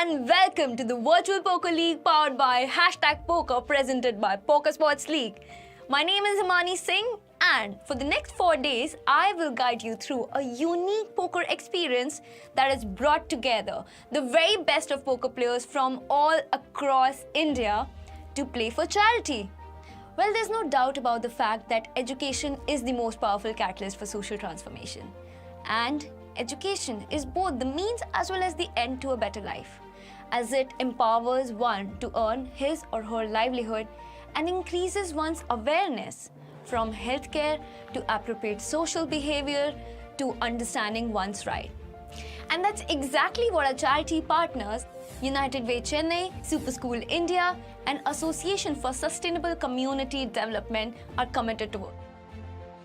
and welcome to the Virtual Poker League powered by #Poker presented by Poker Sports League. My name is Himani Singh and for the next 4 days, I will guide you through a unique poker experience that has brought together the very best of poker players from all across India to play for charity. Well, there's no doubt about the fact that education is the most powerful catalyst for social transformation. And education is both the means as well as the end to a better life, as it empowers one to earn his or her livelihood and increases one's awareness from healthcare to appropriate social behavior to understanding one's right. And that's exactly what our charity partners, United Way Chennai, Super School India, and Association for Sustainable Community Development are committed to.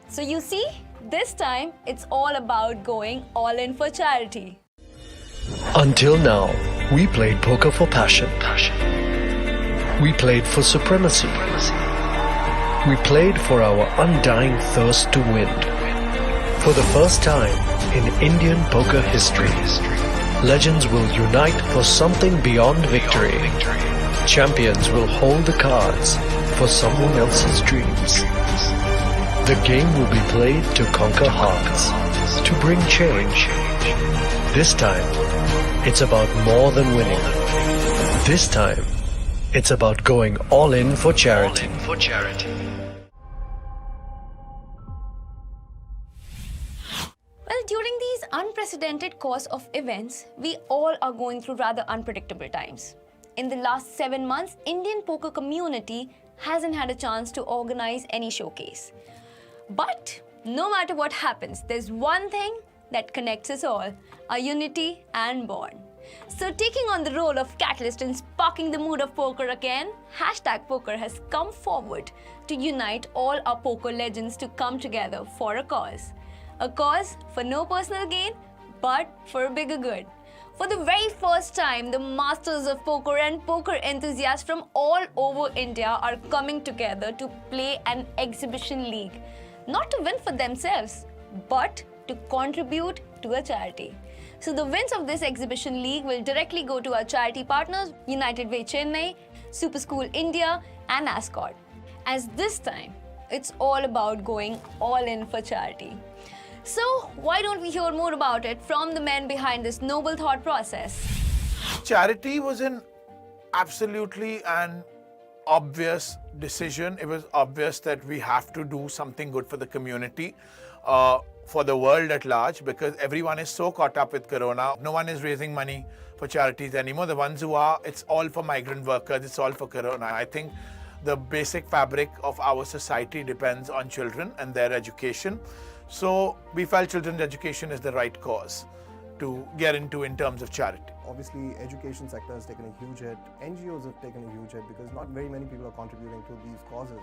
So you see, this time it's all about going all in for charity. Until now, we played poker for passion. We played for supremacy. We played for our undying thirst to win. For the first time in Indian poker history, legends will unite for something beyond victory. Champions will hold the cards for someone else's dreams. The game will be played to conquer hearts, to bring change. This time, it's about more than winning. This time, it's about going all in for charity. Well, during these unprecedented course of events, we all are going through rather unpredictable times. In the last 7 months, Indian poker community hasn't had a chance to organize any showcase. But no matter what happens, there's one thing that connects us all, our unity and bond. So taking on the role of catalyst and sparking the mood of poker again, #Poker has come forward to unite all our poker legends to come together for a cause. A cause for no personal gain, but for a bigger good. For the very first time, the masters of poker and poker enthusiasts from all over India are coming together to play an exhibition league. Not to win for themselves, but to contribute to a charity. So the wins of this exhibition league will directly go to our charity partners, United Way Chennai, Super School India, and Ascot. As this time, it's all about going all in for charity. So why don't we hear more about it from the men behind this noble thought process? Charity was absolutely an obvious decision. It was obvious that we have to do something good for the community, for the world at large, because everyone is so caught up with Corona. No one is raising money for charities anymore. The ones who are, it's all for migrant workers, it's all for Corona. I think the basic fabric of our society depends on children and their education. So we felt children's education is the right cause to get into in terms of charity. Obviously, education sector has taken a huge hit. NGOs have taken a huge hit because not very many people are contributing to these causes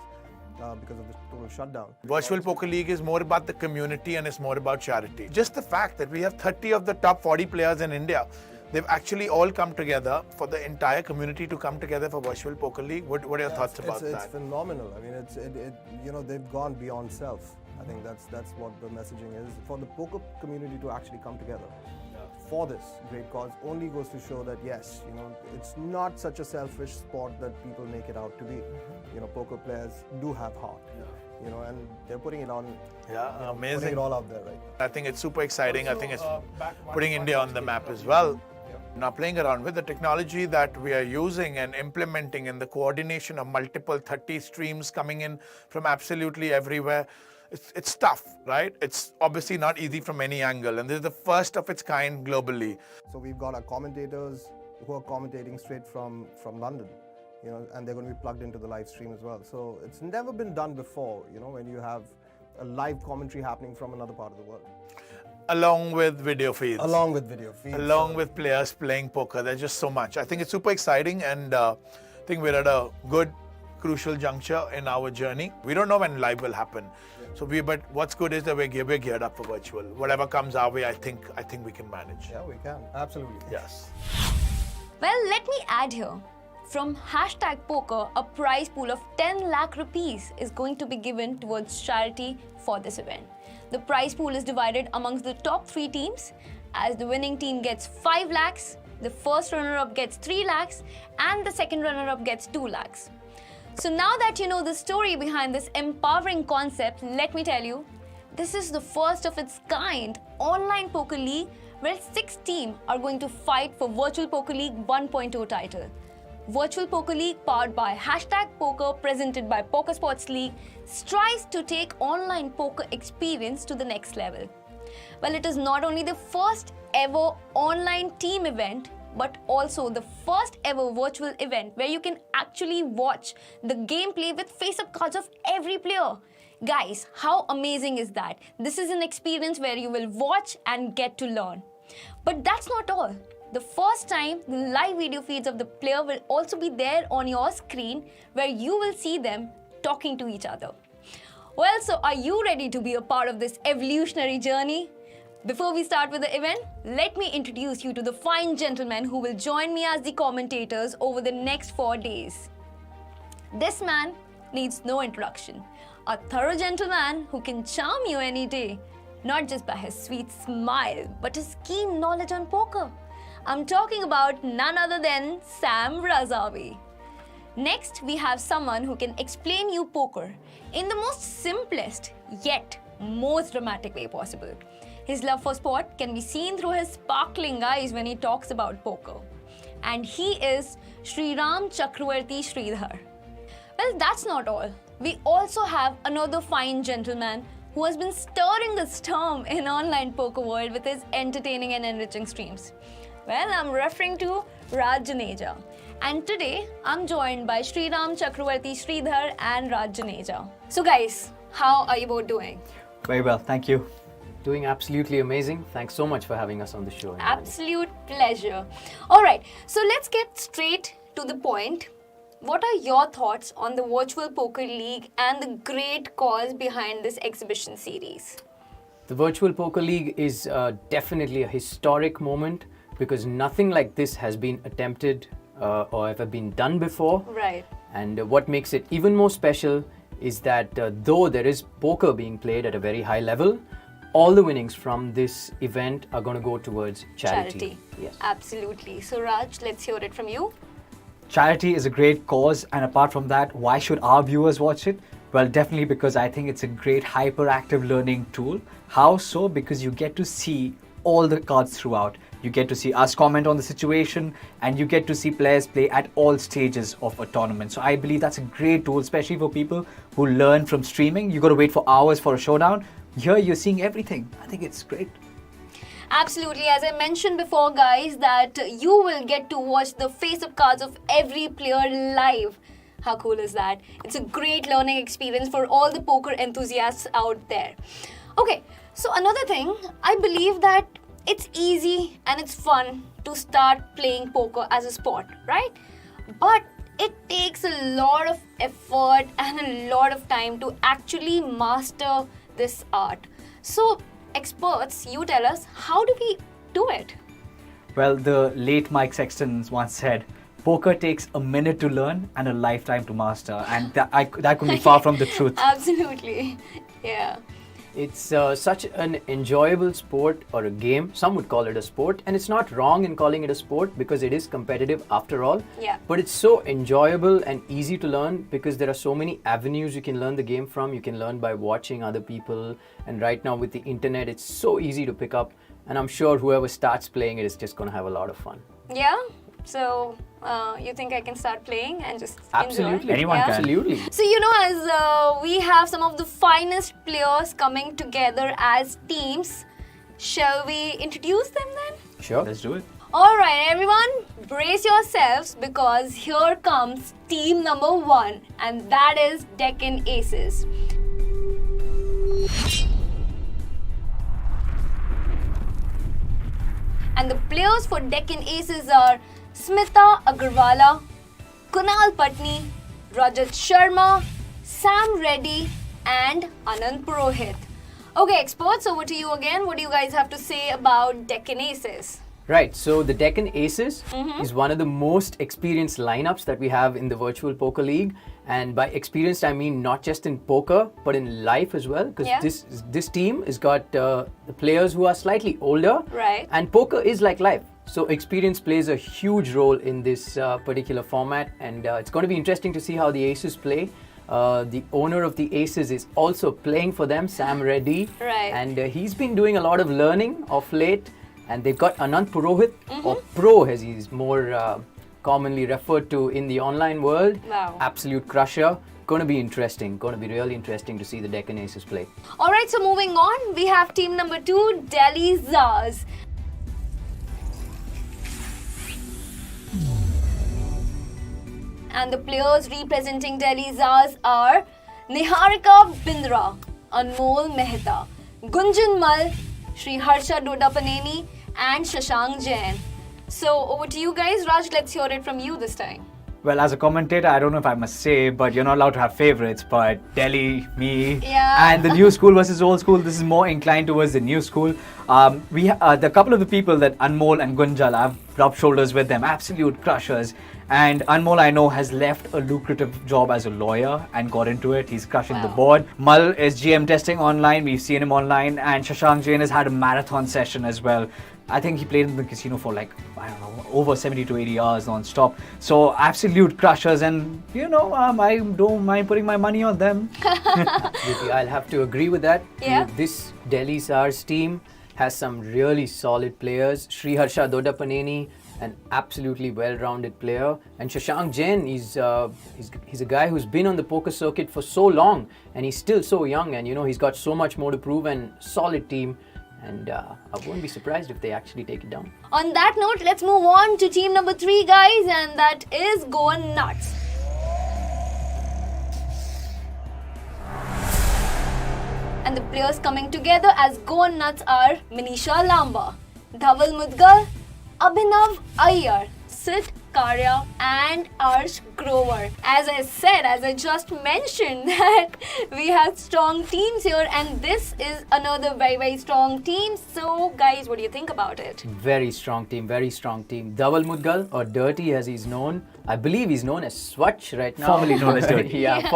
because of the total shutdown. Virtual Poker League is more about the community and it's more about charity. Just the fact that we have 30 of the top 40 players in India, they've actually all come together for the entire community to come together for Virtual Poker League. What are your thoughts about that? It's phenomenal. I mean, they've gone beyond self. I think that's what the messaging is. For the poker community to actually come together for this great cause only goes to show that yes, it's not such a selfish sport that people make it out to be. Poker players do have heart. And they're putting it on. Yeah, amazing. Putting it all out there, right? I think it's super exciting. I think it's putting India on the map as well. Now playing around with the technology that we are using and implementing and the coordination of multiple 30 streams coming in from absolutely everywhere. It's tough, right? It's obviously not easy from any angle, and this is the first of its kind globally. So we've got our commentators who are commentating straight from London, and they're going to be plugged into the live stream as well. So it's never been done before, when you have a live commentary happening from another part of the world. Along with video feeds. Along with video feeds. Along with players playing poker. There's just so much. I think it's super exciting, and I think we're at a good, crucial juncture in our journey. We don't know when live will happen. So but what's good is that we're geared up for virtual. Whatever comes our way, I think we can manage. Yeah, we can. Absolutely. Yes. Well, let me add here. From #Poker, a prize pool of 10 lakh rupees is going to be given towards charity for this event. The prize pool is divided amongst the top 3 teams. As the winning team gets 5 lakhs, the first runner-up gets 3 lakhs and the second runner-up gets 2 lakhs. So now that you know the story behind this empowering concept, let me tell you, this is the first of its kind online poker league where 6 teams are going to fight for Virtual Poker League 1.0 title. Virtual Poker League, powered by #Poker, presented by Poker Sports League, strives to take online poker experience to the next level. Well, it is not only the first ever online team event, but also the first ever virtual event where you can actually watch the gameplay with face-up cards of every player. Guys, how amazing is that? This is an experience where you will watch and get to learn. But that's not all. The first time, the live video feeds of the player will also be there on your screen where you will see them talking to each other. Well, so are you ready to be a part of this evolutionary journey? Before we start with the event, let me introduce you to the fine gentlemen who will join me as the commentators over the next 4 days. This man needs no introduction. A thorough gentleman who can charm you any day, not just by his sweet smile, but his keen knowledge on poker. I'm talking about none other than Sam Razavi. Next, we have someone who can explain you poker in the most simplest yet most dramatic way possible. His love for sport can be seen through his sparkling eyes when he talks about poker. And he is Sriram Chakravarti Sridhar. Well, that's not all. We also have another fine gentleman who has been stirring the storm in online poker world with his entertaining and enriching streams. Well, I'm referring to Raj Janeja. And today, I'm joined by Sriram Chakravarti Sridhar and Raj Janeja. So guys, how are you both doing? Very well, thank you. Doing absolutely amazing. Thanks so much for having us on the show. Absolute pleasure. All right, so let's get straight to the point. What are your thoughts on the Virtual Poker League and the great cause behind this exhibition series? The Virtual Poker League is definitely a historic moment because nothing like this has been attempted or ever been done before. Right. And what makes it even more special is that though there is poker being played at a very high level, all the winnings from this event are going to go towards charity. Yes. Absolutely. So Raj, let's hear it from you. Charity is a great cause, and apart from that, why should our viewers watch it? Well, definitely because I think it's a great hyperactive learning tool. How so? Because you get to see all the cards throughout. You get to see us comment on the situation, and you get to see players play at all stages of a tournament. So I believe that's a great tool, especially for people who learn from streaming. You got to wait for hours for a showdown. Here you're seeing everything. I think it's great. Absolutely. As I mentioned before, guys, that you will get to watch the face-up cards of every player live. How cool is that? It's a great learning experience for all the poker enthusiasts out there. Okay, so another thing, I believe that it's easy and it's fun to start playing poker as a sport, right? But it takes a lot of effort and a lot of time to actually master this art. So, experts, you tell us, how do we do it? Well, the late Mike Sexton once said, poker takes a minute to learn and a lifetime to master. And that could be far from the truth. Absolutely. Yeah. It's such an enjoyable sport or a game. Some would call it a sport, and it's not wrong in calling it a sport because it is competitive after all. Yeah. But it's so enjoyable and easy to learn because there are so many avenues you can learn the game from. You can learn by watching other people, and right now with the internet, it's so easy to pick up. And I'm sure whoever starts playing it is just going to have a lot of fun. Yeah? So, you think I can start playing and just Absolutely. enjoy? Anyone Yeah? can. Absolutely. So, as we have some of the finest players coming together as teams, shall we introduce them then? Sure. Let's do it. All right, everyone, brace yourselves because here comes team number 1, and that is Deccan Aces. And the players for Deccan Aces are Smita Agarwala, Kunal Patni, Rajat Sharma, Sam Reddy, and Anand Purohit. Okay, experts, over to you again. What do you guys have to say about Deccan Aces? Right, so the Deccan Aces is one of the most experienced lineups that we have in the Virtual Poker League. And by experienced, I mean not just in poker, but in life as well. Because Yeah. this team has got the players who are slightly older. Right. And poker is like life. So experience plays a huge role in this particular format, and it's going to be interesting to see how the Aces play. The owner of the Aces is also playing for them, Sam Reddy. Right. And he's been doing a lot of learning of late. And they've got Anant Purohit, or Pro as he's more commonly referred to in the online world. Wow. Absolute crusher. Going to be interesting. Going to be really interesting to see the Deccan Aces play. All right, so moving on, we have team number 2, Delhi Zars. And the players representing Delhi Zars are Niharika Bindra, Anmol Mehta, Gunjan Mal, Sri Harsha Dodapaneni, and Shashank Jain. So over to you guys. Raj, let's hear it from you this time. Well, as a commentator, I don't know if I must say, but you're not allowed to have favorites. But Delhi, me, Yeah. and the new school versus old school, this is more inclined towards the new school. The couple of the people that Anmol and Gunjal, I've rubbed shoulders with them, absolute crushers. And Anmol, I know, has left a lucrative job as a lawyer and got into it. He's crushing the board. Mal is GM testing online. We've seen him online. And Shashank Jain has had a marathon session as well. I think he played in the casino for like, I don't know, over 70 to 80 hours non-stop. So absolute crushers, and I don't mind putting my money on them. Absolutely, I'll have to agree with that. Yeah. This Delhi Stars team has some really solid players. Sri Harsha Dodapaneni, an absolutely well-rounded player, and Shashank Jain, he's a guy who's been on the poker circuit for so long, and he's still so young, and he's got so much more to prove, and solid team. And I won't be surprised if they actually take it down. On that note, let's move on to team number 3, guys, and that is Goan Nuts. And the players coming together as Goan Nuts are Manisha Lamba, Dhaval Mudgal, Abhinav Iyer, Sid Karya, and Arsh Grover. As I just mentioned, that we have strong teams here, and this is another very, very strong team. So, guys, what do you think about it? Very strong team, very strong team. Dhaval Mudgal, or Dirty as he's known. I believe he's known as Swatch right now. Formerly known as Dirty. Yeah,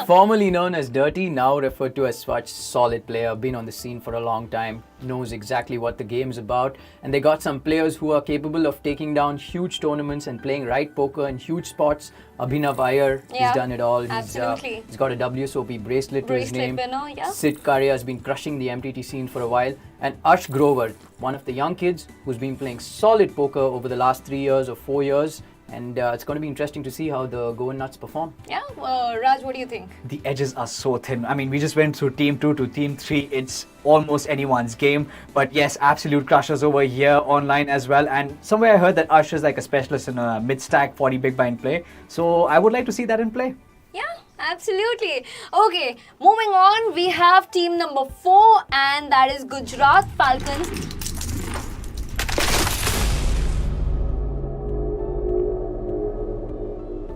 formerly known as Dirty, now referred to as Swatch. Solid player, been on the scene for a long time, knows exactly what the game's about. And they got some players who are capable of taking down huge tournaments and playing right poker in huge spots. Abhinav Iyer, Yeah, he's done it all. absolutely. He's got a WSOP bracelet to his name. Winner, yeah. Sid Karya has been crushing the MTT scene for a while. And Arsh Grover, one of the young kids who's been playing solid poker over the last 3 years or 4 years. And it's going to be interesting to see how the Goan Nuts perform. Yeah, Raj, what do you think? The edges are so thin. I mean, we just went through team 2 to team 3. It's almost anyone's game. But yes, absolute crushers over here online as well. And somewhere I heard that Arsh is like a specialist in a mid-stack 40 big blind play. So I would like to see that in play. Yeah, absolutely. Okay, moving on, we have team number 4, and that is Gujarat Falcons.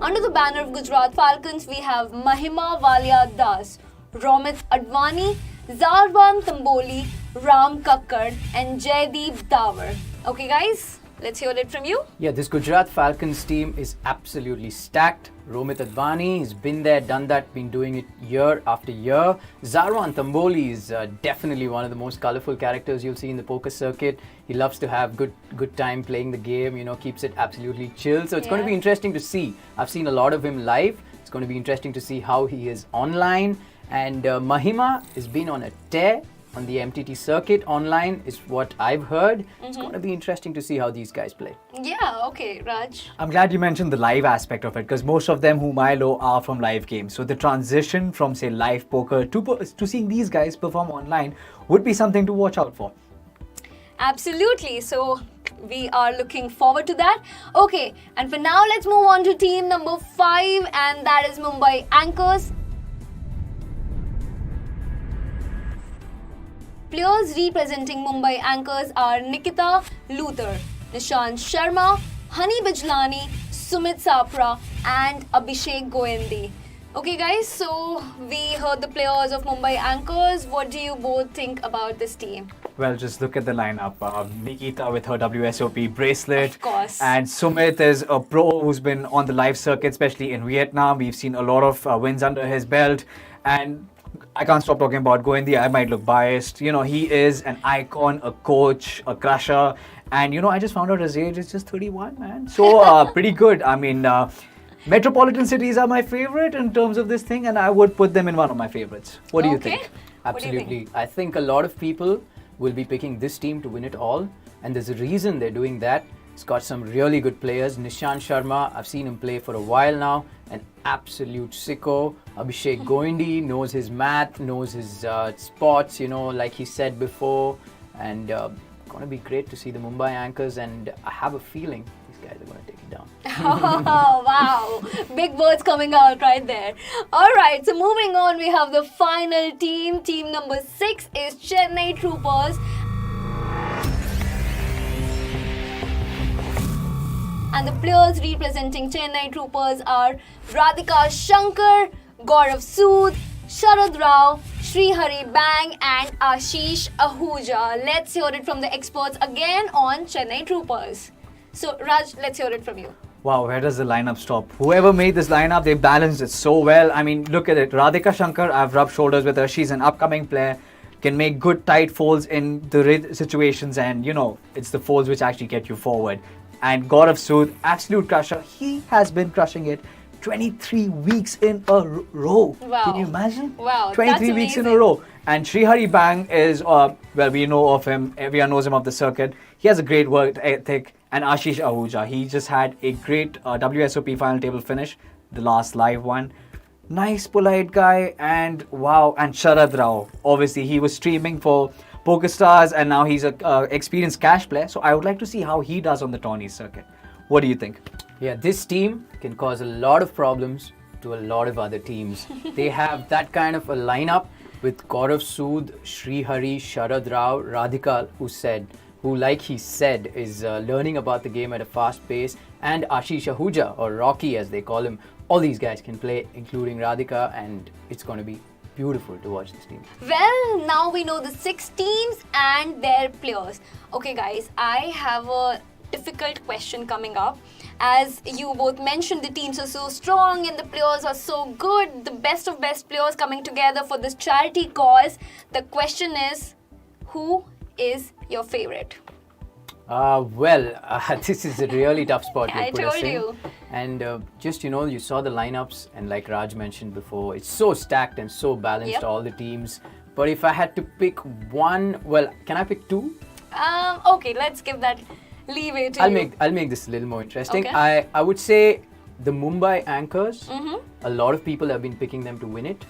Under the banner of Gujarat Falcons, we have Mahima Walia Das, Romit Advani, Zarwan Tamboli, Ram Kakkad, and Jaideep Dawar. Okay, guys, let's hear it from you. Yeah, this Gujarat Falcons team is absolutely stacked. Romit Advani has been there, done that, been doing it year after year. Zarwan Tamboli is definitely one of the most colorful characters you'll see in the poker circuit. He loves to have good time playing the game, keeps it absolutely chill. So it's going to be interesting to see. I've seen a lot of him live. It's going to be interesting to see how he is online. And Mahima has been on a tear on the MTT circuit online, is what I've heard. It's going to be interesting to see how these guys play. Yeah, okay, Raj. I'm glad you mentioned the live aspect of it, because most of them whom I know are from live games. So the transition from, say, live poker to seeing these guys perform online would be something to watch out for. Absolutely. So we are looking forward to that. Okay, and for now, let's move on to team number 5, and that is Mumbai Anchors. Players representing Mumbai Anchors are Nikita Luther, Nishant Sharma, Hani Bijlani, Sumit Sapra, and Abhishek Goendi. Okay, guys, so we heard the players of Mumbai Anchors. What do you both think about this team? Well, just look at the lineup. Nikita with her WSOP bracelet. Of course. And Sumit is a pro who's been on the live circuit, especially in Vietnam. We've seen a lot of wins under his belt. And I can't stop talking about Goendi. I might look biased. He is an icon, a coach, a crusher. And I just found out his age is just 31, man. So pretty good. I mean, metropolitan cities are my favorite in terms of this thing, and I would put them in one of my favorites. What do you think? What do you think? Absolutely. I think a lot of people will be picking this team to win it all. And there's a reason they're doing that. It's got some really good players. Nishant Sharma, I've seen him play for a while now. An absolute sicko. Abhishek Goindi knows his math, knows his spots, like he said before. And going to be great to see the Mumbai Anchors. And I have a feeling these guys are going to take it down. Oh, wow. Big words coming out right there. All right, so moving on, we have the final team. Team number 6 is Chennai Troopers. And the players representing Chennai Troopers are Radhika Shankar, Gaurav Sood, Sharad Rao, Srihari Bang and Ashish Ahuja. Let's hear it from the experts again on Chennai Troopers. So Raj, let's hear it from you. Wow, where does the lineup stop? Whoever made this lineup, they balanced it so well. I mean, look at it. Radhika Shankar, I've rubbed shoulders with her. She's an upcoming player. Can make good tight folds in the situations, and it's the folds which actually get you forward. And Gaurav Sood, absolute crusher. He has been crushing it 23 weeks in a row. Wow. Can you imagine? Wow, 23 that's weeks in a amazing. row. And Srihari Bang is, we know of him. Everyone knows him off the circuit. He has a great work ethic. And Ashish Ahuja, he just had a great WSOP final table finish, the last live one. Nice, polite guy. And wow, and Sharad Rao. Obviously, he was streaming for PokerStars, and now he's a experienced cash player. So I would like to see how he does on the tourney circuit. What do you think? Yeah, this team can cause a lot of problems to a lot of other teams. They have that kind of a lineup with Gaurav Sood, Srihari, Sharad Rao, Radhika, who like he said, is learning about the game at a fast pace, and Ashish Ahuja, or Rocky as they call him. All these guys can play, including Radhika, and it's going to be beautiful to watch this team. Well, now we know the 6 teams and their players. Okay guys, I have a difficult question coming up. As you both mentioned, the teams are so strong and the players are so good. The best of best players coming together for this charity cause. The question is, who is your favorite? This is a really tough spot I you put us told in. you. And you saw the lineups, and like Raj mentioned before, it's so stacked and so balanced, Yep. all the teams. But if I had to pick one, can I pick 2? Okay, let's give that leeway to you. I'll make this a little more interesting. Okay. I would say the Mumbai Anchors. Mm-hmm. A lot of people have been picking them to win it,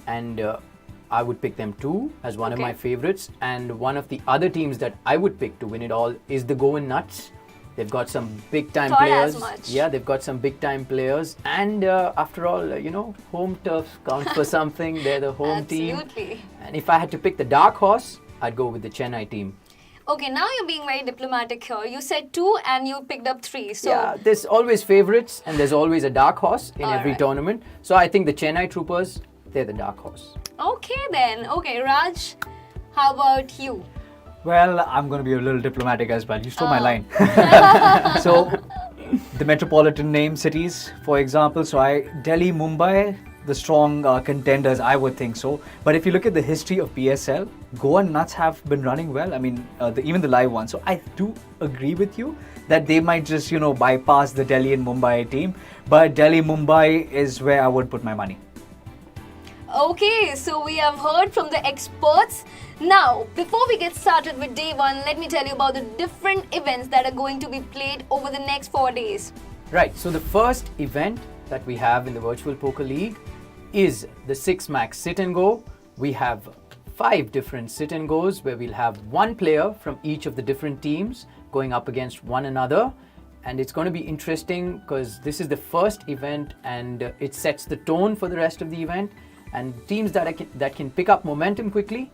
and I would pick them too as one of Okay. my favorites. And one of the other teams that I would pick to win it all is the Goan Nuts. They've got some big time Thought players. as much. Yeah, they've got some big time players, and after all, home turf counts for something. They're the home team. Absolutely. And if I had to pick the dark horse, I'd go with the Chennai team. Okay, now you're being very diplomatic here. You said 2 and you picked up 3. So Yeah, there's always favorites and there's always a dark horse in every Alright. tournament. So I think the Chennai Troopers, they're the dark horse. okay then. Okay, Raj, how about you? Well, I'm going to be a little diplomatic as well. You stole my line. So, the metropolitan name cities, for example, Delhi, Mumbai, the strong contenders, I would think so. But if you look at the history of PSL, Goa Nuts have been running well. I mean, even the live one. So I do agree with you that they might just, bypass the Delhi and Mumbai team. But Delhi, Mumbai is where I would put my money. Okay, so we have heard from the experts. Now, before we get started with day 1, let me tell you about the different events that are going to be played over the next 4 days. Right, so the first event that we have in the Virtual Poker League is the 6 Max Sit and Go. We have 5 different sit and goes where we'll have one player from each of the different teams going up against one another. And it's going to be interesting because this is the first event and it sets the tone for the rest of the event. And teams that can pick up momentum quickly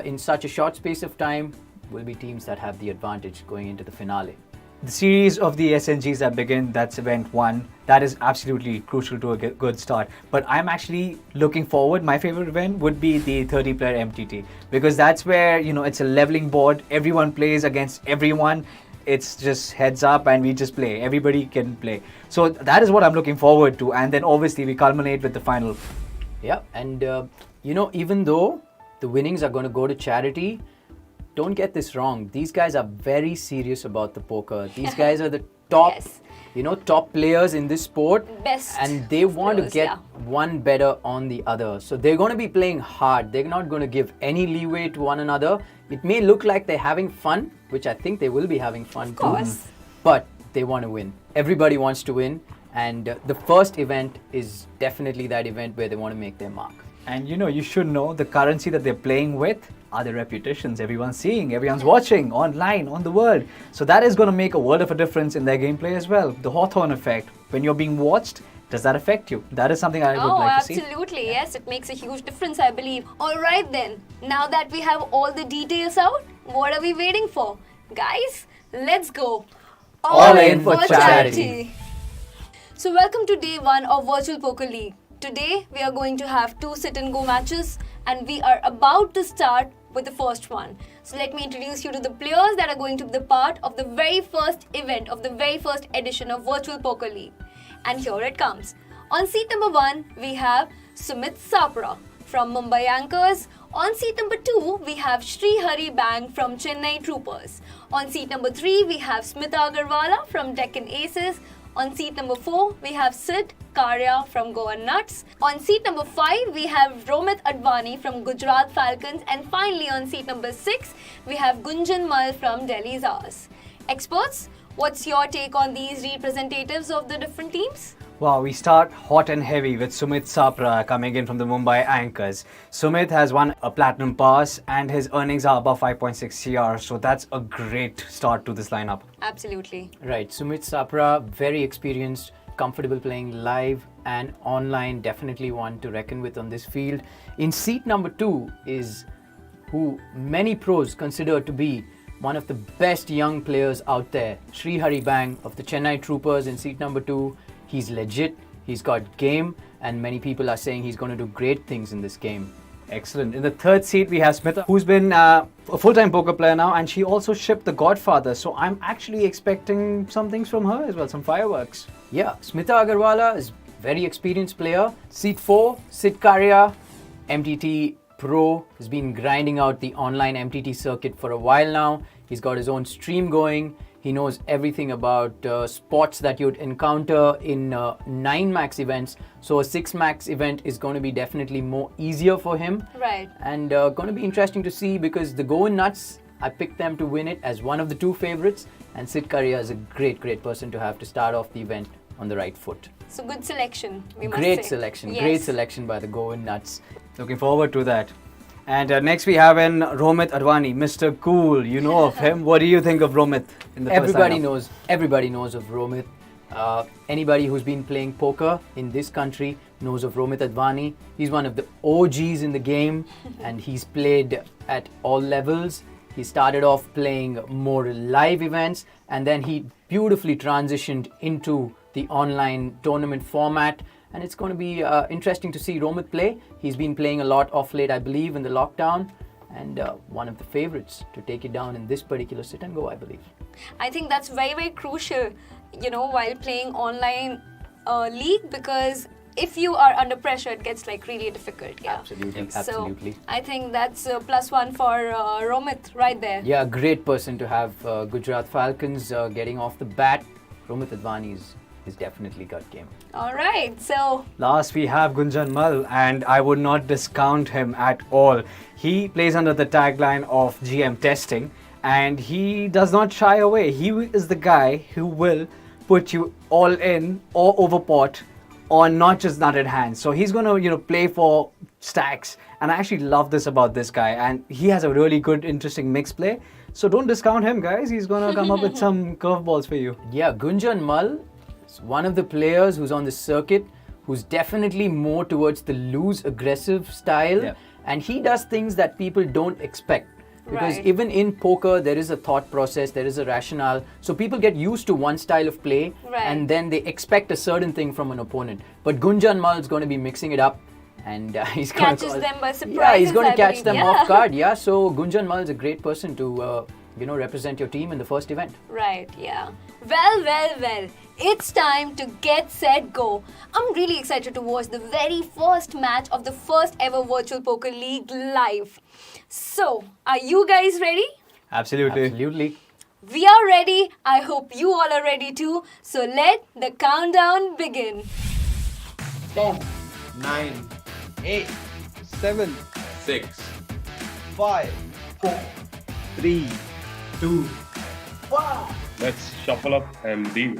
in such a short space of time will be teams that have the advantage going into the finale. The series of the SNGs that begin, that's event 1. That is absolutely crucial to a good start. But I'm actually looking forward. My favorite event would be the 30-player MTT because that's where, it's a leveling board. Everyone plays against everyone. It's just heads up and we just play. Everybody can play. So that is what I'm looking forward to. And then obviously we culminate with the final. Yeah, and even though the winnings are going to go to charity, don't get this wrong. These guys are very serious about the poker. These guys are the top, Yes. top players in this sport. Best And they want players, to get yeah. one better on the other. So they're going to be playing hard. They're not going to give any leeway to one another. It may look like they're having fun, which I think they will be having fun Of course. too. But they want to win. Everybody wants to win. And the first event is definitely that event where they want to make their mark. And you should know the currency that they're playing with are their reputations. Everyone's seeing, everyone's watching online, on the world. So that is going to make a world of a difference in their gameplay as well. The Hawthorne effect. When you're being watched, does that affect you? That is something I would like to see. Absolutely. Yes, it makes a huge difference, I believe. All right then. Now that we have all the details out, what are we waiting for? Guys, let's go. All in for charity. So welcome to day 1 of Virtual Poker League. Today we are going to have 2 sit and go matches and we are about to start with the first one. So let me introduce you to the players that are going to be the part of the very first event of the very first edition of Virtual Poker League. And here it comes. On seat number 1 we have Sumit Sapra from Mumbai Anchors. On seat number 2 we have Sri Hari Bang from Chennai Troopers. On seat number 3 we have Smita Agarwala from Deccan Aces. On seat number 4, we have Sid Karya from Goa Nuts. On seat number 5, we have Romit Advani from Gujarat Falcons. And finally, on seat number 6, we have Gunjan Mal from Delhi Stars. Experts, what's your take on these representatives of the different teams? Wow, we start hot and heavy with Sumit Sapra coming in from the Mumbai Anchors. Sumit has won a platinum pass and his earnings are above 5.6 CR. So that's a great start to this lineup. Absolutely. Right, Sumit Sapra, very experienced, comfortable playing live and online, definitely one to reckon with on this field. In seat number 2 is who many pros consider to be one of the best young players out there, Sri Hari Bang of the Chennai Troopers in seat number 2. He's legit, he's got game, and many people are saying he's going to do great things in this game. Excellent. In the third seat, we have Smita, who's been a full-time poker player now, and she also shipped The Godfather. So I'm actually expecting some things from her as well, some fireworks. Yeah, Smita Agarwala is very experienced player. Seat 4, Sid Karya, MTT Pro, has been grinding out the online MTT circuit for a while now. He's got his own stream going. He knows everything about spots that you'd encounter in 9 max events. So a 6 max event is going to be definitely more easier for him. Right. And going to be interesting to see because the Goan Nuts, I picked them to win it as one of the 2 favorites. And Sid Karya is a great person to have to start off the event on the right foot. So good selection, we must Great say. selection, Yes. great selection by the Goan Nuts. Looking forward to that. And next we have in Romit Advani, Mr. Cool. You know of him. What do you think of Romit in the first lineup? Everybody knows of Romit. Anybody who's been playing poker in this country knows of Romit Advani. He's one of the OGs in the game and he's played at all levels. He started off playing more live events and then he beautifully transitioned into the online tournament format. And it's going to be interesting to see Romit play. He's been playing a lot off late, I believe, in the lockdown. And one of the favorites to take it down in this particular sit and go, I believe. I think that's very crucial, while playing online league because if you are under pressure, it gets really difficult. Yeah. Absolutely, So absolutely. I think that's a +1 for Romit right there. Yeah, a great person to have Gujarat Falcons getting off the bat. Romit Advani is definitely got game. All right, so Last we have Gunjan Mal, and I would not discount him at all. He plays under the tagline of GM testing, and he does not shy away. He is the guy who will put you all in or over pot on not just nutted hands. So he's going to play for stacks, and I actually love this about this guy. And he has a really good, interesting mix play. So don't discount him, guys. He's going to come up with some curveballs for you. Yeah, Gunjan Mal is one of the players who's on the circuit who's definitely more towards the loose, aggressive style. Yeah. And he does things that people don't expect. Because Right. even in poker, there is a thought process, there is a rationale. So people get used to one style of play Right. and then they expect a certain thing from an opponent. But Gunjan Mal is going to be mixing it up. And he's going Catches them by Yeah, surprises, he's going to I catch believe. them Yeah. off guard. Yeah, so Gunjan Mal is a great person to represent your team in the first event. Right, yeah. Well. It's time to get set go. I'm really excited to watch the very first match of the first ever Virtual Poker League live. So, are you guys ready? Absolutely. Absolutely. We are ready. I hope you all are ready too. So let the countdown begin. 10, 9, 8, 7, 6, 5, 4, 3, 2. Let's shuffle up and deal.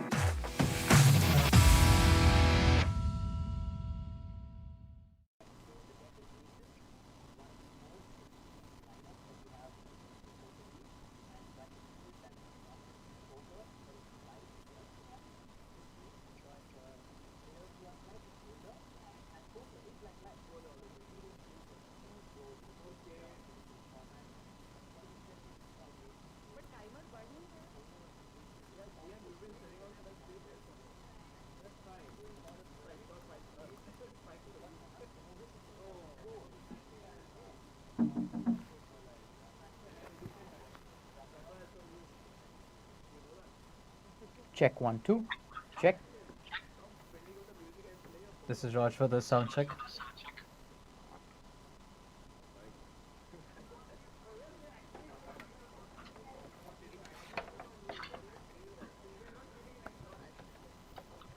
Check 1, 2. Check. This is Raj for the sound check.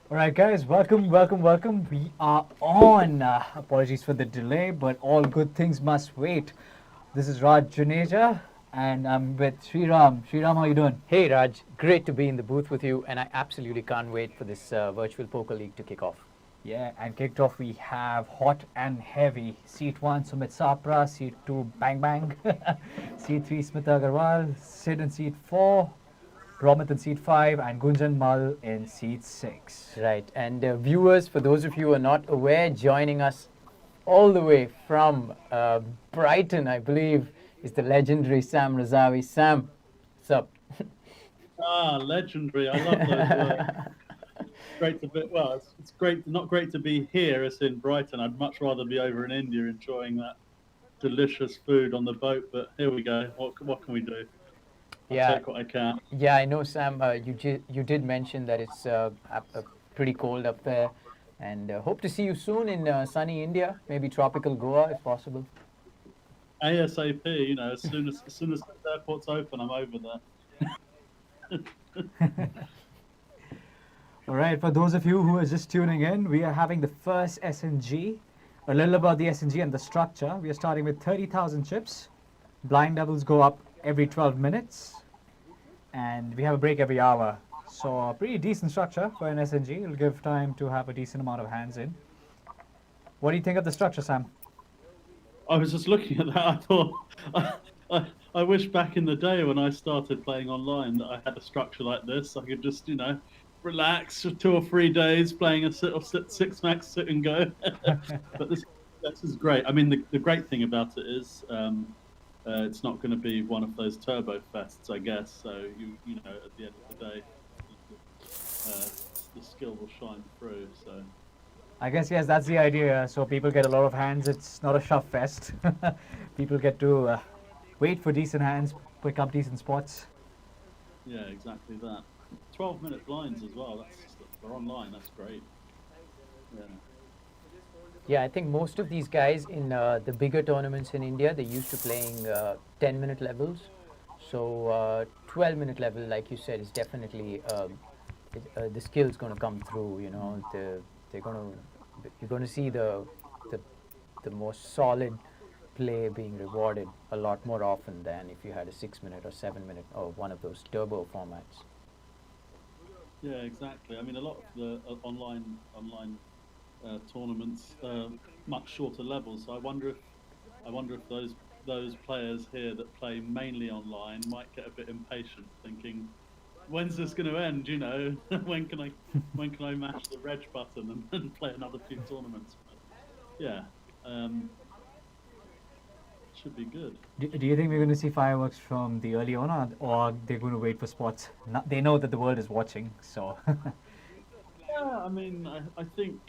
Alright guys, welcome. We are on. Apologies for the delay, but all good things must wait. This is Raj Juneja and I'm with Sriram. Sriram, how you doing? Hey Raj, great to be in the booth with you, and I absolutely can't wait for this virtual poker league to kick off. Yeah, and kicked off we have hot and heavy. Seat 1, Sumit Sapra. Seat 2, Bang Bang. Seat 3, Smita Agarwal. Sid in Seat 4. Romit in Seat 5. And Gunjan Mal in Seat 6. Right, and viewers, for those of you who are not aware, joining us all the way from Brighton, I believe, is the legendary Sam Razavi. Sam, what's up? Legendary. I love those words. Great to be, well, it's great, not great to be here as in Brighton. I'd much rather be over in India enjoying that delicious food on the boat, but here we go. What can we do? I'll take what I can. Yeah, I know, Sam. You did mention that it's pretty cold up there, and hope to see you soon in sunny India, maybe tropical Goa if possible. ASAP. You know, as soon as the airport's open, I'm over there. All right, for those of you who are just tuning in, we are having the first SNG. A little about the SNG and the structure. We are starting with 30,000 chips. Blind levels go up every 12 minutes. And we have a break every hour. So a pretty decent structure for an SNG. It'll give time to have a decent amount of hands in. What do you think of the structure, Sam? I was just looking at that. I thought, I wish back in the day when I started playing online that I had a structure like this. I could just, relax for 2 or 3 days playing a six max sit and go. But this is great. I mean, the great thing about it is it's not going to be one of those turbo fests, I guess. So you know, at the end of the day, the skill will shine through. So I guess, yes, that's the idea. So people get a lot of hands. It's not a shove fest. People get to wait for decent hands, pick up decent spots. yeah, exactly that. 12-minute blinds as well. For online. That's great. Yeah. Yeah, I think most of these guys in the bigger tournaments in India, they're used to playing 10-minute levels. So 12-minute level, like you said, is definitely the skill's going to come through. You know, you're going to see the most solid play being rewarded a lot more often than if you had a 6-minute or 7-minute or one of those turbo formats. Yeah, exactly. I mean, a lot of the online tournaments much shorter levels. So I wonder if those players here that play mainly online might get a bit impatient, thinking, "When's this going to end? You know, when can I mash the reg button and play another few tournaments?" But yeah, should be good. Do you think we're going to see fireworks from the early on, or they're going to wait for spots? They know that the world is watching, so. Yeah, I mean, I think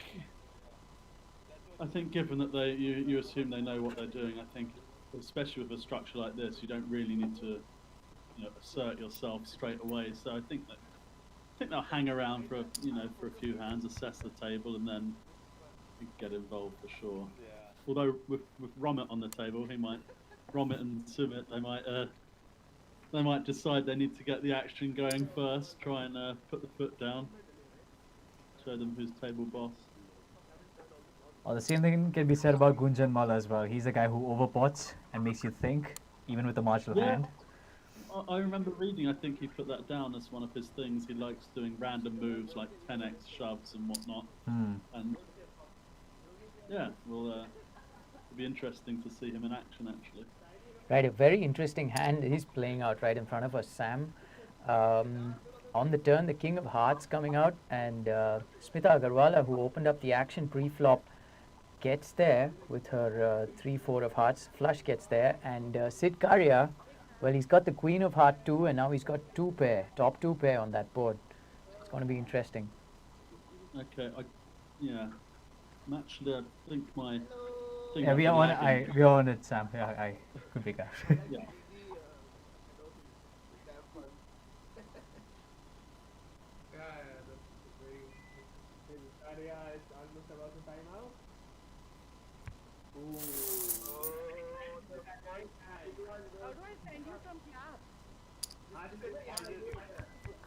given that you assume they know what they're doing, I think, especially with a structure like this, you don't really need to, assert yourself straight away. So I think they'll hang around for a few hands, assess the table, and then get involved for sure. Yeah. Although with Romit on the table, Romit and Sumit, they might they might decide they need to get the action going first, try and put the foot down, show them who's table boss. Well, the same thing can be said about Gunjan Mal as well. He's a guy who overpots and makes you think, even with a martial Yeah. hand. I remember reading, I think he put that down as one of his things. He likes doing random moves like 10x shoves and whatnot. And yeah, well, it'll be interesting to see him in action actually. Right, a very interesting hand is playing out right in front of us, Sam. On the turn, the King of Hearts coming out, and Smita Agarwala, who opened up the action pre-flop, gets there with her 3-4 of hearts. Flush gets there, and Sid Karia, well, he's got the Queen of Heart 2, and now he's got 2 pair, top 2 pair on that board. It's going to be interesting. Okay, yeah. Actually, I think my. Thing Yeah, might we be are on. lagging. We are on it, Sam. Yeah, I could be that. Yeah.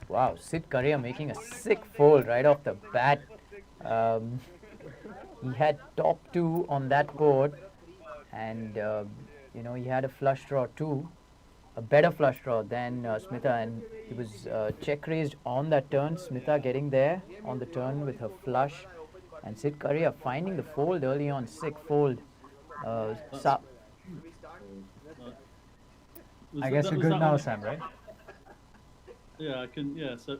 Wow, Sid Karia making a sick fold right off the bat. He had top 2 on that board, and he had a flush draw too, a better flush draw than Smita, and he was check raised on that turn. Smita getting there on the turn with her flush, and Sid Karia finding the fold early on, sick fold. I guess you're good now, Sam, right? Yeah, I can. Yeah, so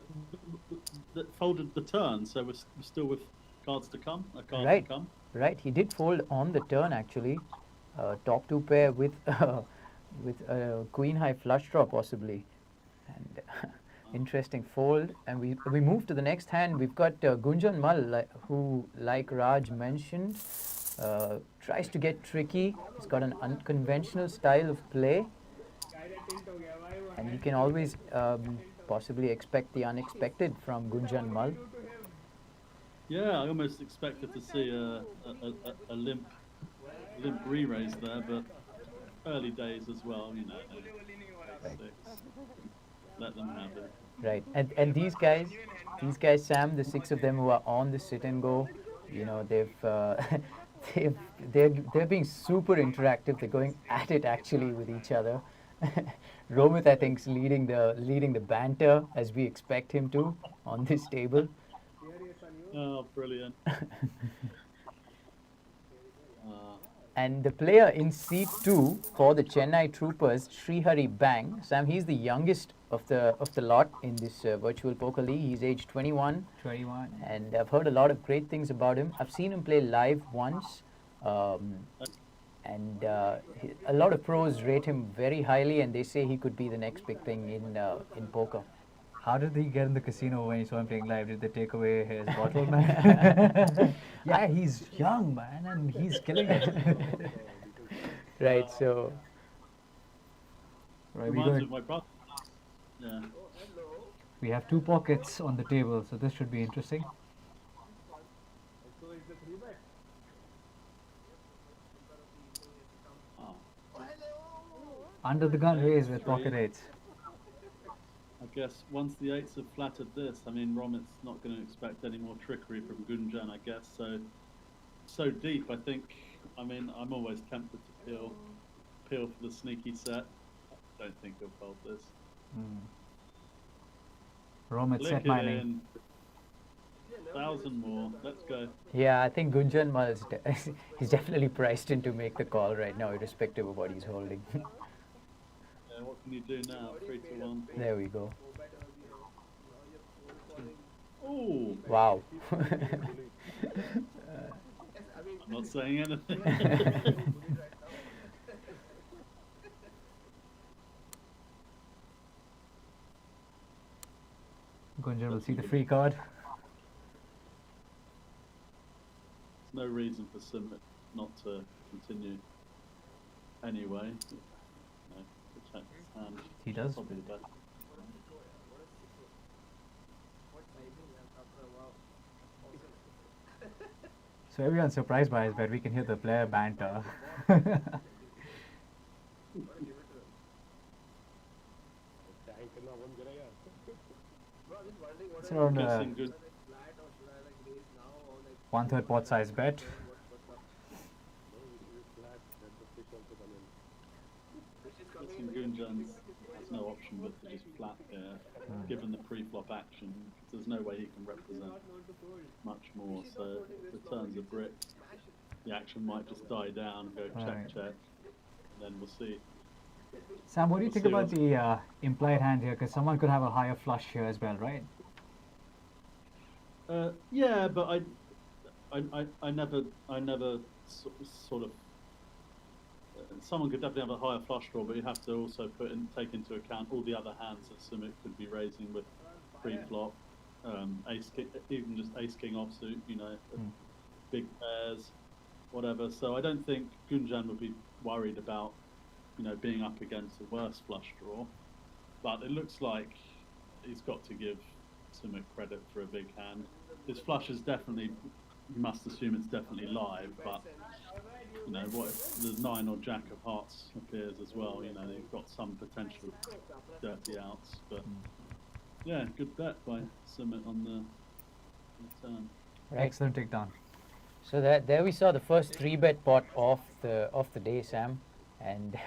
that folded the turn. So we're still with cards to come. Right. To come. Right, he did fold on the turn actually. Top 2 pair with with a queen high flush draw possibly, and interesting fold. And we move to the next hand. We've got Gunjan Mal, who, like Raj mentioned, tries to get tricky. He's got an unconventional style of play, and you can always possibly expect the unexpected from Gunjan Mal. Yeah, I almost expected to see a limp re-raise there, but early days as well, Right. Let them have it. Right, and these guys, Sam, the 6 of them who are on the sit and go, they're being super interactive. They're going at it actually with each other. Romit, I think, is leading the banter as we expect him to on this table. Oh, brilliant. And the player in seat 2 for the Chennai Troopers, Srihari Bang. Sam, he's the youngest of the lot in this virtual poker league. He's aged 21. 21. And I've heard a lot of great things about him. I've seen him play live once. And a lot of pros rate him very highly, and they say he could be the next big thing in poker. How did he get in the casino when you saw him playing live? Did they take away his bottle, man? Yeah, he's young, man, and he's killing it. Right, so... Right, we, Reminds me got, of my brother. Yeah. we have 2 pockets on the table, so this should be interesting. Under the gun raise with pocket 8s. I guess once the 8s have flattered this, I mean, Romit's not going to expect any more trickery from Gunjan, I guess. So deep, I think. I mean, I'm always tempted to peel for the sneaky set. I don't think he'll fold this. Romit Lick set it mining. in. 1,000 more. Let's go. Yeah, I think Gunjan Mal he's definitely priced in to make the call right now, irrespective of what he's holding. What can you do now? 3 to 1. There we go. Oh, Wow. I'm not saying anything. Gunjan will see the free card. There's no reason for Simit not to continue anyway. Protect his hand. He does. Probably the best. So everyone's surprised by his bet. We can hear the player banter. It's around Guessing good. 1/3 pot size bet. Guessing Gunjan has no option but to just flat here, given the pre-flop action. There's no way he can represent much more. So if the turns a brick, the action might just die down, go check, Right. check, and then we'll see. Sam, what do you We'll think see about what's- the implied hand here? Because someone could have a higher flush here as well, right? Yeah, but I never sort of. Someone could definitely have a higher flush draw, but you have to also take into account all the other hands that Sumit could be raising with pre-flop, ace king, even just ace king offsuit, you know, big pairs, whatever. So I don't think Gunjan would be worried about, you know, being up against a worse flush draw. But it looks like he's got to give Sumit credit for a big hand. His flush is definitely, you must assume it's definitely live, but you know, what if the 9 or jack of hearts appears as well? You know, they've got some potential dirty outs, but yeah, good bet by Sumit on the turn. Excellent takedown. So there we saw the first 3-bet pot of the day, Sam, and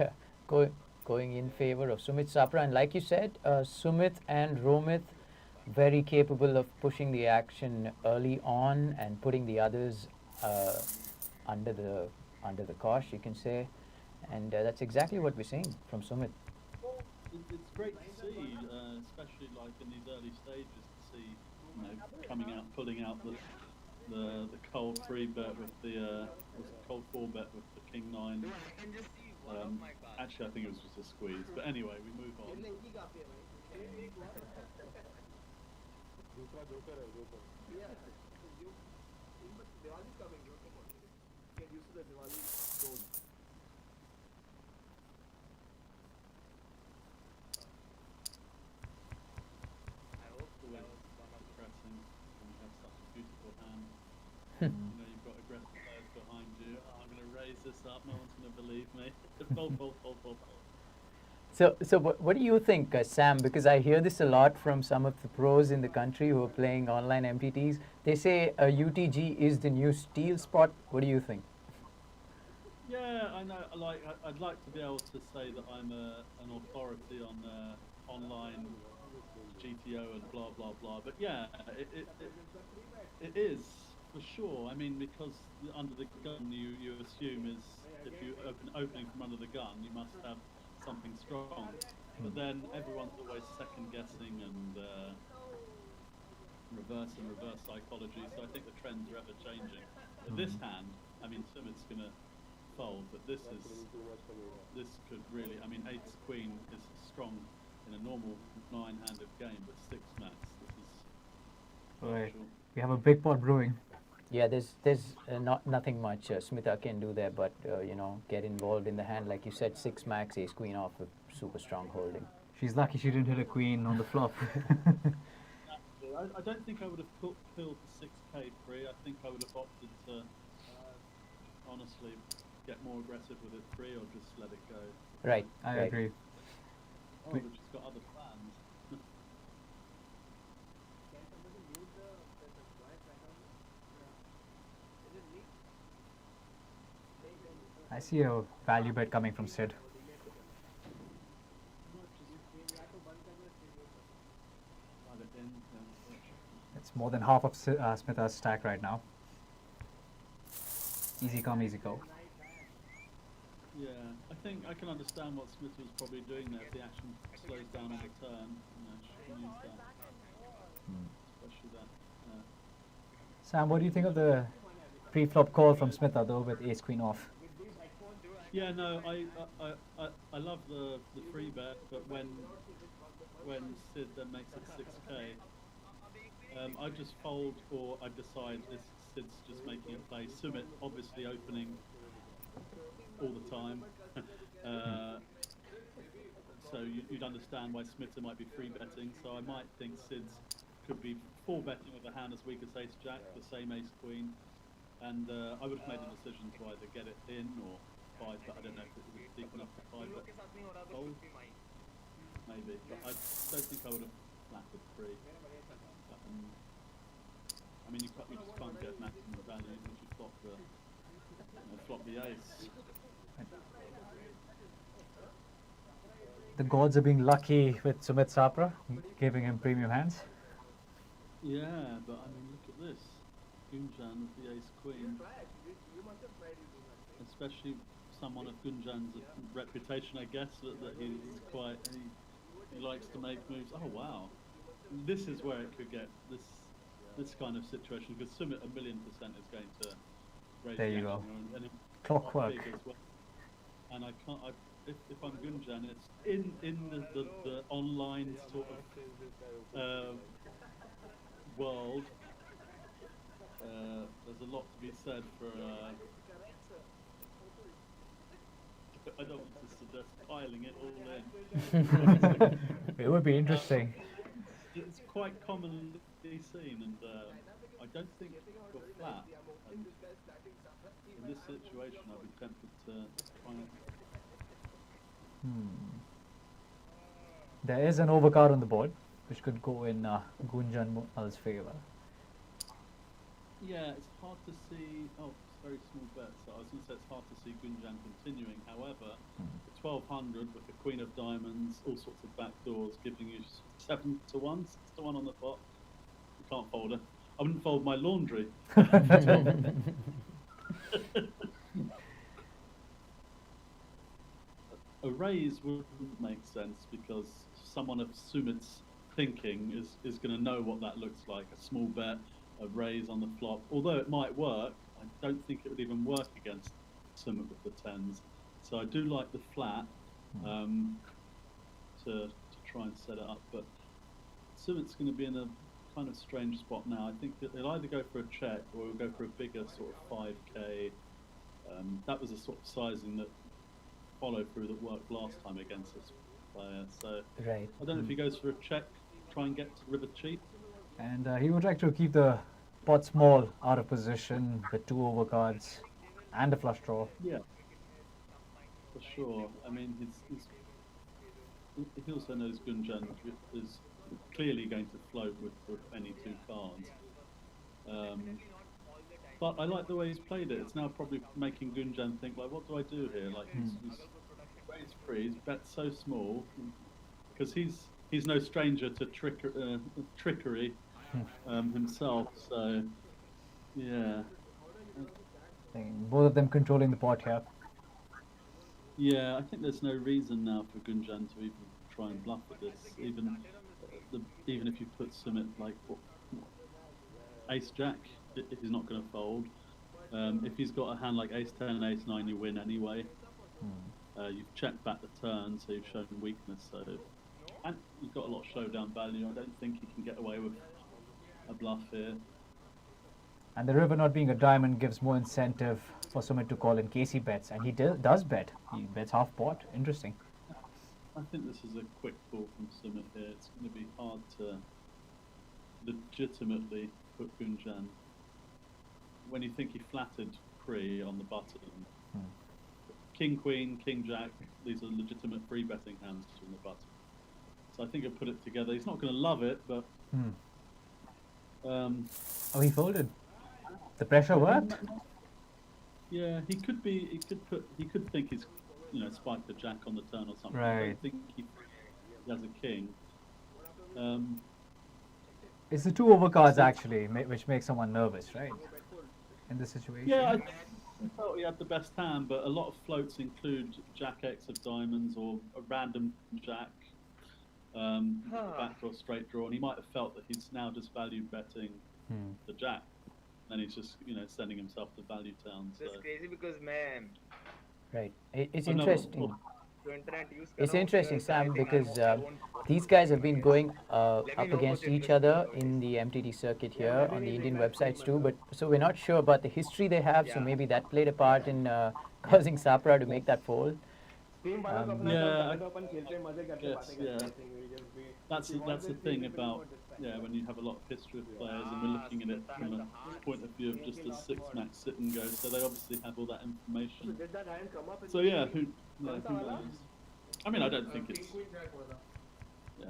going in favor of Sumit Sapra. And like you said, Sumit and Romit very capable of pushing the action early on and putting the others under the cosh, you can say, and that's exactly what we're seeing from Sumit. It's great to see, especially like in these early stages, to see, you know, coming out, pulling out the cold 3-bet with the cold 4-bet with the king 9. Actually, I think it was just a squeeze, but anyway, we move on. Pressing when you have such a beautiful hand. You know, you've got aggressive players behind you. Oh, I'm going to raise this up. No one's going to believe me. Fold. So what do you think, Sam? Because I hear this a lot from some of the pros in the country who are playing online MTTs. They say a UTG is the new steal spot. What do you think? Yeah, I know. I'd like to be able to say that I'm an authority on online GTO and blah blah blah. But yeah, it is for sure. I mean, because under the gun, you assume is if you opening from under the gun, you must have something strong. But then everyone's always second guessing and reverse psychology. So I think the trends are ever changing. But this hand, I mean, Sumit's gonna fold, but this could really. I mean, ace queen is strong in a normal 9-handed game, but 6 max. This is Right. crucial. We have a big pot brewing. Yeah, there's nothing much Smita can do there, but you know, get involved in the hand, like you said, 6 max, ace queen off with super strong holding. She's lucky she didn't hit a queen on the flop. I don't think I would have killed the 6k free. I think I would have opted to honestly get more aggressive with it free or just let it go. Right. I right. agree. Oh, but she's got other plans. I see a value bet coming from Sid. Slide it in, then It's more than half of Smita's stack right now. Easy come, easy go. yeah, I think I can understand what Smith was probably doing there. If the action slows down on the turn, you know, she can use that. Especially that. Sam, what do you think of the pre-flop call from Smita though with ace queen off? Yeah, no, I love the free bet, but when Sid then makes it 6k, I just fold or I decide this Sid's just making a play. Sumit obviously opening all the time, so you'd understand why Smitter might be free betting. So I might think Sid's could be 4-betting with a hand as weak as ace jack, the same ace queen, and I would have made a decision to either get it in or 5, but I don't know if it was deep enough to 5 bet fold. maybe. But I don't think I would have flattered free. I mean, you just can't get maximum value if you flop the ace. The gods are being lucky with Sumit Sapra, giving him premium hands. Yeah, but I mean, look at this. Gunjan with the ace queen. Especially someone of Gunjan's reputation, I guess, that he's quite, he likes to make moves. Oh wow, this is where it could get this kind of situation, because Sumit 1,000,000% is going to raise There you the go. action, and Clockwork. big as well. And I can't. If I'm Gunjan, it's in the online sort of world. There's a lot to be said for. I don't want to suggest piling it all in. It would be interesting. It's quite commonly seen, and I don't think you're flat. And in this situation, I'd be tempted to try and. There is an overcard on the board, which could go in Gunjan Mal's favor. Yeah, it's hard to see. Oh, it's very small bet. So I was going to say it's hard to see Gunjan continuing. However, 1,200 with the Queen of Diamonds, all sorts of back doors, giving you 7 to 1, 6 to 1 on the pot. You can't fold it. I wouldn't fold my laundry. A raise wouldn't make sense because someone of Sumit's thinking is going to know what that looks like. A small bet, a raise on the flop. Although it might work, I don't think it would even work against Sumit with the tens. So I do like the flat to try and set it up. But Sumit's going to be in a kind of strange spot now. I think that they'll either go for a check or we'll go for a bigger sort of 5k. That was a sort of sizing that follow through that worked last time against this player. So Right. I don't know if he goes for a check, try and get to river cheap. And he would like to keep the pot small, out of position, with 2 overcards and a flush draw. Yeah, for sure. I mean, he also knows Gunjan is clearly going to float with any 2 cards. But I like the way he's played it. It's now probably making Gunjan think, like, what do I do here? Like, he's raised free, he's bet so small, because he's no stranger to trickery himself. So, yeah. Both of them controlling the pot here. Yeah, I think there's no reason now for Gunjan to even try and bluff with this. Even if you put Sumit like Ace Jack, he's not going to fold. If he's got a hand like Ace 10 and Ace 9, you win anyway. You've checked back the turn, so you've shown weakness. So, and you've got a lot of showdown value. I don't think he can get away with a bluff here. And the river not being a diamond gives more incentive for Sumit to call in case he bets. And he does bet. He bets half pot. Interesting. I think this is a quick call from Sumit here. It's going to be hard to legitimately put Gunjan. When you think he flattered pre on the button, King, Queen, King, Jack, these are legitimate free betting hands on the button. So I think he'll put it together. He's not going to love it, but... Oh, he folded. The pressure worked? Yeah, he could think he's, spiked the Jack on the turn or something. I Right. don't think he has a King. It's the 2 overcards actually, which makes someone nervous, right? In this situation. Yeah, I thought he had the best hand, but a lot of floats include Jack X of diamonds or a random Jack, backdoor straight draw, and he might have felt that he's now just value betting the Jack, and he's just sending himself to value town. So. That's crazy because man. Right. It's I know, interesting. तो internet use It's करो, interesting, फिर Sam, starting because and phone- these guys have been going up know against what each it is. other in the MTT circuit here on the Indian websites too. But so we're not sure about the history they have. So Yeah. maybe that played a part in causing Sapra to make that fold. Yeah, yes, yeah. That's the thing about when you have a lot of history of players, and we're looking at it from a point of view of just a 6-max sit and go. So they obviously have all that information. So who knows? I mean, I don't think it's I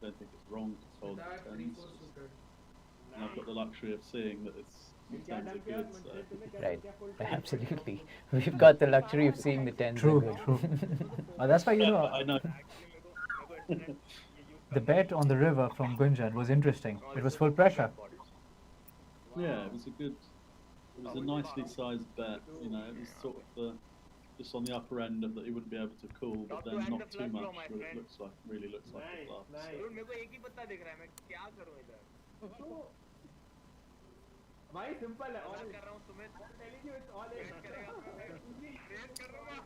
don't think it's wrong to fold the tens. And I've got the luxury of seeing that the tens are good. So. Right. Absolutely. We've got the luxury of seeing the tens. True, are good. true. That's why, you Yeah, know, I know. the bet on the river from Gunjan was interesting. It was full pressure. Yeah, it was a nicely sized bet. You know, it was sort of just on the upper end of that he wouldn't be able to call, but then not too much. But it really looks like a bluff. So. मेरे को एक ही पत्ता दिख रहा है, मैं क्या करूं इधर? भाई सिंपल है मजाक कर रहा हूं Sumit, telling you it's all red करेगा रेड कर रहा हूं।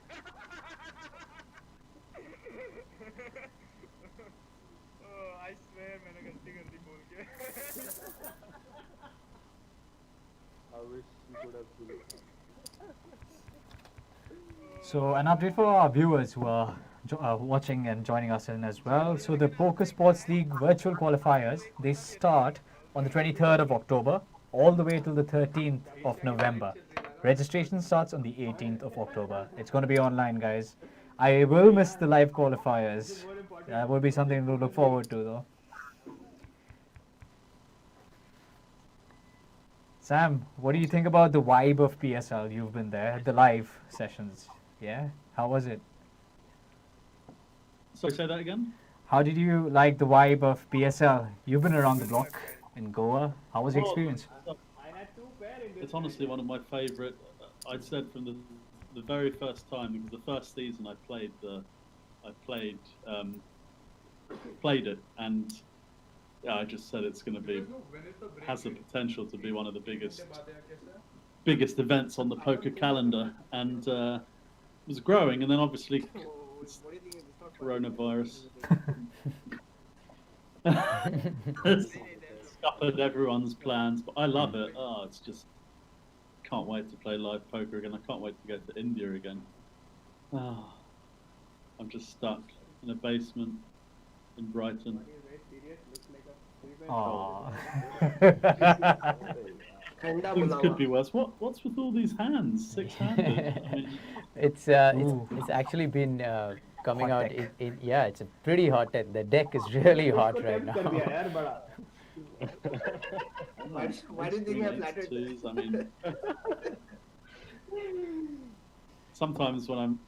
I swear मैंने गलती कर दी बोल के। I wish you could have seen it. So, an update for our viewers who are watching and joining us in as well. So, the Poker Sports League virtual qualifiers, they start on the 23rd of October all the way till the 13th of November. Registration starts on the 18th of October. It's going to be online, guys. I will miss the live qualifiers. That will be something to look forward to, though. Sam, what do you think about the vibe of PSL? You've been there, the live sessions. Yeah? How was it? Sorry, say that again? How did you like the vibe of PSL? You've been around the block in Goa. How was the experience? It's honestly one of my favourite. I'd said from the very first time, because the first season I played it, and yeah, I just said it's going to be has the potential to be one of the biggest events on the poker calendar, and it was growing, and then obviously it's coronavirus scuppered everyone's plans, but I love it. Oh, it's just can't wait to play live poker again. I can't wait to go to India again. Oh, I'm just stuck in a basement in Brighton. Aww. Things could be worse. What's with all these hands? Six-handed. I mean, It's actually been coming Hot out. deck. Yeah, it's a pretty hot deck. The deck is really hot right now. Why do you think I flattered? twos, I mean, sometimes when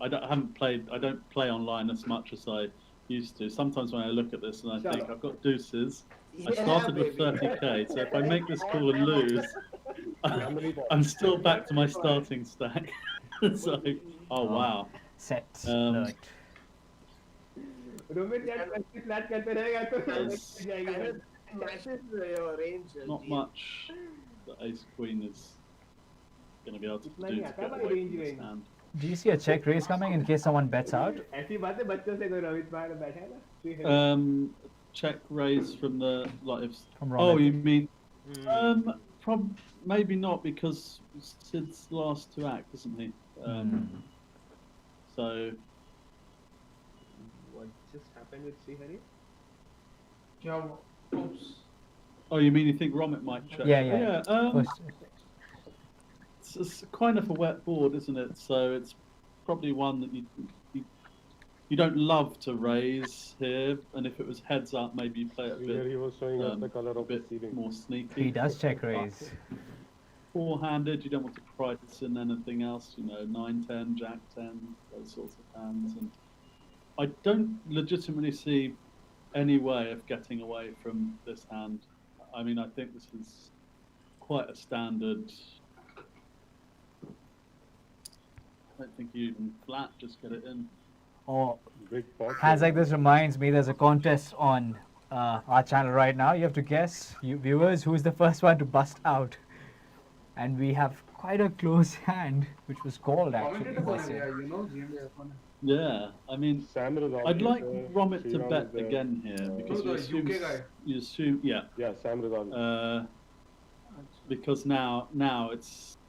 I don't play online as much as I used to. Sometimes when I look at this and I think I've got deuces. I started with 30k, so if I make this call and lose, I'm still back to my starting stack. So, oh wow. Set. Um, Romit यार practice flat करते रहेगा तो Yes. जाएगी Not much that Ace Queen is going to be able to इतना do नहीं to आता get भाई away range from this range hand. Do you see a check raise coming in case someone bets out? ऐसी बात है बच्चों से कोई रोहित बाहर बैठा है ना Check raise from the From oh, Robert. you mean maybe not, because Sid's last to act, isn't he? So what just happened with Srihari oh, you mean you think Romit might check? Yeah. First- It's kind of a wet board, isn't it? So it's probably one that you don't love to raise here, and if it was heads up, maybe you play it a Here he bit, was showing us the color a of the bit ceiling. more sneaky. He does check raise. Four-handed, you don't want to price in anything else, 9-10, Jack-10, those sorts of hands. And I don't legitimately see any way of getting away from this hand. I mean, I think this is quite a standard. I don't think you even flat, just get it in. Oh, Big pot. hands like this reminds me there's a contest on our channel right now. You have to guess, you viewers, who is the first one to bust out. And we have quite a close hand, which was called actually. Yeah, I mean, Sam Razali, I'd like Romit to Sriram bet is there. again here, because you assume, yeah. Yeah, Sam Razali. Because now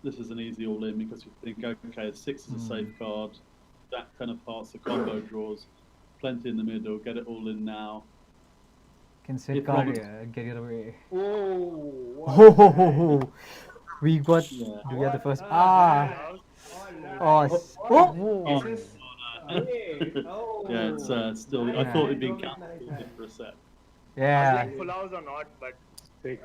this is an easy all in, because you think, okay, 6 is a safe card, that kind of hearts, the combo draws, plenty in the middle, get it all in now. Can Sid If card Robert- here, get it away. oh We got. Yeah. Do we have the first? Oh. Oh, Hey, oh. Yeah, it's still. I thought it'd been cancelled for a sec. Yeah. Like full house or not, but Stick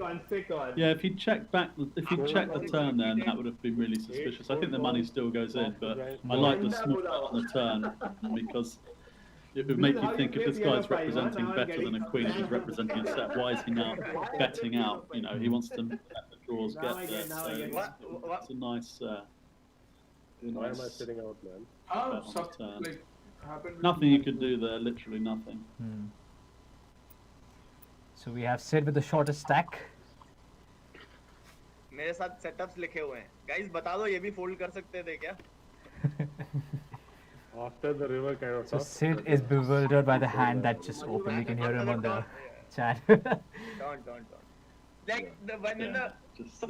on, stick on. Yeah, if he'd checked back, if he'd checked the turn, then that would have been really suspicious. I think the money still goes in, but I like the small bet on the turn because it would make you think if this guy's representing better than a queen, he's representing a set. Why is he now betting out? You know, he wants to let the draws get there. So it's a nice. Why am I sitting out, man? bet on the turn. Nothing you could do there, literally nothing. So we have Sid with the shortest stack. मेरे साथ setups लिखे हुए हैं guys बता दो ये भी fold कर सकते थे क्या After the river kind of So stuff. Sid is bewildered by the hand that just opened. We can hear him on the chat. don't like the one in the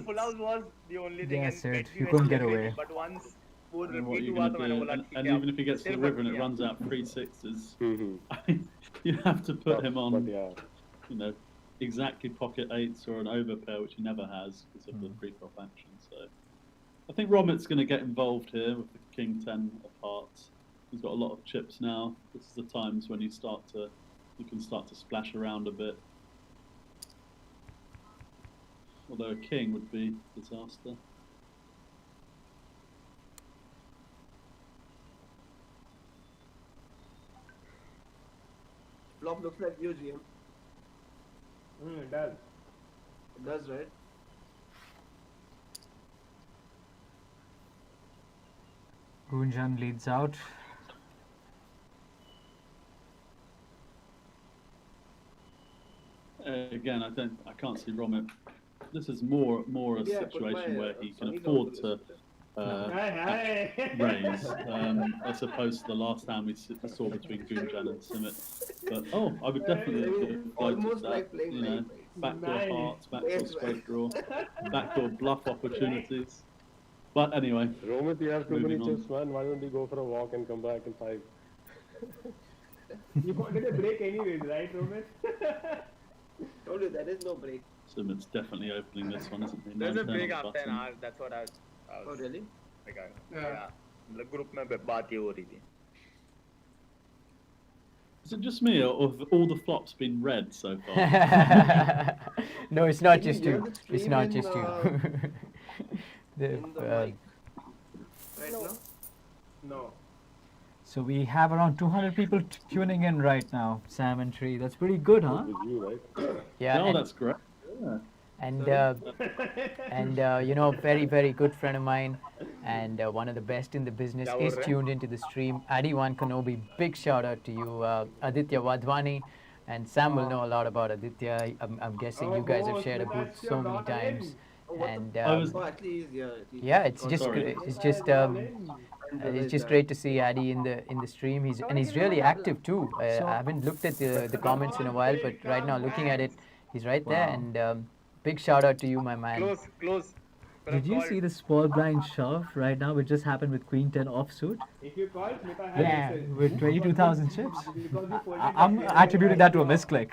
full house was the only thing Yeah, and Sid, bet you we couldn't were get away. great, but once वो And what are repeat you हुआ going तो to मैंने do? बोला And ठीक है even if he gets to the सिर्फ river and it किया। runs out 3-6s, Mm-hmm. you have to put him on, But yeah. you know, exactly pocket eights or an overpair, which he never has because of the pre-flop action. So I think Romit's going to get involved here with the king 10 of hearts. He's got a lot of chips now. This is the times when you can start to splash around a bit. Although a king would be disaster. Flop looks like you, GM. It does. It does, right? Gunjan leads out. Again, I can't see Romit. This is more a Yeah, put situation my, where he can Sonny afford down to Hi. raise, as opposed to the last time we saw between Gunjan and Simit. But I would definitely have Almost voted that. like playing You know, like backdoor nice. hearts, backdoor Yes, straight draw, backdoor bluff opportunities. But anyway, Romit, you have too many Moving on. chips, man. Why don't you go for a walk and come back in 5? You wanted a break anyways, right, Roman? Told you there is no break. Simit's definitely opening this one, isn't he? there's a 9-10 break on the after an button. hour that's what I was Oh, really? like yeah मतलब group में बात ये हो रही थी Is it just me, or have all the flops been red so far? No, it's not Can you just hear you. the It's stream not in, just you. in the mic right now? No. So we have around 200 people tuning in right now, Sam and Tree. That's pretty good, huh? With you, right? Yeah, No, and, that's great. Yeah. and you know, very very good friend of mine, and one of the best in the business is tuned into the stream. Adi1 Kenobi, big shout out to you, Aditya Wadhwani, and Sam will know a lot about Aditya. I'm guessing you guys have shared a booth so many times, and Oh, actually, yeah. yeah, it's just sorry. it's just great to see Addy in the stream. He's really active too. I haven't looked at the comments in a while, but right now looking at it, he's right there. And big shout out to you, my man. close Did you see the small blind shove right now, which just happened with Queen 10 offsuit? If you call Smita has Yeah, with 22,000 chips. because you folded I'm that attributing that to a misclick.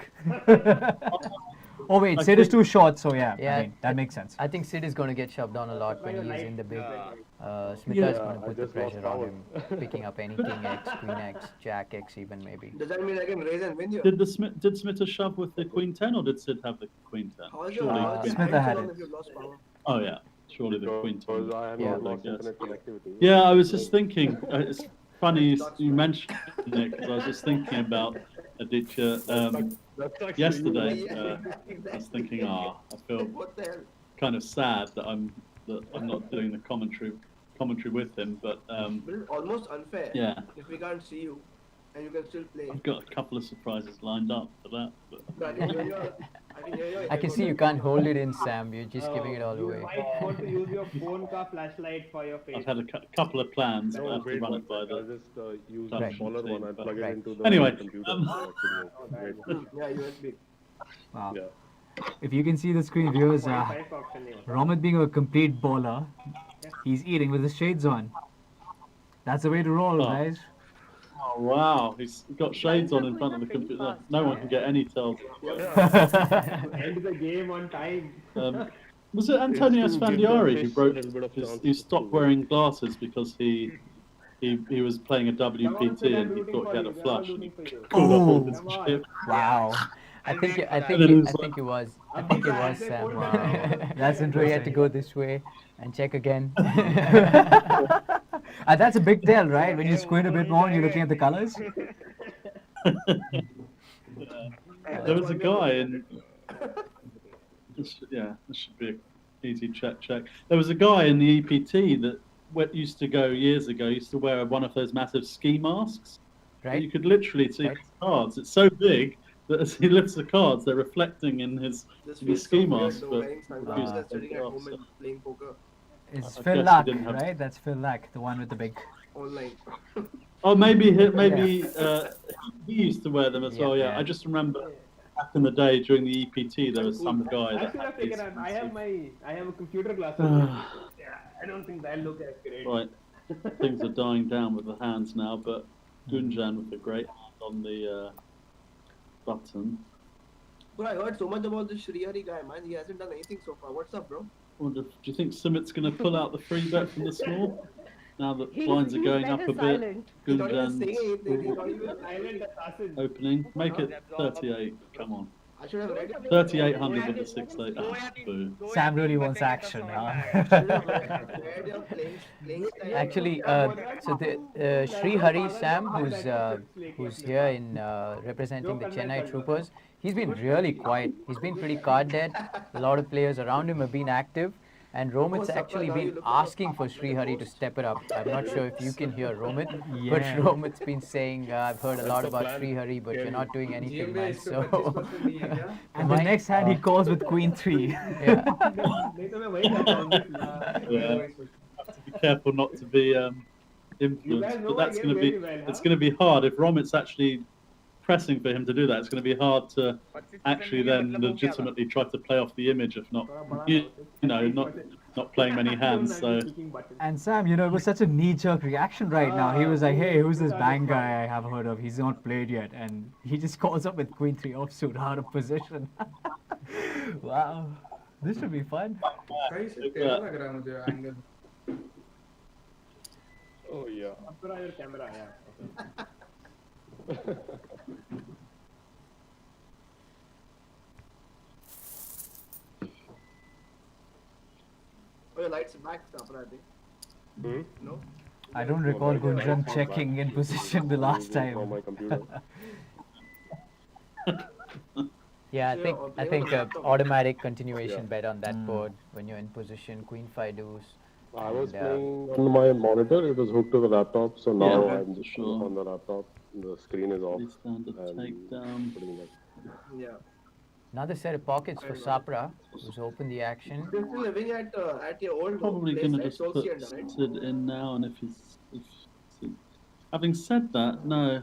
Oh wait, Sid is too short, so yeah, Yeah. I mean, that makes sense. I think Sid is going to get shoved on a lot when he's in the big. Smita is Yeah, going to I put the just lost pressure on power. him, picking up any King X, Queen X, Jack X, even maybe. Does that mean I can raise and win here? Did Smita shove with the Queen 10 or did Sid have the Queen 10? How is your Surely odds? Queen Smita How had long it. if you've lost power? Oh yeah, surely the Queen 10. Because I have Yeah. not lost Yes. internet connectivity. Yeah, I was just thinking. It's funny you mentioned it because I was just thinking about Aditya That's actually yesterday. Yeah, I was thinking, I feel What the hell? kind of sad that I'm not doing the commentary with him, but But it's almost unfair yeah, if we can't see you and you can still play. I've got a couple of surprises lined up for that. But But I can hear your. I can hear your. I can see you can't hold it in, Sam. You're just giving it all You away. might want to use your phone ka flashlight for your face. I've had a couple of plans. No, I have to wait, run it by I'll the. just use Right. the smaller one and plug Right. it into the Anyway, computer. Wait. Yeah, USB. Wow. Yeah. If you can see the screen, viewers, 0.5 option here. Romit being a complete baller, he's eating with his shades on. That's the way to roll, Oh. guys. Oh wow, he's got shades on in front of the computer. No one can get any tells. End the game on time. Was it Antonio It's to give the Sfandiari who fish a broke little bit of chance he to stopped do it. wearing glasses because he he was playing a WPT I'm and he rooting thought for he had you. a They're all flush. rooting for you. Called up all Oh. his Come on. chips. Wow. I think And then it was it was. I Abhi think it ka was answer Sam. code Wow. karna hai. That's So he had to interesting. go this way and check again. And that's a big tell, right? When you squint a bit more and you're looking at the colors. There was a guy in. This should be an easy check. There was a guy in the EPT that used to go years ago. Used to wear one of those massive ski masks. Right? You could literally see Right. his cards. It's so big that as he lifts the cards, they're reflecting in This the feels ski so weird mask. though, But wearing sunglasses and sitting at home and playing poker It's I Phil guess he Luck, didn't have- right? That's Phil Luck, the one with the big. online. oh, maybe he used to wear them as well. Yeah, yeah. I just remember back in the day during the EPT, there was some guy I that should had have taken these out. I have a computer class. Yeah, I don't think that'll look accurate. Right, things are dying down with the hands now, but Gunjan with a great hand on the button. Bro, I heard so much about this Shrihari guy, man. He hasn't done anything so far. What's up, bro? Wonder, do you think Sumit's going to pull out the free bet from the small? Now that blinds are going up a bit, He's not even saying Gunjan's anything. He's not even Silent assassin. opening. Make it 38. Come on. I should have read it. 3,800 with the 6-8. Ah, boo. Sam really wants action, huh? Should have read your playing style. Actually, so the Sri Hari Sam, who's here in representing the Chennai Troopers, he's been really quiet. He's been pretty card dead. A lot of players around him have been active, and Romit's actually been asking for Sri Hari to step it up. I'm not sure if you can hear Romit, but Yeah. Romit's been saying, I've heard a lot about Sri Hari, but you're not doing anything, man. So, And the next hand he calls with Queen 3. yeah. नहीं तो मैं वही करता हूँ. Yeah. Have to be careful not to be influenced, know but that's my going to game be very well, it's huh? going to be hard if Romit's actually pressing for him to do that. It's going to be hard to actually then legitimately try to play off the image of not you know not playing many hands. So And Sam, you know, it was such a knee-jerk reaction right now. He was like, hey, who's this bang guy I have heard of? He's not played yet. And he just calls up with Queen 3 offsuit out of position. Wow. This should be fun. Oh yeah. Put on your camera, yeah. Oh, your lights are back, Tapra, I think. Hmm? No? I don't recall Gunjan checking in position the last From time. my computer. Yeah, I So think you're I playing think on the a laptop? automatic continuation Yeah. bet on that board when you're in position, Queen 5 deuce. I was And, playing on my monitor. It was hooked to the laptop, so now Yeah, I'm just sure. on the laptop. The screen is off. Pretty standard and takedown. putting it- Yeah. Another set of pockets for Sapra, who's opened the action. You're still living at your old Probably place, going to right? just put Solcienda, right? Sid in now, and if having said that, no.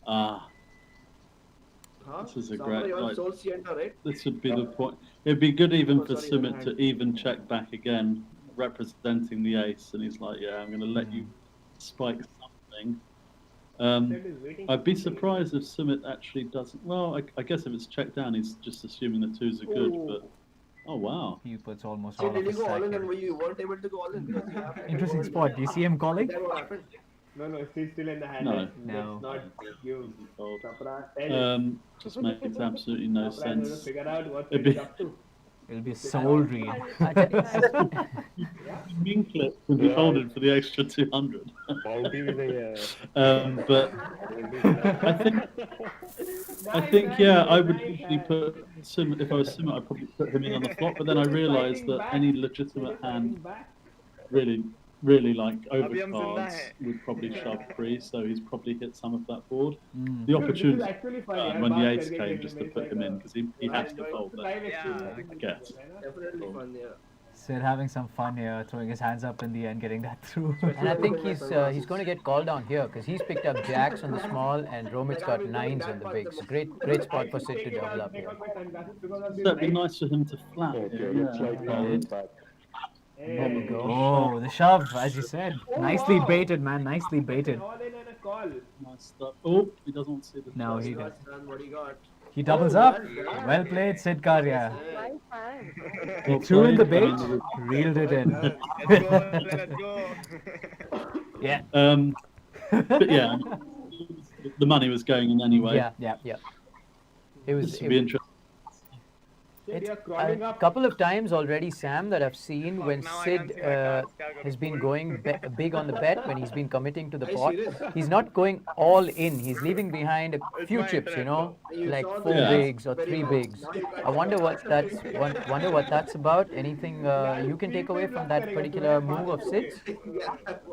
Ah, Huh? This is a Sapra, great, you're on like- Solcienda, right? this would be the point. It'd be good even Oh, for sorry, Sumit never to mind. even check back again, representing the ace, and he's like, "Yeah, I'm going to let you spike something." That is waiting I'd be for something. surprised if Sumit actually doesn't. Well, I guess if it's checked down, he's just assuming the twos are good. Oh. But oh wow, He puts almost So all of did you his go all stack in and in. were you weren't able to go all in because you have to Interesting go spot. Do you see him calling? Is that what happened? No, he's still in the hand. No. Let's No. not give Fold. Sapra. Tell just makes absolutely no Sapra has to sense. figure out what It'd he's be- up to. It'll be a soul read. Mean clip can be Yeah. folded for the extra 200. Bounty भी नहीं है. But I think yeah, I would usually put Sim. If I was Sim, I'd probably put him in on the flop. But then I realised that any legitimate hand, really like overcards, would probably shove free. So he's probably hit some of that board. The Dude, this is opportunity actually fun, when the yaar, ace baat came karke just to game put में him it's in like because he has to fold a that. live experience. I guess. Definitely fun, yeah. Sid having some fun here, throwing his hands up in the end, getting that through. And I think he's going to get called down here because he's picked up jacks on the small and Romit's got nines on the big. So great spot for Sid to double up here. That'd be nice for him to flat. Okay, looks like Donald's back. There we go. Oh, the shove, as you said. Nicely baited, man. Nicely baited. All in and a call. Nice stuff. Oh, he doesn't want to see the. No, flush. he What's done, what he got? He doubles up. Well played, Sid Karya. He threw in the bait, reeled it in. Let's go. Yeah. But yeah, the money was going in anyway. Yeah. It was. This would be interesting. It's are crawling a up. couple of times already, Sam, that I've seen when now I Sid can't see my cards. Kya karu? has been going big on the bet, when he's been committing to the Are you pot. serious? He's not going all in. He's leaving behind a It's few my chips, you internet, know, You like saw 4 the- bigs or very 3 well. bigs. Now you can't I wonder tell. what that's about. Anything you can take away from that particular move of Sid's?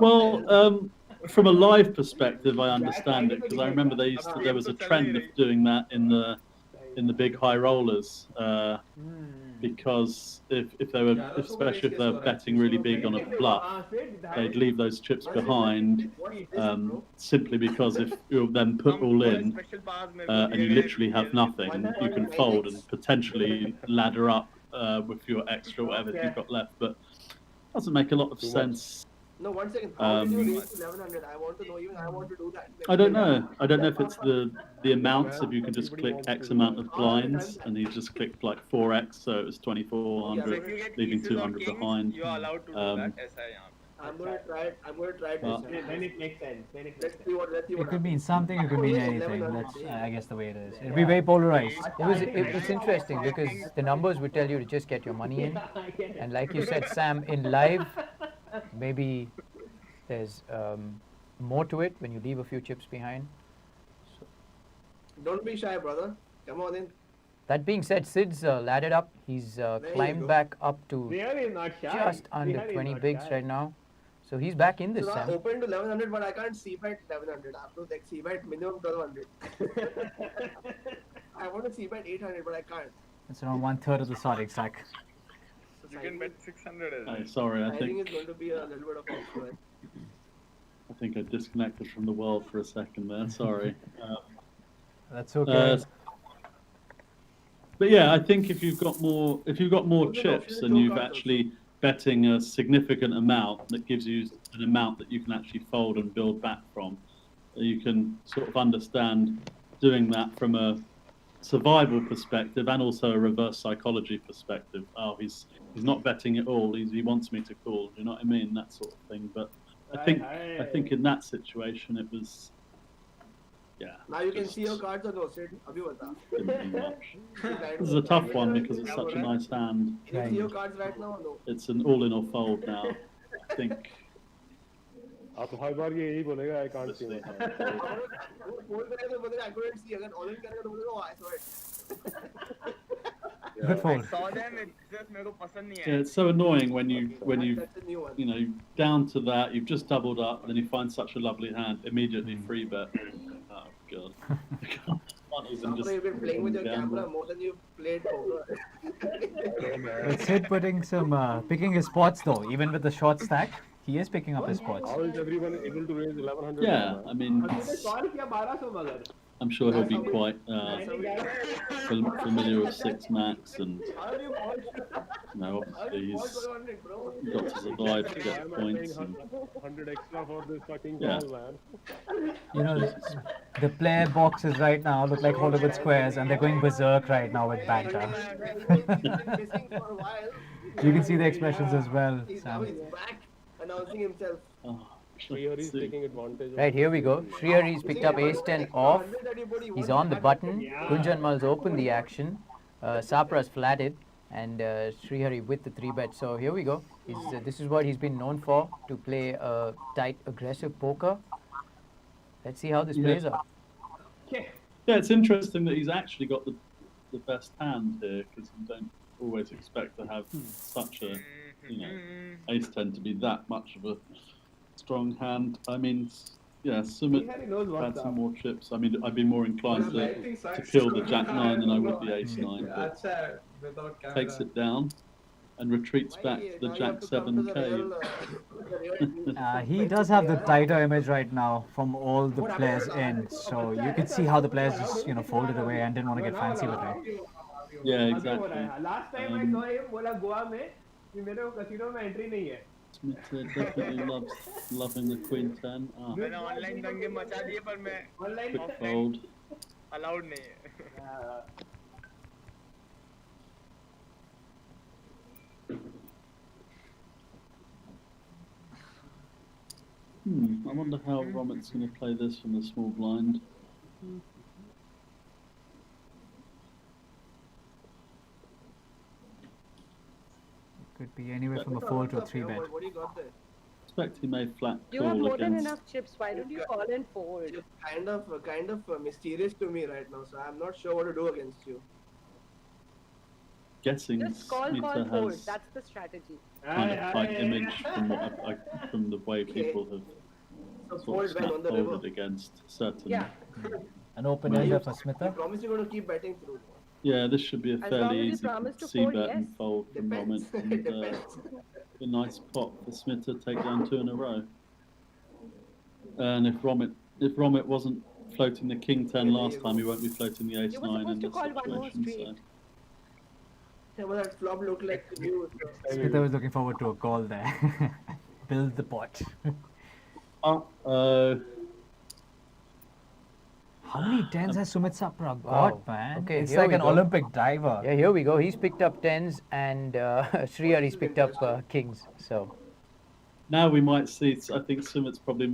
Well, from a live perspective, I understand it because I remember there was a trend of doing that in the big high rollers. Because if they were, especially if they were betting really big on a bluff, they'd leave those chips behind simply because if you then put all in and you literally have nothing, you can fold and potentially ladder up with your extra whatever you've got left. But it doesn't make a lot of sense. No, 1 second. How did you raise to 1100? I want to know. Even I want to do that. I don't know. I don't know if it's the amounts. If you can just click X amount of blinds, and he just clicked like 4x, so it was 2400, leaving 200 behind. You are allowed to do that. ऐसा है यहाँ पे. I'm going to try it. I'm going to try it. Well, Then it makes sense. Let's see what It could mean something, it could mean anything. That's, I guess, the way it is. It'll be Yeah. very polarized. It's interesting because the numbers would tell you to just get your money in, and like you said, Sam, in live, maybe there's more to it when you leave a few chips behind. Don't be shy, brother. Come on in. That being said, Sid's laddered up. He's you climbed go. back up to Really not shy. just under 20 bigs right now. So he's back in this, So I Sam. opened to 1100, but I can't see bet 1100. I have to like see bet minimum 1200. I want to see bet 800, but I can't. It's around 1/3 of the starting stack. So You can bet 600 as well. Oh, sorry, I I think think it's going to be a little bit of offside. I disconnected from the world for a second there. Sorry. That's okay. But yeah, I think if you've got more chips and you've actually betting a significant amount that gives you an amount that you can actually fold and build back from, you can sort of understand doing that from a survival perspective and also a reverse psychology perspective. Oh, he's not betting at all. He wants me to call. Do you know what I mean? That sort of thing. But I think in that situation it was. Yeah. Now you can see your cards or no, Sid? Abhi bata. Didn't do much. This is a tough one because it's such a nice hand. Can you see your cards right now or no? It's an all in or fold now. I think. आप हर बार ये यही बोलेगा I can't see my hand. Fold करेगा तो बोलेगा I couldn't see. अगर all in करेगा तो बोलेगा oh I saw it. Good I fold. saw them. It's just मेरे को पसंद नहीं Yeah, है. it's so annoying when you That's a new one. you know down to that you've just doubled up, then you find such a lovely hand, immediately free bet. Oh god. Can't even After you've been playing with your gamble. camera more than you've played poker. But Sid putting some, picking his spots though, even with the short stack, he is picking up his spots. How is everyone able to raise 1100? Yeah, I mean, I'm sure he'll be quite familiar with 6 max, and you know, obviously he's got to survive to get points. And, 100 extra for this fucking Yeah. call, man. You know, the player boxes right now look like Hollywood squares and they're going berserk right now with banter. You can see the expressions as well, Now Sam. he's back announcing himself. oh, Here he's let's see. taking advantage. Right, here we go. Srihari's picked up ace 10 off. He's on the button. Kunjan Mal's opened the action. Sapra's flatted. And Srihari with the 3-bet. So here we go. This is what he's been known for, to play tight, aggressive poker. Let's see how this plays out. Yeah, it's interesting that he's actually got the best hand here, because you don't always expect to have such a, you know, ace 10 to be that much of a strong hand. I mean, yeah, Sumit had some more chips. I mean, I'd be more inclined to kill the jack 9 than I would the ace 9, but takes it down and retreats back to the jack 7 cave. He does have the tighter image right now from all the players in, so you could see how the players just, you know, folded away and didn't want to get fancy with it. Yeah, exactly. Last time I saw him, बोला गोवा में कि मेरे को casino में entry नहीं है. Smith definitely loving the queen 10. Ah, मैंने online दंगे मचा दिए पर मैं quick fold. अलाउड नहीं है. I wonder how Romit's going to play this from the small blind. Could be anywhere from a 4 to a 3 bet. What do you got there? Expect he may flat You have call more than against. enough chips. Why don't you call and fold? You're kind of mysterious to me right now, so I'm not sure what to do against you. Guessing Just call, Smita fold. has That's the strategy. kind of like image from from the way people have So sort fold of when snap on the river. folded against certain. Yeah. An open Maybe. ender for You Smitha. promise you're going to keep betting through. Yeah, this should be a As long fairly as you easy promise to C fold, bet and yes. fold from Depends. Romit, and Depends. a nice pot for Smith to take down 2 in a row. And if Romit wasn't floating the king 10 last time, he won't be floating the ace You were 9 in supposed to this call one more situation. So. straight. Yeah, but that flop looked like you. Smitha was looking forward to a call there. Build the pot. How many tens has Sumit Sapra got, Wow. man? Okay, It's here like we an go. Olympic diver. Yeah, here we go. He's picked up tens, and Shriyari's picked up kings. So Now we might see. I think Sumit's probably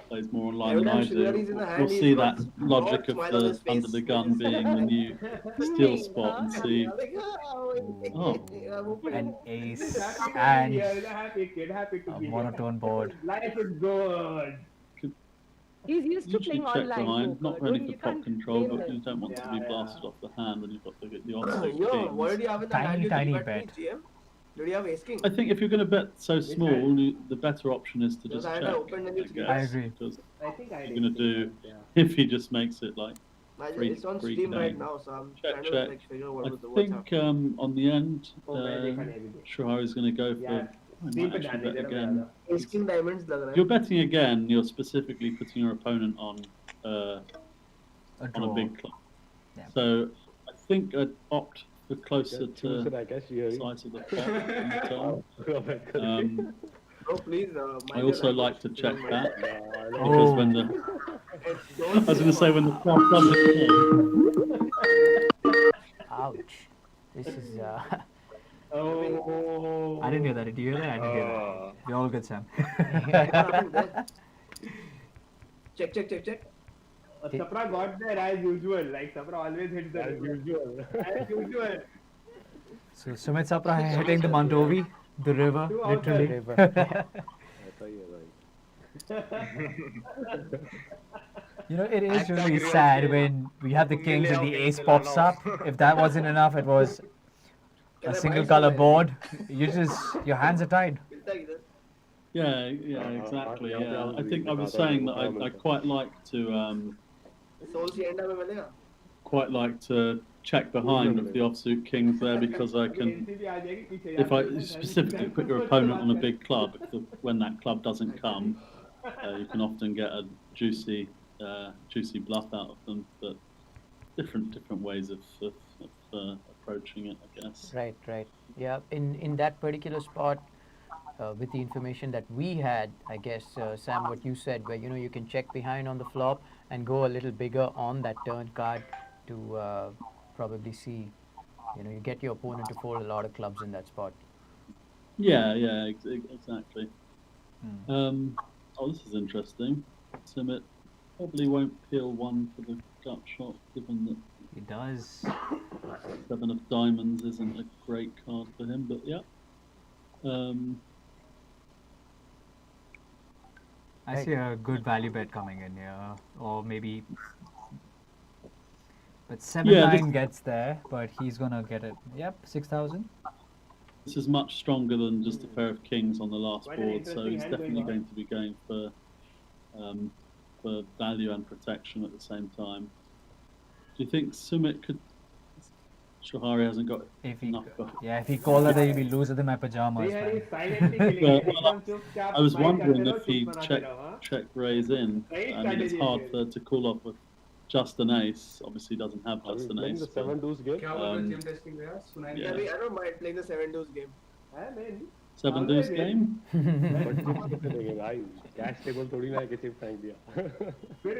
plays more online Every than time I do. Shriyari's in the hand, We'll he's see got that a logic broad of smile on his the under face. the gun being the new steal spot and see. Oh. An ace Happy and happy kid, happy to a be here. monotone board. Life is good. He's used to Usually playing check online behind, poker. not really Don't- for you prop can't control, blame but him. you don't want to be Yeah, blasted yeah. off the hand when you've got the offset Yo, kings. what did you have in the Tiny, hand? You tiny bet bet. me, GM? Did you have ace king? I think if you're going to bet so small, the better option is to Because just I had check. opened and it's guess, I agree. Because I think I you're going to did. do, Yeah. if he just makes it like, It's on Free Steam right game. now, so I'm Check, trying to check. like figure I what's think happening. on the end, Oh, मैं देखा नहीं अभी भी. Shuhari's going to go for. Yeah. I Steam might पे actually ध्यान bet नहीं दे रहा again. मैं ज्यादा. Ace king diamonds लग रहा If है. you're betting again, you're specifically putting your opponent on A a draw. big club. Yeah. So I think I'd opt for closer Just choose it, to I guess, Shriyari. size of the pot in the turn. Bro, please. I also like to check that Oh. because when the I was going to say when the flop doesn't ouch. This is Oh. I didn't hear that. Did you hear that? I didn't hear that. You're all good, Sam. Check. Sapra got there as usual. Like Sapra always hits the As usual. As usual. So Sumit Sapra hitting the Mandovi, the river, Two out literally. river. You know, it is really sad when we have the kings and the ace pops up. If that wasn't enough, it was a single color board. Your hands are tied. Yeah, exactly. Yeah, I think I was saying that I quite like to check behind with the offsuit kings there because I can, if I specifically put your opponent on a big club, when that club doesn't come, you can often get a juicy bluff out of them. But different ways of approaching it, I guess. Right. Yeah, in that particular spot, with the information that we had, I guess, Sam, what you said, where you can check behind on the flop and go a little bigger on that turn card to probably see, you get your opponent to fold a lot of clubs in that spot. Yeah, exactly. This is interesting. Sumit probably won't peel one for the gut shot, given that He does. 7 of diamonds isn't a great card for him, but yeah. I see a good value bet coming in here, or maybe. But 7-9 gets there, but he's gonna get it. Yep, 6,000. This is much stronger than just a pair of kings on the last Quite an board, so interesting he's hand definitely going on. going to be going for value and protection at the same time. Do you think Sumit could? Shuhari hasn't got If he, enough. if he called her, he'll be losing in my pajamas, Shriyari man. is silently killing Well, it. एकदम चुपचाप I was smile wondering करते रहो, if he चुप बनाते check रहो, हाँ? raise in. Right I mean, it's strategy hard is to call off with just an ace. Obviously, he doesn't have Are we just an playing ace. the but- 7 deuce game? Yeah. I don't mind playing the 7 deuce game. हाँ, man. 7 deuce Always game. But किसको खेलेंगे भाई? Cash table थोड़ी ना है कि chip फेंक दिया. फिर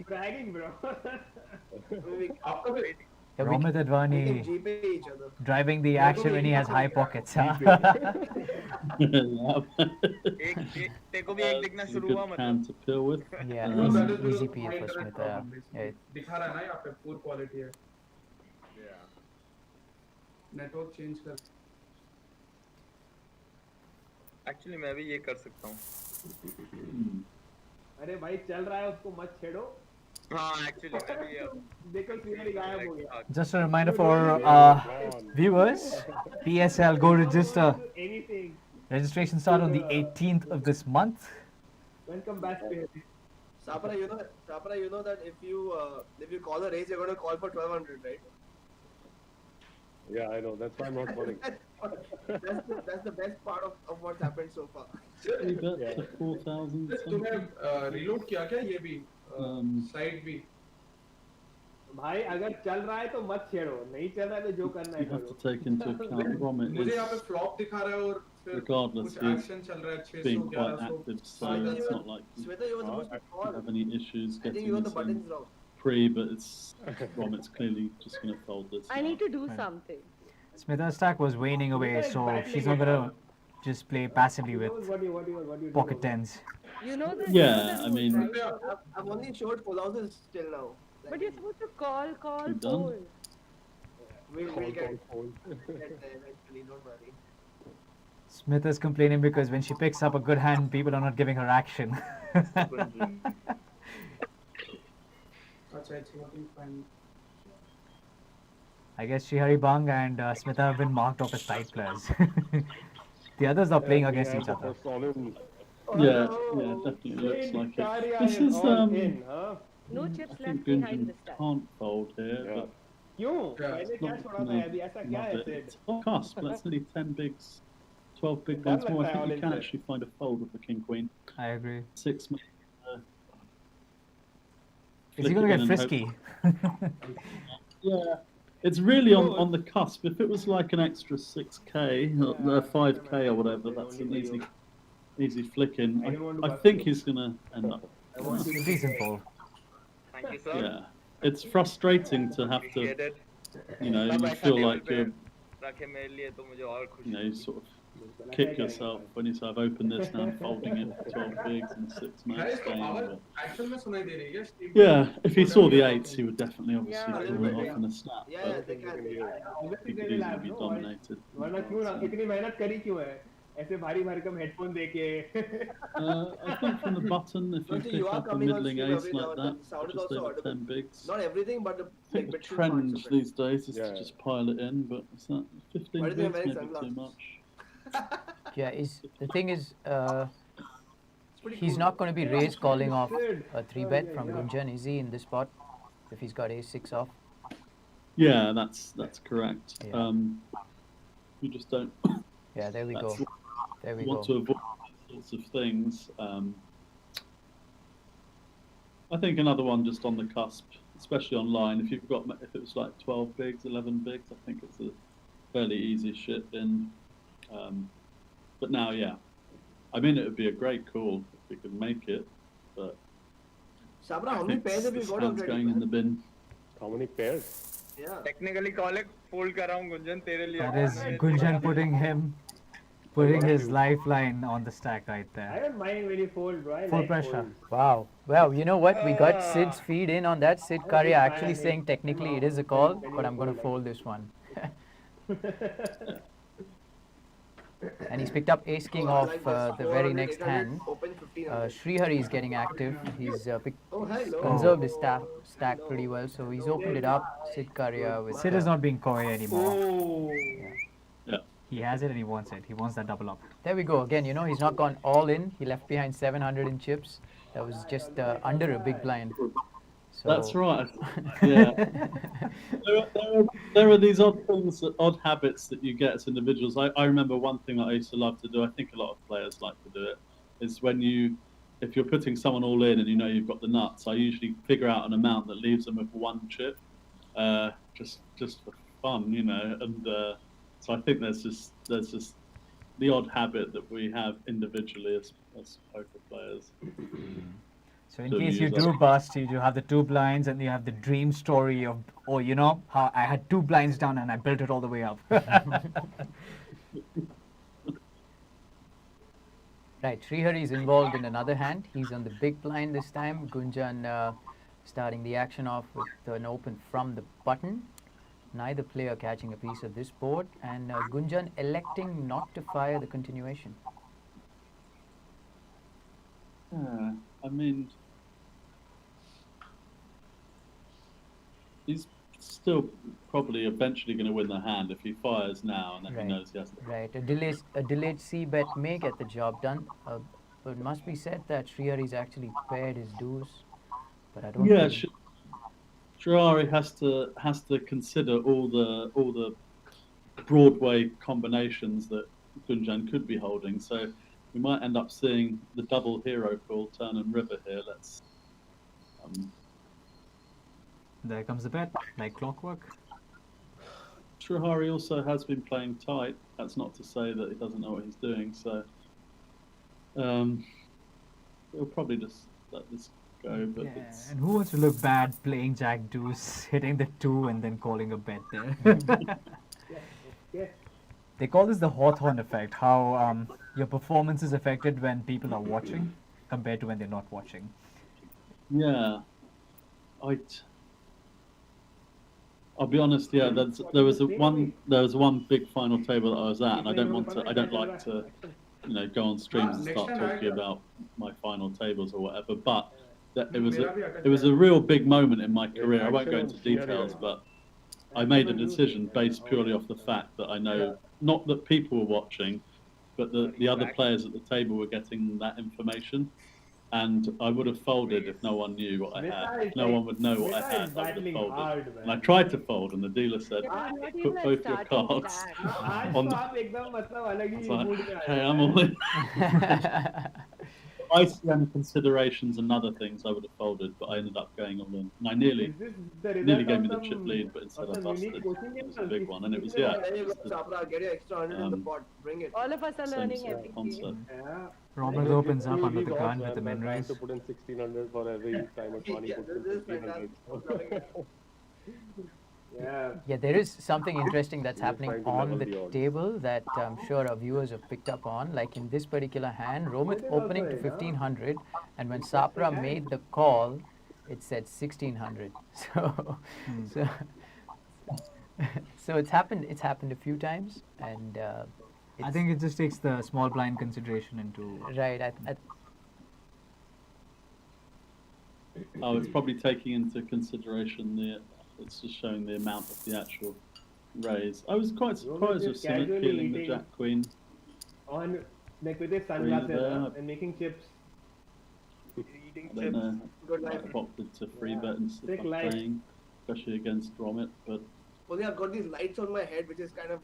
bragging, bro. Yeah, Romit We can Advani GPay each other. driving the action when he has high pockets. huh? तेको भी एक दिखना It's a शुरू good हुआ can मतलब to peel with. Yeah, No, that is easy the PL for internet Smith. problem, Yeah, basically. दिखा रहा है ना यहाँ पे poor quality है. Network change कर. एक्चुअली मैं भी ये कर सकता हूँ. अरे भाई चल रहा है उसको मत छेड़ो. हाँ एक्चुअली मैं भी ये देखो सीधे गायब हो गया. Just a reminder for viewers, PSL go register. Anything. Registration start on the 18th of this month. Welcome back to Sapra, you know that if you call a race, you're going to call for 1200, right? Yeah, I know. That's why I'm not calling. that's the best part of what's happened so far. 3 bets at 4,000 तूने something. reload किया क्या ये भी side भी? भाई अगर चल रहा है तो मत छेड़ो. नहीं चल रहा है तो जो करना है You have to करो. take into account Romit मुझे is यहाँ पे flop दिखा रहा है और फिर regardless कुछ is action चल रहा है 600 being quite 1100. active, so it's not like you Sweta, you were supposed to call. have any issues I think getting you got the this buttons wrong. pre, but it's Romit's clearly just going to fold this. I now. need to do something. Smita's stack was waning away, so she's not gonna just play passively with What do you pocket do? tens. You know the Yeah, you know the I rules, mean- right? I've only showed full houses till now. But you're supposed to call, You done? fold. We'll get Call. there eventually, don't worry. Smith is complaining because when she picks up a good hand, people are not giving her action. अच्छा it's fine. I guess Shrihari Bang and Smita have been marked off as side players. The others are playing against each other. Yeah, definitely looks like it. This is huh? No chips I left think behind Gunjan this time. can't fold here, but क्यों? Yeah. मैंने it's क्या not छोड़ा था gonna अभी? ऐसा क्या love है it. Sid? It's on cusp, but that's nearly 10 bigs, 12 big That blinds more. looks I think all you in can there. actually find a fold with the king queen. I agree. 6 maybe. Is he flick gonna it get in and hope- frisky? Yeah, it's really on the cusp. If it was like an extra 6k, or 5k or whatever, that's an easy flick in. I think he's gonna end up. Decent fold. Thank you sir. Yeah, it's frustrating to have to, Appreciate it. you know, सब you ऐसा feel level like पे you're, रखे मेरे लिए तो मुझे और खुशी. you know, you sort of kick yourself when you say I've opened this now, I'm folding it 12 bigs and 6 है max इसको game. आवाज but- actual में सुनाई दे रही है stream पे? Yeah, if he saw the 8s, he would definitely obviously Yeah. call it off in a snap. Yeah, But they can. he could easily be dominated. वरना क्यों ना इतनी मेहनत करी क्यों है? ऐसे भारी भरकम हेडफोन देके. I think from the button, if you Don't you pick are up a coming on middling stream ace every like now and that, then. Sound is just also over audible. 10 bigs. Not everything, but the I think the bits and trend parts of it. these days is Yeah. to just pile it in, but it's not 15 Why do they bigs, wear maybe too sunglasses? much. Yeah, the thing is, It's pretty he's cool. not going to be raise calling off Sid. a 3-bet from Gunjan, is he, in this spot? If he's got ace-6 off. Yeah, that's correct. Yeah. You just don't Yeah, there we go. That's- There we want go. to avoid these sorts of things. I think another one just on the cusp, especially online. If it was like 12 bigs, 11 bigs, I think it's a fairly easy shit in. But now, yeah, I mean, it would be a great call if we could make it, but Sabra, I how many think pairs have you this got hand's already? going in the bin. How many pairs? Yeah. Technically call it fold कर रहा हूँ गुंजन तेरे लिए. That is Gunjan putting his lifeline on the stack right I there. don't mind when you fold, bro. I Full like pressure. fold. Wow. Well, you know what? We got Sid's feed in on that. Sid Karia actually fine. saying technically it is a call, but I'm going to fold this one. And he's picked up ace king Oh, I off like this. the very 400, next 800, hand. Open 1500. Srihari is getting active. He's Oh, hello. conserved his stack pretty well, so he's opened it up. Sid Karia with Sid is not being coy anymore. Oh. Yeah. He has it and he wants it. He wants that double up. There we go. Again, you know, he's not gone all in. He left behind 700 in chips. That was just under a big blind. So, That's right. Yeah. there are these odd things, odd habits that you get as individuals. I remember one thing that I used to love to do. I think a lot of players like to do it. Is if you're putting someone all in and you know you've got the nuts, I usually figure out an amount that leaves them with one chip, just for fun, you know. And so I think there's just the odd habit that we have individually as poker players. So in So case you you use do up- bust, you have the 2 blinds and you have the dream story of, oh, you know, how I had 2 blinds down and I built it all the way up. Right, Srihari is involved in another hand. He's on the big blind this time. Gunjan starting the action off with an open from the button. Neither player catching a piece of this board, and Gunjan electing not to fire the continuation. Yeah, I mean, he's still probably eventually going to win the hand if he fires now and then Right. he knows he hasn't. Right, a delayed C bet may get the job done, but it must be said that Srihari's actually paired his dues, but I don't Yeah, think... Shrihari has to consider all the Broadway combinations that Gunjan could be holding. So we might end up seeing the double hero call turn and river here. Let's. There comes the bet, like clockwork. Shrihari also has been playing tight. That's not to say that he doesn't know what he's doing. So he'll probably just let this go. But Yeah, it's, and who wants to look bad playing Jack Deuce, hitting the 2 and then calling a bet there? They call this the Hawthorne effect, how your performance is affected when people are watching compared to when they're not watching. yeah, I'll be honest. Yeah, there was one big final table that I was at, and I don't like to, go on streams and start talking about my final tables or whatever. But it was a real big moment in my career. I won't go into details, but I made a decision based purely off the fact that I know not that people were watching, but the other players at the table were getting that information. And I would have folded if no one knew what I had. If no one would know what I had, I would have folded. And I tried to fold, and the dealer said, "Put both your cards on the." I was like, "Okay, I'm all in." ICM considerations and other things I would have folded, but I ended up going all in. And I nearly gave me the chip lead, but instead I busted. It was a big one, and it was Get your extra 100 in the pot. Bring it. All of us are learning every concept. Robert opens up under the gun with the min trying raise. to put in 1600 for every time Aswani puts in 1500. Yeah, there is something interesting that's We're happening trying to on level the the odds. table that I'm sure our viewers have picked up on. Like in this particular hand, Romit opening to 1500, and when Sapra made the call, it said 1600. So, so it's happened a few times, and I think it just takes the small blind consideration into... right. Oh, it's probably taking into consideration it's just showing the amount of the actual raise. I was quite surprised with Sumit peeling the Jack Queen. On like with his there. sunglasses and making chips. Eating I don't chips. know. Good I life. opted to free bet and Thick stop life. playing, especially against Romit. But Only I've got these lights on my head, which is kind of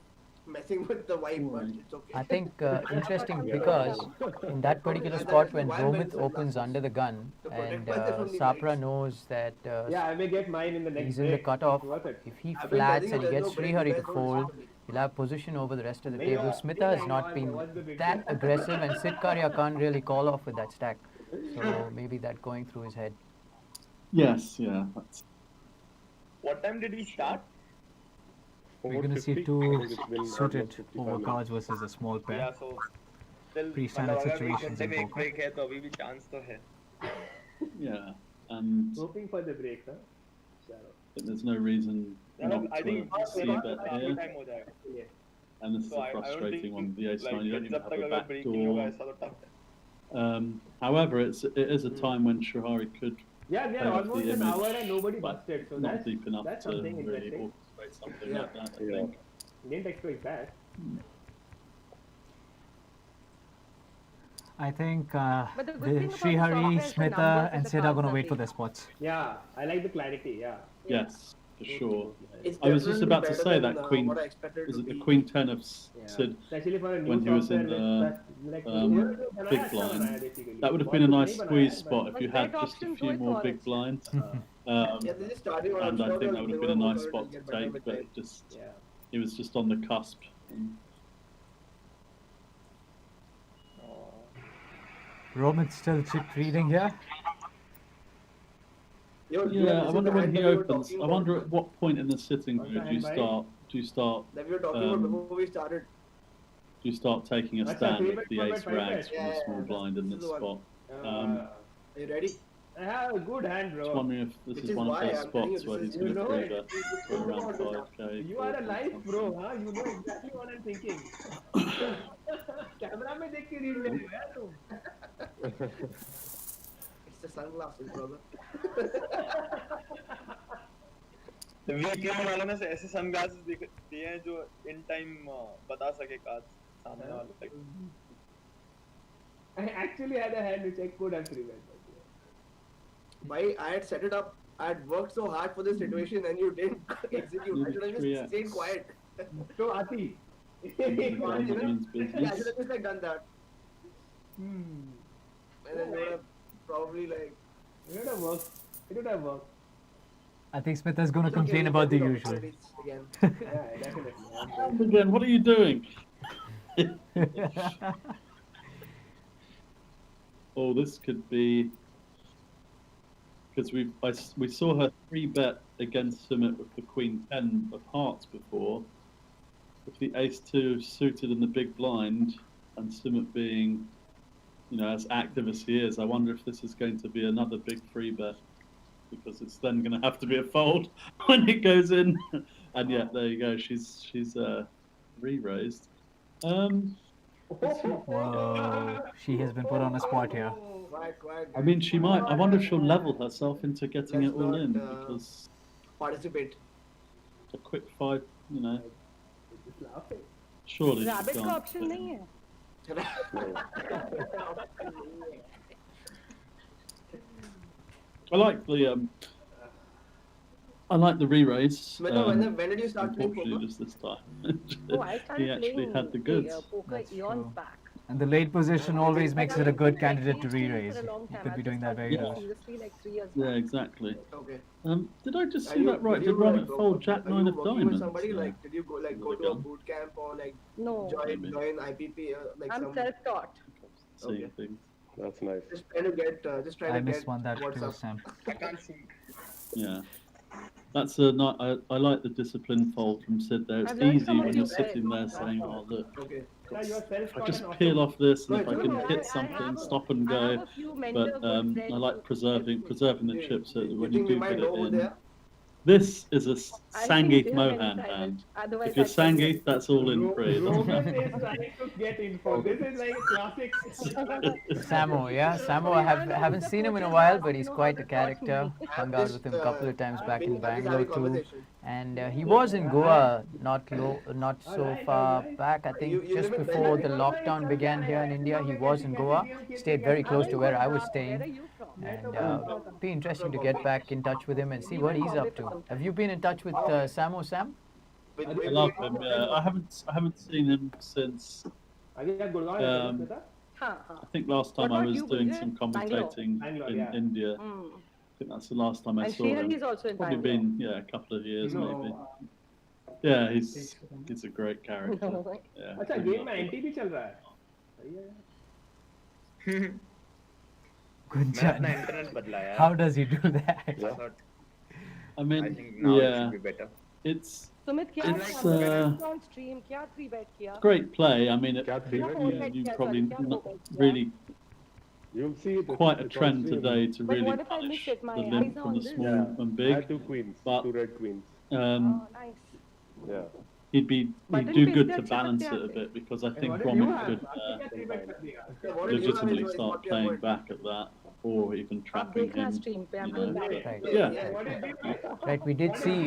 messing with the vibe, but it's okay. I think interesting because in that particular spot when Romit opens under the gun and Sapra knows that Yeah, I may get mine in the next he's in the break. cutoff, Worth it. if he I've been flats telling and you he there's gets no break, Srihari to there's no fold, shot. he'll have position over the rest of the Maybe table. Smitha has not been what's the big that deal? aggressive, and Sitkaria can't really call off with that stack. So maybe that going through his head. yes, yeah, that's What time did we start? We're Over going to see 50. I two think it's been suited almost 55 over minutes. cards versus a small pair. Yeah, so still Pre-standard मतलब अगर situations एक in घंटे में एक poker. break है तो अभी भी chance तो है. yeah, and Hoping for the break, huh? there's no reason not I think to see bet here. time हो जाएगा. Yeah. And this is So a I don't frustrating think one. The ace like nine, you don't even जब have तक a अगर back break नहीं होगा door. ऐसा तो tough है. However, it is a time when Shrihari could Yeah, we play are off almost the an hour image, and nobody but busted, so not deep enough that's to something really interesting. orchestrate something Yeah. like that. I Yeah. think. Didn't expect that. I think But the good the thing about the Srihari, software is the Smitha numbers and the Sid are cards going to are wait for big. their spots. Yeah, I like the clarity, yeah. Yes, for sure. It's I was just definitely about to better say than, that Queen. what I expected Was to it the be. Queen 10 of Yeah. Sid Especially for a new when he was in software the like big blind? That would have been a nice squeeze spot if you But had that just a option few to it more for big it. blinds. Yeah, this is starting on And I think that would have been a nice spot to get better take, with but time. it just Yeah. he was just on the cusp. And Romit still chip reading here. Yeah, I wonder when he opens. I wonder at what point in the sitting do you start? Do you start? That we were talking about before we started. Do you start taking a That's stand a if the three-bet ace five-bet. rags from the small blind in This this is the spot? Are you ready? I have a good hand, bro. Just wondering if this Which is is one of why those I'm telling you, spots where this he's is- going you to know three it. bet for around 5k. You are a live pro, huh? You know exactly what I'm thinking. Camera में देख के read ले रहे हो यार तुम. It's the sunglasses, brother. Weekend वालों ने से ऐसे सनग्लासेस दिए हैं जो इन टाइम बता सके कार्ड सामने वाले तक. I actually had a hand which I could have three bet. Bhai, I had set it up. I had worked so hard for this situation and you didn't execute. I should have just stayed quiet. So Ati, I should have just like done that. And then it would have probably like it would have worked. It would have worked. I think Smith is going to complain about the usual. Again. Yeah, definitely. Again, what are you doing? Oh, this could be because we saw her 3-bet against Sumit with the Queen 10 of Hearts before. With the Ace 2 suited in the big blind, and Sumit being, as active as he is, I wonder if this is going to be another big 3-bet, because it's then going to have to be a fold when it goes in. And yet, there you go. She's re-raised. Whoa, she has been put on a spot here. I mean, she might. I wonder if she'll level herself into getting it all in, because participate. a quick 5, surely Rabbit she का can't. option नहीं है. I like the re-raise. Smita, when did you start playing Unfortunately, poker? just this time. Oh, I started He actually playing had the goods. poker eons back. And the late position always makes it a good But I've candidate to been playing re-raise. for a long You time. could be I've doing that just very started well. seriously like 3 years Yeah, back. exactly. Okay. Did I just Are see you- that right? did Did you, Robert like, fold are Jack you 9 of working with diamonds? somebody Yeah. like did you go to a Again. boot camp or like No, join IPP like I'm some self-taught. Seeing Okay. things. That's nice. just trying to get I missed one that what's too, up. Sam. I can't see. Yeah. That's I like the discipline fold from Sid there. It's I've learned easy from when what you're you said. sitting there saying, "Oh look, Okay. if I just peel off this and if I can No, hit I something, have stop and I have go." a few mentor But good friends I like who preserving help me. the chips so that You when you think we do might get know it over in. there? This is a I think Sangeeth they're Mohan very hand. silent. Otherwise, If you're I'd tell you. Sangeeth, that's all in free. Roman is trying to get info. This is like a classic. Samo, yeah, Samo. I haven't seen him in a while, but he's quite a character. Hung out with him a couple of times back in Bangalore too. And he was in Goa not so far back. I think You just live in before the Bangalore? lockdown began here in India, he was in Goa. Stayed very close to where I was Where are staying. you from? And be interesting to get back in touch with him and see what he's up to. Have you been in touch with Samo, Sam? I love him. Yeah, I haven't seen him since. Um, Huh, huh. I think last time What I about was you, doing Gunjan? some commentating Bangalore, in yeah. India. Mm. I think that's the last time I And saw Srihari him. is also in Probably Bangalore. been a couple of years No. maybe. Yeah, he's a great character. No. Yeah, अच्छा really game में lovely. Anti भी चल रहा है सही है मैंने अपना Gunjan, इंटरनेट बदला यार. how does he do that? I thought I mean, I think now it yeah, should be better. it's Sumit, क्या It's, आपने on stream क्या 3-bet किया? great play. I mean, क्या 3-bet किया? you Yeah, probably sorry, not yeah. really You'll see it. quite a it's trend on stream. today to But really what if I punish miss it? My the eyes limp are from on the this. small Yeah. and I big. had 2 queens, But- 2 red queens. Um, Oh, nice. Yeah. he'd Button do पे good भी to अच्छा balance करते it a आते। bit because I And think what did you Roman have? could आपने क्या 3-bet कर दिया what did you have legitimately is start what your playing word. back at that or even आप trapping देखना him. stream पे, I'm you going know, back. Right. but yeah. What did you do? Right, we did see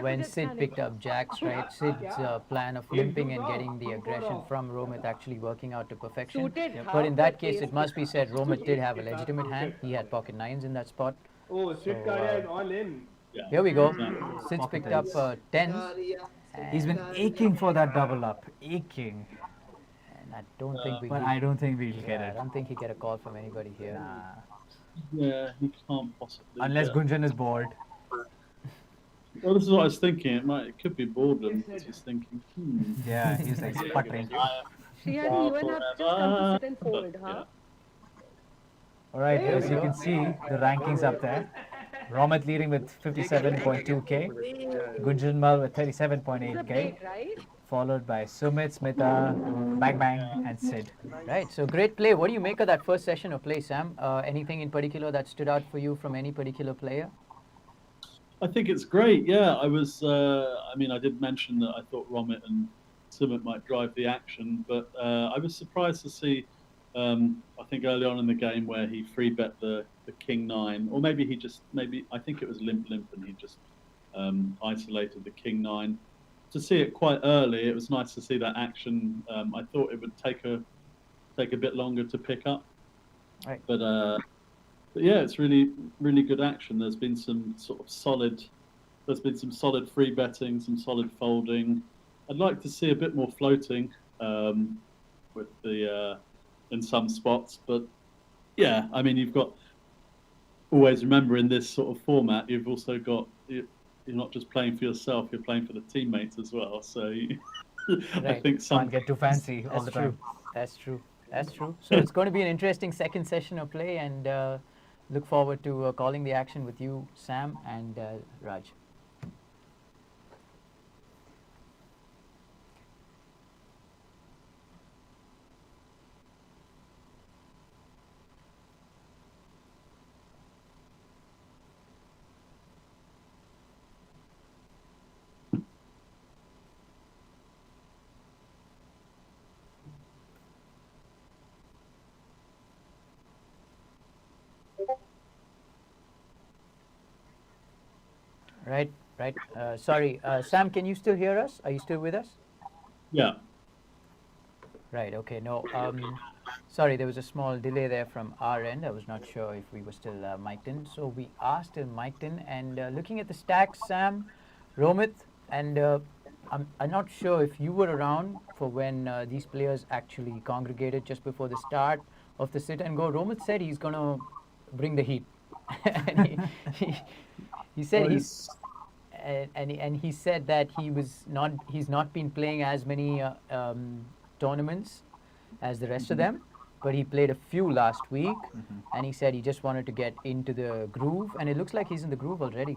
when Sid picked up jacks, right? Sid's plan of limping and getting the aggression from Romit actually working out to perfection. Suited But in that half case, the it must be said Romit did have a legitimate hand. He had pocket nines in that spot. Oh, shit, So, Karya is all in. Yeah. Here we go. Exactly. Sid's picked up tens. He's been aching for that double up, aching. And I don't think we. But I don't think we'll get I it. don't think he get a call from anybody here. Yeah, he can't possibly. Unless get- Gunjan is bored. Well, this is what I was thinking. It could be boredom. I was just thinking. Yeah, he's like sputtering. Srihari, you and have just come to sit and fold, huh? Alright, as you can see, the rankings up there. Romit leading with 57.2k. Gunjanmal with 37.8k. Right? Followed by Sumit, Smita, Bang Bang, and Sid. Right, so great play. What do you make of that first session of play, Sam? Anything in particular that stood out for you from any particular player? I think it's great. Yeah, I was. I mean, I did mention that I thought Romit and Sumit might drive the action, but I was surprised to see. I think early on in the game where he free bet the King 9, or maybe I think it was limp and he just isolated the King 9. To see it quite early, it was nice to see that action. I thought it would take a bit longer to pick up, Right. But yeah, it's really good action. There's been some sort of solid. There's been some solid free betting, some solid folding. I'd like to see a bit more floating with the in some spots, but yeah, I mean, you've got always remember in this sort of format, you've also got. You're not just playing for yourself; you're playing for the teammates as well. So, Right. I think some Can't get too fancy all the time. That's true. So it's going to be an interesting second session of play, and look forward to calling the action with you, Sam and Raj. Right. Sorry, Sam, can you still hear us? Are you still with us? Yeah. Right, okay, no. Sorry, there was a small delay there from our end. I was not sure if we were still mic'd in. So we are still mic'd in. And looking at the stacks, Sam, Romit, and I'm not sure if you were around for when these players actually congregated just before the start of the sit and go. Romit said he's going to bring the heat. And he said he said that he's not been playing as many tournaments as the rest of them, but he played a few last week, and he said he just wanted to get into the groove, and it looks like he's in the groove already.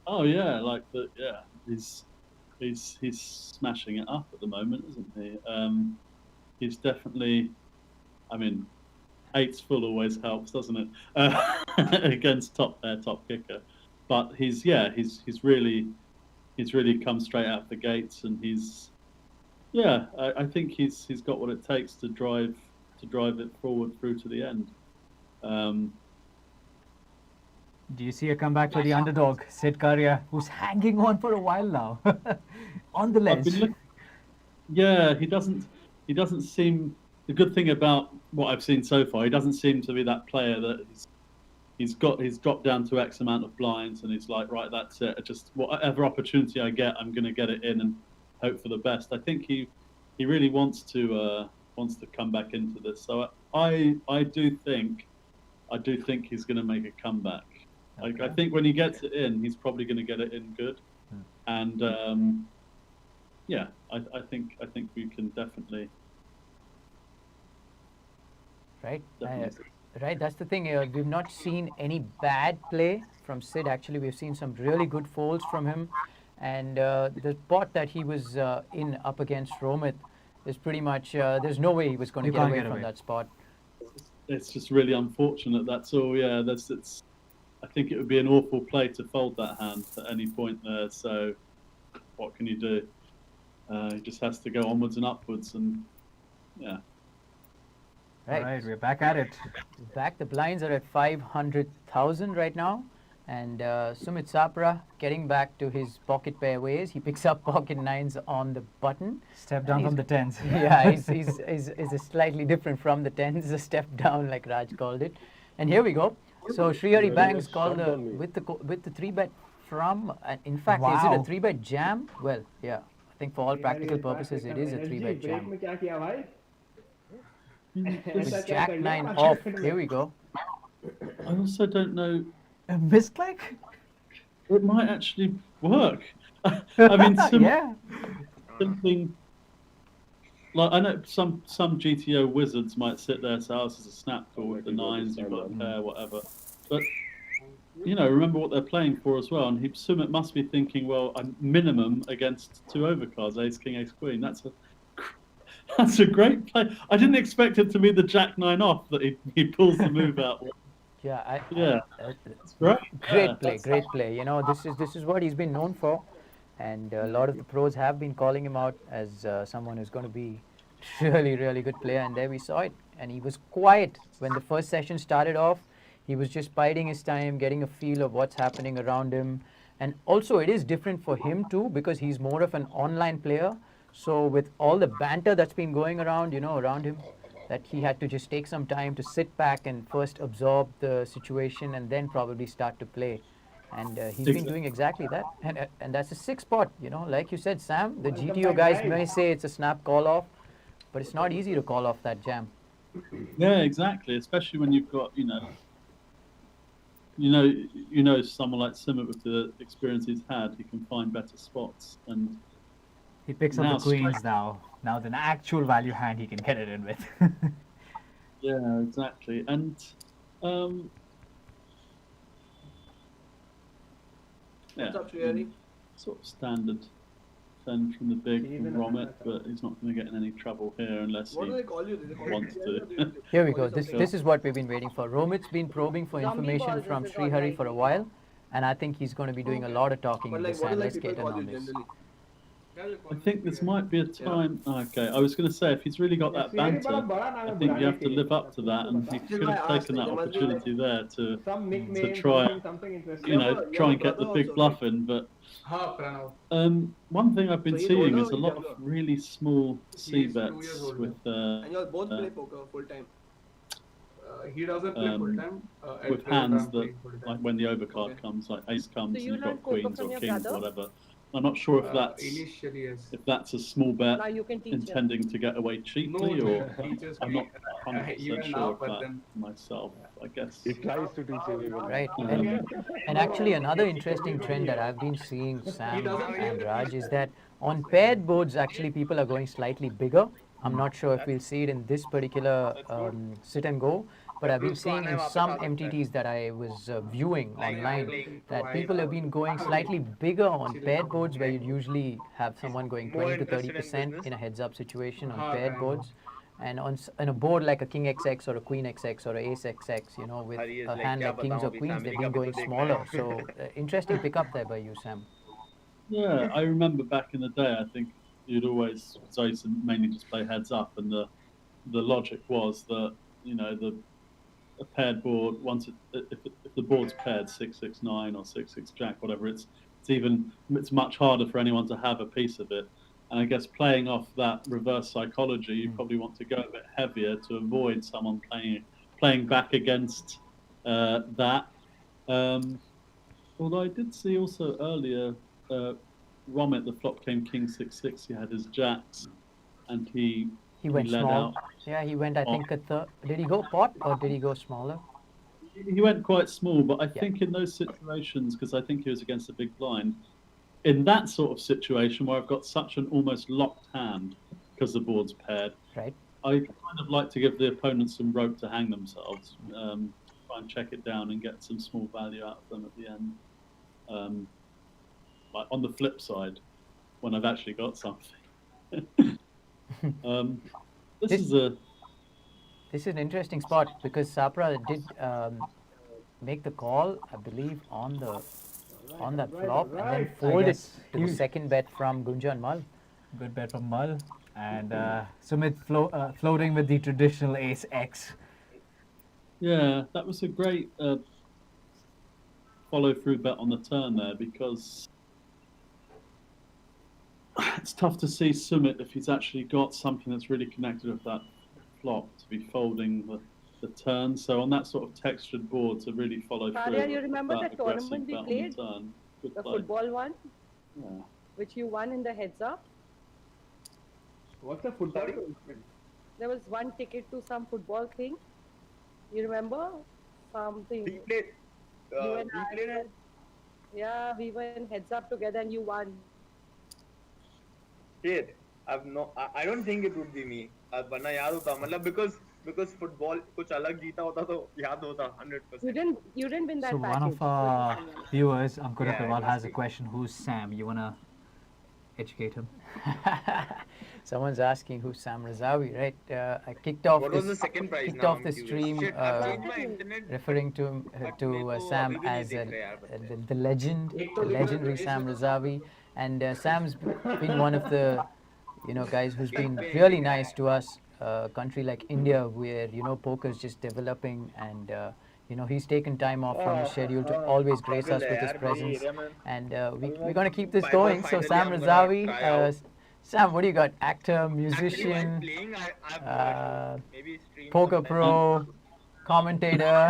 Oh yeah, he's smashing it up at the moment, isn't he? He's definitely. I mean, 8's full always helps, doesn't it? Against top kicker, but he's really come straight out the gates, and I think he's got what it takes to drive it forward through to the end. Do you see a comeback for the underdog, Sid Karia, who's hanging on for a while now, on the ledge? Yeah, he doesn't seem. The good thing about what I've seen so far, he doesn't seem to be that player that he's dropped down to X amount of blinds and he's like, right, that's it. Just whatever opportunity I get, I'm going to get it in and hope for the best. I think he really wants to come back into this. So I do think he's going to make a comeback. Okay. I think when he gets it in, he's probably going to get it in good. And I think we can definitely. Right. Right, that's the thing. We've not seen any bad play from Sid. Actually, we've seen some really good folds from him. And the spot that he was in up against Romit is pretty much, there's no way he was going to get away from that spot. It's just really unfortunate. That's all. Yeah, I think it would be an awful play to fold that hand at any point there. So what can you do? He just has to go onwards and upwards, and yeah. Right. All right, we're back at it. Back. The blinds are at 500,000 right now. And Sumit Sapra getting back to his pocket pair ways. He picks up pocket 9s on the button. Step down from the 10s. Yeah, he's slightly different from the 10s. A step down, like Raj called it. And here we go. So Srihari Banks called with the 3-bet from. In fact, is it a 3-bet jam? Well, yeah. I think for all practical purposes, it is a 3-bet jam. With Jack 9 off. Here we go. I also don't know. A misclick? It might actually work. I mean, something like I know some GTO wizards might sit there and say, "Oh, this is a snap call with the 9s, you've got a pair, whatever." But remember what they're playing for as well. And Sumit must be thinking, well, I'm minimum against 2 overcards, ace, king, ace, queen. That's a great play. I didn't expect it to be the jack 9 off that he pulls the move out. That's great. Great play. This is what he's been known for, and a lot of the pros have been calling him out as someone who's going to be really good player. And there we saw it. And he was quiet when the first session started off. He was just biding his time, getting a feel of what's happening around him. And also, it is different for him too, because he's more of an online player. So with all the banter that's been going around, around him, that he had to just take some time to sit back and first absorb the situation and then probably start to play. And he's been doing exactly that. And that's a 6 spot, like you said, Sam, the GTO guys may say it's a snap call off, but it's not easy to call off that jam. Yeah, exactly. Especially when you've got, someone like Sumit with the experience he's had, he can find better spots. And he picks up the queens now. Now with an actual value hand he can get it in with. Yeah, exactly. And What's up, Shriyari? Sort of standard defend from the big from Romit, but he's not going to get in any trouble here unless he wants to. Here we go. This is what we've been waiting for. Romit's been probing for information from Srihari for a while, and I think he's going to be doing a lot of talking in this hand. Let's get in on this. I think this might be a time. Okay, I was going to say, if he's really got that banter, I think you have to live up to that, and he could have taken that opportunity there to try, try and get the big bluff in. But one thing I've been seeing is a lot of really small C bets with. And you all both play poker full time. He doesn't play full time. With hands that, like when the overcard comes, like ace comes and you've got queens or kings, whatever. I'm not sure if that's a small bet intending to get away cheaply, or I'm not 100% sure of that myself. I guess it tries to teach everyone. Right, and actually another interesting trend that I've been seeing, Sam and Raj, is that on paired boards, actually people are going slightly bigger. I'm not sure if we'll see it in this particular sit and go, but I've been seeing in some MTTs that I was viewing online that people have been going slightly bigger on paired boards, where you'd usually have someone going 20 to 30% in a heads-up situation on paired boards. And on a board like a King XX or a Queen XX or a Ace XX, with a hand like Kings or Queens, they've been going smaller. So interesting pickup there by you, Sam. Yeah, I remember back in the day, I think you'd always mainly just play heads up, and the logic was that a paired board, if the board's paired 6-6-9 or 6-6 jack, whatever, it's much harder for anyone to have a piece of it. And I guess playing off that reverse psychology, you probably want to go a bit heavier to avoid someone playing back against that. Although I did see also earlier, Romit, the flop came King 6-6. He had his jacks, and he went led small. out. Yeah, he went. I think at the. Did he go pot or did he go smaller? He went quite small, but I think in those situations, because I think he was against a big blind, in that sort of situation where I've got such an almost locked hand because the board's paired, right? I kind of like to give the opponent some rope to hang themselves, try and check it down and get some small value out of them at the end. Like on the flip side, when I've actually got something. This is an interesting spot because Sapra did make the call, I believe, on that flop, and then folded to the second bet from Gunjan Mal. Good bet from Mal, and Sumit floating with the traditional Ace X. Yeah, that was a great follow-through bet on the turn there, because it's tough to see Sumit if he's actually got something that's really connected with that flop to be folding the turn. So on that sort of textured board to really follow through. Arya, you remember that the tournament we played? The football one? Yeah. Which you won in the heads up? What's the football? There was one ticket to some football thing. You remember? Something. We played. Yeah, we were in heads up together and you won. Shit. I don't think it would be me. Because because football कुछ अलग जीता होता तो याद होता 100%. You didn't win that So one package. of our viewers, Ankur Yeah, Agarwal, it has must a be. question. Who's Sam? You wanna educate him? Someone's asking who's Sam Razavi, right? I kicked off What this, was the second prize? kicked Now off I'm the curious. stream Shit, I've changed my internet. referring to But मेरे को Sam अभी भी नहीं as दिख रहा यार बच्चे. the legend, the legendary Sam Razavi, and Sam's been one of the guys who's been really nice to us. A country like India, where poker is just developing, and he's taken time off from his schedule to always grace us with his presence, and we're gonna keep this going. So Sam Razavi, Sam, what do you got? Actor, Actually, while musician, playing, I've got maybe streams poker sometimes. pro, commentator.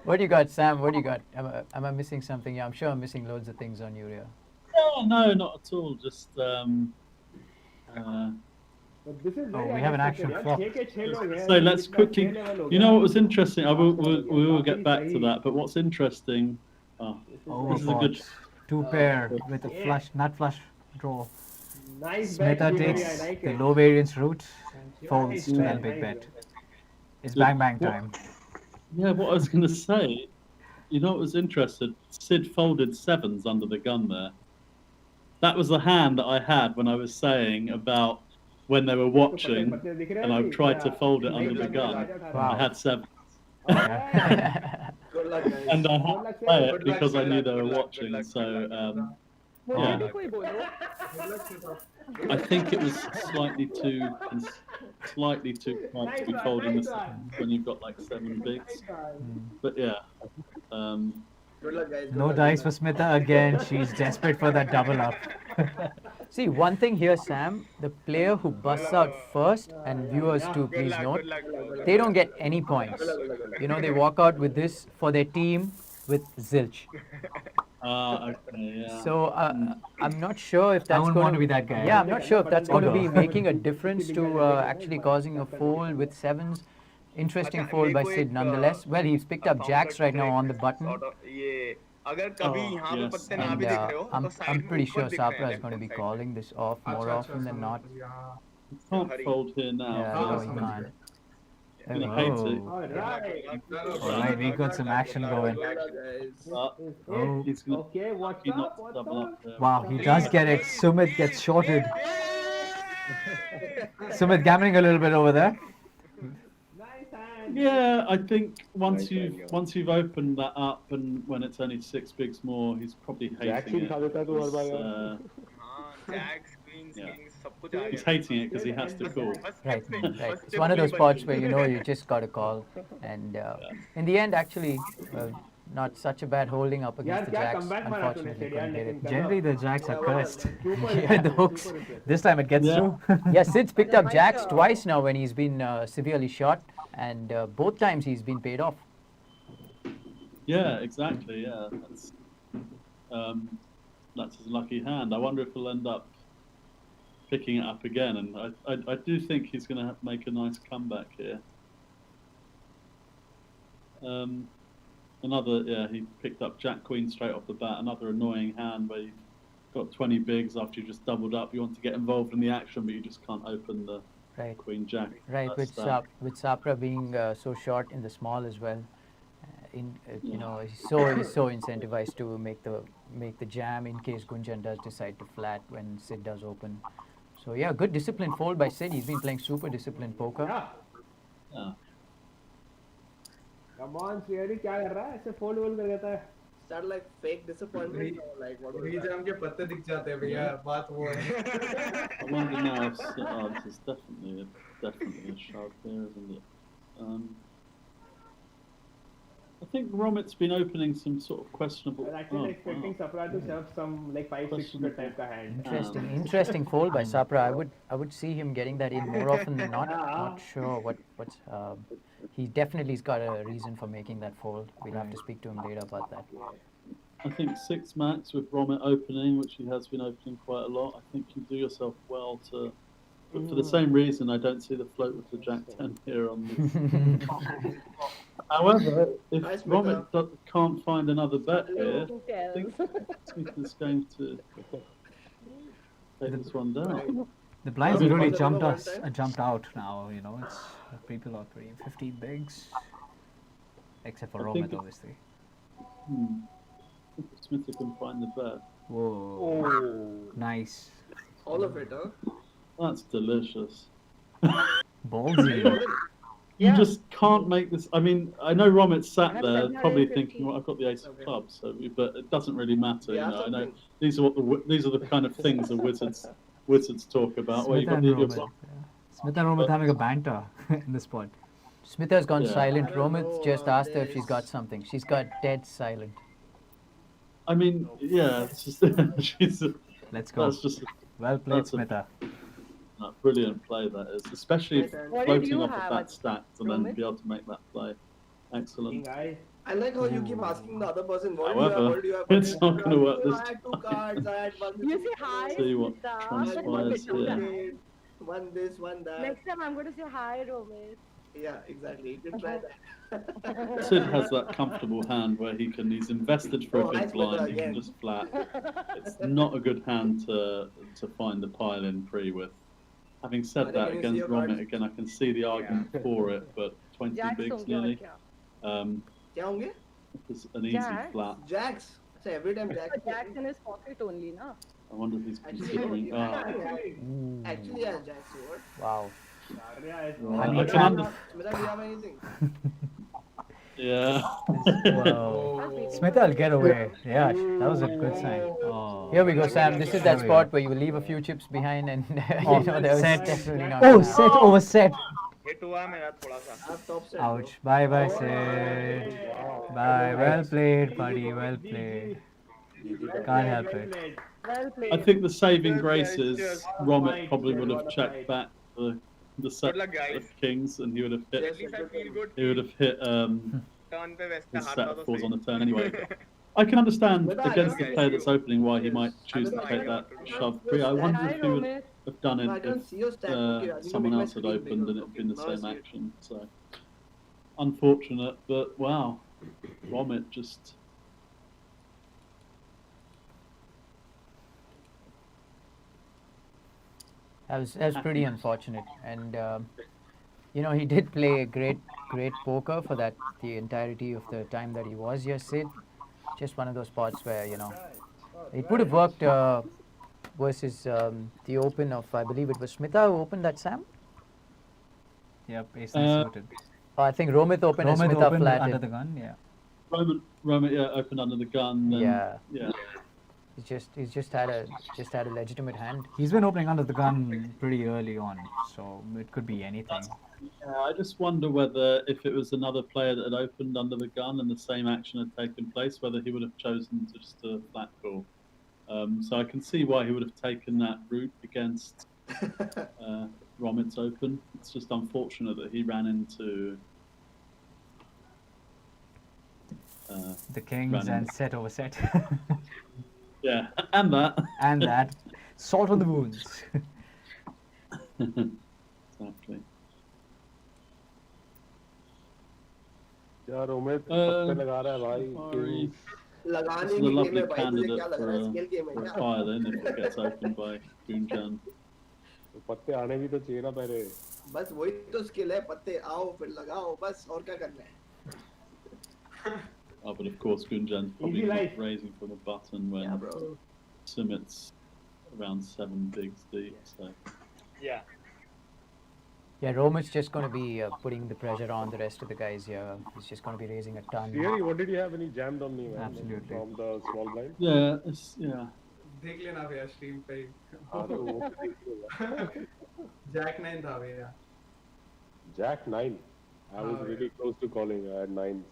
What do you got, Sam? What do you got? Am I missing something? Yeah, I'm sure I'm missing loads of things on you here. No, not at all. Just But this is Oh, very we have an actual unexpected, clock. yaar. 6 ke 6 log hain. so let's Itna quickly. 6 level ho You gaya. know what was interesting? We will get back to that. But what's interesting? Oh, this is a good. Two pair with a flush, nut flush draw. Nice bet, Smitha Jimmy, takes I like the it. low variance route, folds to Nice that big bet. bet. It's bang bang What- time. Yeah, what I was going to say. You know what was interesting? Sid folded sevens under the gun there. That was the hand that I had when I was saying about when they were watching, पत्ते दिख रहे हैं and I अभी? tried to क्या? fold it नहीं, under the नहीं, gun. राजा था। Wow. I had seven, Good luck, guys. and I had to play Good it luck, because I good knew luck, they were good luck, watching. good luck, So good luck. मुझे Yeah. भी कोई बोलो. I think it was slightly too hard to be folding this when you've got like seven bigs. But yeah, Good luck, guys. Good No luck, dice good for luck. Smitha again. She's desperate for that double up. See, one thing here, Sam, the player who busts out first, and viewers too, Good please luck, note, good luck, good luck. they don't get any points. They walk out with this for their team with zilch. okay, yeah. So I'm not sure if I that's wouldn't going want to be that guy. Yeah, I'm not sure if that's going to be Although- making a difference to actually causing a fold with sevens. Interesting अच्छा, fold by मेरे को Sid एक, nonetheless. Well, he's picked up jacks right now on the button. Sort of, ये अगर कभी Oh, यहाँ पे yes. पत्ते ना And भी दिख रहे हो तो I'm side में pretty ऊपर sure दिख रहे हैं, Sapra is left going to be hand side. calling this off more often than not. You can't fold here now. Yeah, no, he can't. I'm gonna hate it. Oh. Alright. Alright, we got some action going. Good luck, guys. Oh. He's gonna Okay, what's he up? knocks What's double up? up there. Wow, he does get it. Sumit gets shorted. Sumit gambling a little bit over there. Nice hand. Yeah, I think once you've opened that up, and when it's only six bigs more, he's probably hating it. खा देता तू हर बार यार. Uh, हाँ, jacks, queens, Yeah. kings, सब कुछ आ he's गया. hating it because he has to call. First Right, step पे, right. first It's step one of वही those बन spots गई. where you just got to call, and in the end, actually, not such a bad holding up यार against the क्या jacks. comeback मारा तूने Unfortunately, Sid यार couldn't get लेकिन it. कर Generally, रहा. the jacks are cursed. Super The hooks. super impressive. This time it gets Yeah. through. Yeah, Sid's picked up jacks twice now when he's been severely shot, and both times he's been paid off. Yeah, exactly. Yeah, that's his lucky hand. I wonder if he'll end up picking it up again, and I do think he's going to make a nice comeback here. He picked up Jack Queen straight off the bat. Another annoying hand where you've got 20 bigs after you just doubled up. You want to get involved in the action, but you just can't open the Right. Queen Jack. Right, That's with Sapra being so short in the small as well, he's so incentivized to make the jam in case Gunjan does decide to flat when Sid does open. So yeah, good disciplined fold by Sid. He's been playing super disciplined poker. Yeah. Yeah. Come on, Sriyari, क्या कर रहा है? ऐसे fold वोल्ड कर देता है. Start like fake disappointment or like what was वही that? जाम के पत्ते दिख जाते हैं भैया बात वो है I wonder now if this is definitely a shove there, isn't it? I think Romit's been opening some sort of questionable. I was actually expecting Sapra to shove some like 5-6 suited type का hand. Interesting fold by Sapra. I would see him getting that in more often than not. Not sure what's he definitely's got a reason for making that fold. We'll have to speak to him later about that. I think 6 max with Romit opening, which he has been opening quite a lot. I think you do yourself well to. But for the same reason, I don't see the float with the Jack 10 here on this. However, if Nice Romit can't find another bet here, Who I cares? think Smith is going to take this one down. The blinds Yeah, have really because I jumped remember us, one time- jumped out now. You know, it's people are pretty 15 bigs, except for I think Romit, it- obviously. Smith can find the bird. Whoa, nice, All of it, huh? That's delicious. ballsy. You just can't make this. I mean, I know Romit sat have there 750. probably thinking, "Well, I've got the ace of Okay. clubs," so but it doesn't really matter. Yeah, You know, I know something. these are the kind of things the wizards talk about. Where you Smith got and your Romit. Smith and Romit having a banter in the spot. Smitha's gone Yeah. silent. I don't Romit know just on asked her if she's this. got something. She's got dead silent. I mean, yeah, it's just she's. Let's go. That's just Well played, that's a- Smitha. a brilliant play that is, especially if What did floating you off have of that at stack and then Romit? be able to make that play. Excellent. Guys, I like how you keep asking the other person, what However, do you have, what do you have? it's not gonna work this I had two cards, I had one. You say hi, See what Smita. transpires here. One this, one that. Next time I'm going to say hi, Romit. Yeah, exactly. You can try that. Sid has that comfortable hand where he's invested for Oh, a big nice blind, winner he can again. just flat. It's not a good hand to find the pile in pre with. Having said Can that, you see against your Romit, cards? again, I can see the argument for it, but 20 Jacks bigs होंगे और nearly. क्या? क्या होंगे? It's an easy Jacks? flat. Jacks. So every time Jacks. Jacks in his pocket only, na? I wonder if he's Actually, considering. actually, yeah, Jacks over. Wow. Right, I can under- Smita, do you have anything? yeah. Whoa. Smitha will get away. Yeah, that was a good sign. Oh. Here we go, Sam. This is that There we spot go. where you leave a few chips behind, and Oh, you know there was set. definitely not. Oh, gonna set over set. Hit हुआ मेरा थोड़ा सा. I have top set. Ouch. Bye bye, Sid. Bye. Well played, buddy. Well played. Can't help it. Well played. I think the saving grace is Romit probably would have checked back the set Good luck, guys. of kings and he would have hit. At least I feel good. He would have hit Turn पे वैसे his हाथ set था of तो fours सही. on the turn anyway. I can understand But I against the don't player get that's you. opening why he might choose to Yes. take that shove free. I wonder Hi, if he would Romit. have done it No, I can't see your stack. Okay, I if need to someone make my else had screen opened bigger. and it had been the Okay, now I same see it. action. So unfortunate, but wow, Romit just. That was pretty unfortunate, and you know he did play a great poker for the entirety of the time that he was here, Sid. Just one of those spots where it would have worked versus the open of, I believe it was Smitha who opened that, Sam. Yep, ace nine suited. Oh, I think Romit opened and Romit Smitha opened flatted. under the gun. Yeah. Romit, yeah, opened under the gun. And, Yeah. yeah. He's just had a legitimate hand. He's been opening under the gun pretty early on, so it could be anything. Yeah, I just wonder whether if it was another player that had opened under the gun and the same action had taken place, whether he would have chosen to just a flat call. So I can see why he would have taken that route against Romit's open. It's just unfortunate that he ran into The kings and set over set. yeah, and that. And that. Salt on the wounds. Exactly. यार उमेद पत्ते लगा रहा है भाई Sorry. लगाने This is की a game lovely है भाई, तुझे candidate क्या लग for रहा है? स्केल गेम है a क्या? fire then if it gets opened by Gunjan. पत्ते आने भी तो चाहिए ना पहले बस वही तो स्किल है, पत्ते आओ फिर लगाओ, बस और क्या करना है? Oh, but of course Gunjan's probably Easy not life. raising from the button when Yeah, bro. Sumit's around 7 bigs deep. So Yeah. Yeah, Romit's just going to be putting the pressure on the rest of the guys here. He's just going to be raising a ton. Thierry, what did you have when he jammed on me, man? Absolutely. From the small blind? yeah, yeah. देख लेना भैया stream पे ही। हाँ, तो वो तो देख लूंगा। जैक 9 था भैया। Jack 9. I was really close to calling. I had 9s.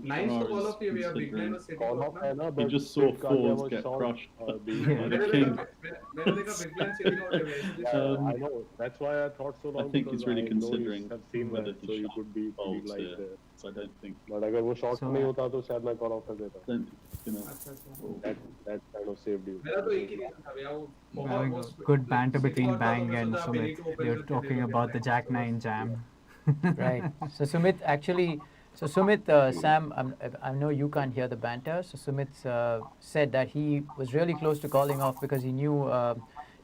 9 तो call off किए भैया, big blind और city Call को off अपना। है ना, He but just saw Sid Kalia fours was get short, crushed by being the मैंने king. देखा big blind city को उठे हुए, इसलिए Yeah, I know. That's why I thought so long. I think because he's really I know considering have seen whether that, he so you should could be folds like here. there. So I don't think, But अगर वो short So, नहीं होता तो शायद मैं call off कर देता. don't think he's gonna. अच्छा अच्छा। That kind of saved you. मेरा तो एक ही reason था भैया, वो Having बहुत- good banter City between को Bang तो and सोचा ability Sumit. to open They were करके talking दे दोगे about the black. Jack 9 jam. Right. So Sumit actually, Sam, I know you can't hear the banter. So Sumit said that he was really close to calling off because he knew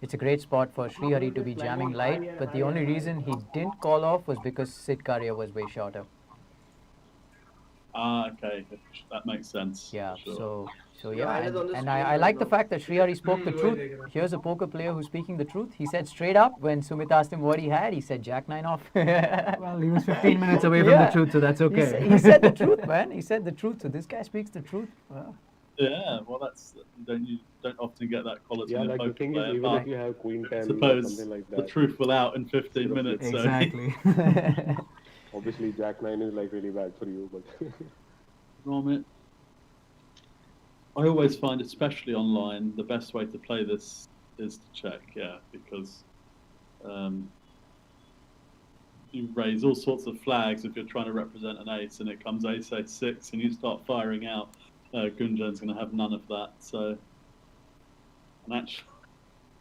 it's a great spot for Srihari to be jamming light, but the only reason he didn't call off was because Sid Karia was way shorter. Ah, okay, that makes sense. Yeah, Sure. so Yeah, yeah, I was on the and screen I like the now. fact that Srihari spoke the truth. Here's a poker player who's speaking the truth. He said straight up when Sumit asked him what he had, he said Jack 9 off. Well, he was 15 minutes away from the truth, so that's okay. He said the truth, man. He said the truth. So this guy speaks the truth. Well, Yeah, well, that's you don't often get that quality Yeah, in a like the poker thing is, player, even but if you have Queen 10 or suppose something like the that, truth will out in 15 minutes. So. Exactly. obviously Jack 9 is like really bad for you, but Romit. I always find, especially online, the best way to play this is to check, yeah, because you raise all sorts of flags if you're trying to represent an ace and it comes ace, ace, 6 and you start firing out. Gunjan's going to have none of that, so. And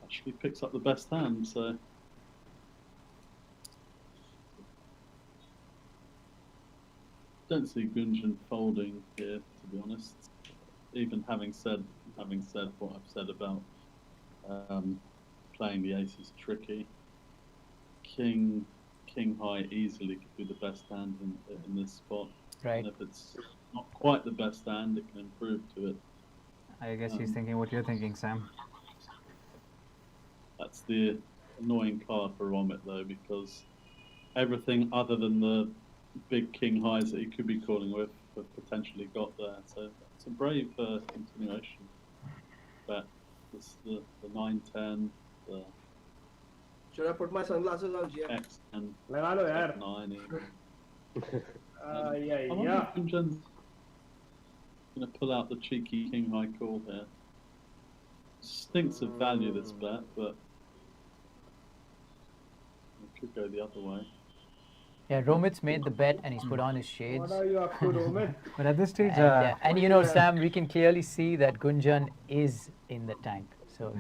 actually picks up the best hand, so. Don't see Gunjan folding here, to be honest. Even having said what I've said about playing the ace is tricky. King high easily could be the best hand in this spot. Right. And if it's not quite the best hand, it can improve to it. I guess he's thinking what you're thinking, Sam. That's the annoying card for Romit though, because everything other than the big king highs that he could be calling with have potentially got there. So it's a brave continuation. But this, the 9-10, the Should I put my sunglasses on, Gia? X and लगा लो यार. 9. Yeah, I wonder if Gunjan's going to pull out the cheeky king high call here. Stinks of value this bet, but it could go the other way. yeah, Romit's made the bet and he's put on his shades. What are you up to, Romit? But at this stage, And you know, Sam, we can clearly see that Gunjan is in the tank. So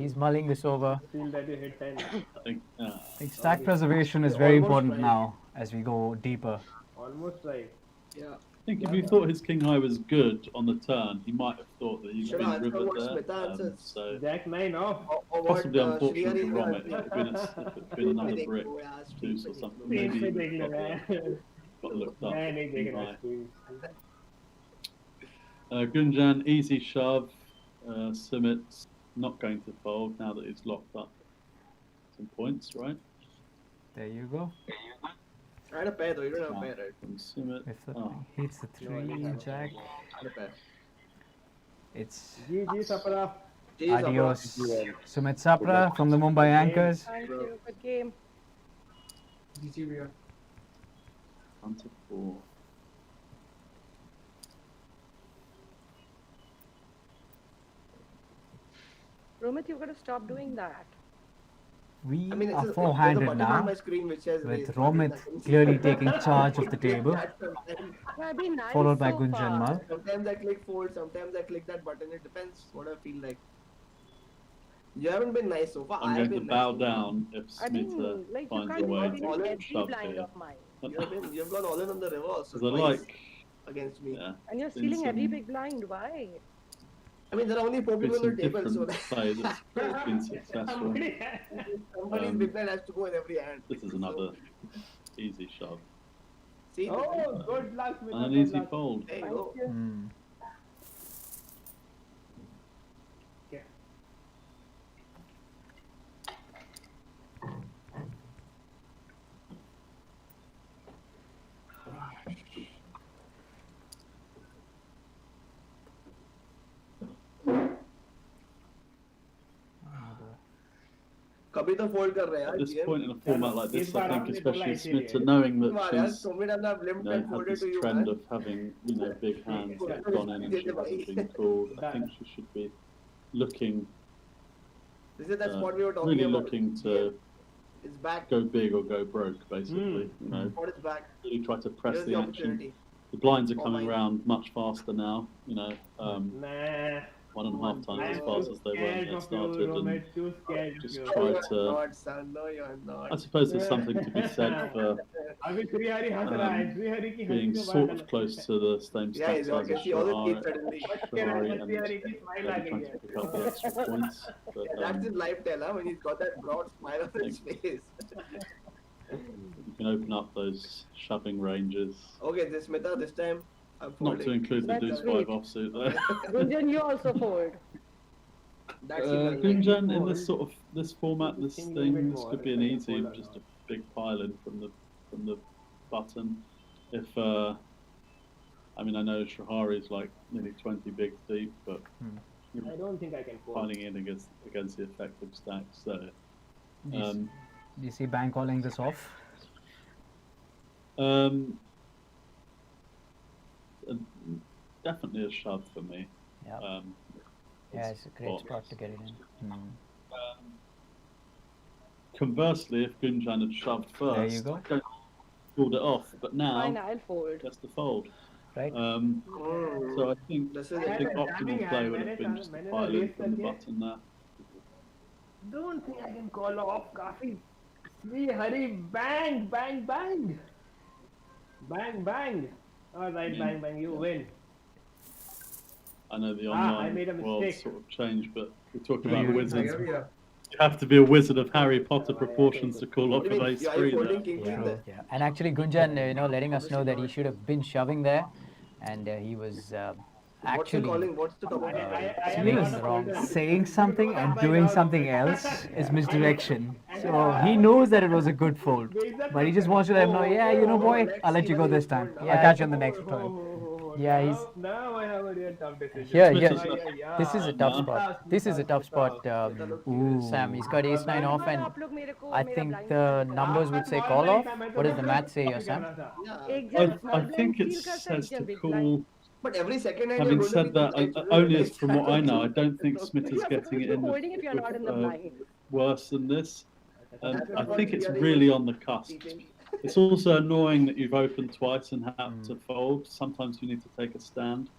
he's mulling this over. Feel that you hit 10. I think, I think stack preservation is very important now as we go deeper. Almost right. Yeah. I think if you thought his king high was good on the turn, he might have thought that he Should could I be answer rivered what there. Smita answers? So Jack 9 off. Or what possibly unfortunate Srihari for Romit. If it'd been another brick, deuce or something, Screen maybe पे he देख would low have यार. got looked up. मैं नहीं king देख रहा high. screen. Gunjan, easy shove. Sumit not going to fold now that he's locked up some points, right? There you go. I had a pair though, you don't have a pair, right? From Sumit. If the Oh. hits the 3, Jack, I had a pair. it's GG Sapra. Jeez, adios. Yeah. Sumit Sapra from the Mumbai Anchors. Thank you. Good game. GG, we are. Down to 4. Romit, you've got to stop doing that. We I mean, are there's a four-handed button on now, my screen which says with raise, Romit but it's clearly taking charge of the table, Yeah, be nice followed by so Gunjan far. Mal. Sometimes I click fold, sometimes I click that button. It depends what I feel like. You haven't been nice so far. I'm I have going to been bow nice. down if I mean, Smita like you finds a can't way be to every shove blind here. of mine. You've gone all in on the river also Because I twice like, against me. yeah, And you're seen stealing every some big blind. Why? I mean, there are only four been people on some the table, so different play that's been successful. somebody's big blind has to go in every hand. This is another easy shove. See? Oh, good luck, Smita. And an good easy luck. fold. There you Thank go. you. Hmm. कभी तो fold कर रहे हैं At यार this GM. point in a format like this, इस I bar think आपने especially बोला इसीलिए। Smita, knowing that Come on, यार, she's so many times I've limped and had folded this to you, trend man. of having, big hands that have gone in and she hasn't been called. I think she should be looking, This is that spot we were talking really about. looking to It's back. go big or go broke, basically. Spot is back. Really try to press Here's the the action. opportunity. The blinds are Oh coming my. round much faster now, Nah. 1.5 times as fast as they were when they started, and Too scared. just No, try you're to. not, son. No, you're not. I suppose there's something to be said for अभी श्रीहरि हंस रहा है श्रीहरि की being हंसी sort of close to the same Yeah, stats I as can see all the teeth Shahari, suddenly. Shahari and Shrihari की smile आ maybe गई trying है. to pick up the extra points. But That's his live tell, huh? When he's got that broad smile on his face. you can open up those shoving ranges. Okay, this Smita, this time I'm Not folding. to include the That's Deuce sweet. 5 offsuit there. Gunjan, you also fold. That seems like Gunjan, in this format, this Seems a bit thing, this more. could be an I can easy, fold that just now. a big pile in from the button. If I mean, I know Shahari's like nearly 20 bigs deep, but I don't think I can fold. piling in against the effective stacks. So Do you see bank calling this off? Definitely a shove for me. Yeah. Yeah, it's a great spot to get it in. Conversely, if Gunjan had shoved first, There you go. I don't pulled it off. But now Fine, I'll fold. that's the fold. Right. So I think This is optimal play would have been just to pile in from the button there. Don't think I can call off Kafi. Srihari, bang, bang, bang. Bang, bang. Alright, bang, bang, you win. I know the I online made a world mistake. sort of changed, but we're talking about wizards. Yeah. You have to be a wizard of Harry Potter proportions to call off an ace three there. Yeah. And actually, Gunjan, letting us know that he should have been shoving there, and he was actually. What's the topic? He was wrong. Saying something and doing something else is misdirection. So he knows that it was a good fold, but he just wants to let him know, yeah, boy, I'll let you go this time. I'll catch you on the next turn. Yeah, he's. Now I have a real tough decision. Yeah. This is a tough spot. This is a tough spot, Sam. He's got ace 9 off, and I think the numbers would say call off. What does the math say here, Sam? I think it says to call. But every second hand Having you're said going that, to be only as from what I know, I don't think Smith is getting it in Folding if you're not in the blind. worse than this. I think it's really on the cusp. It's also annoying that you've opened twice and had to fold. Sometimes you need to take a stand.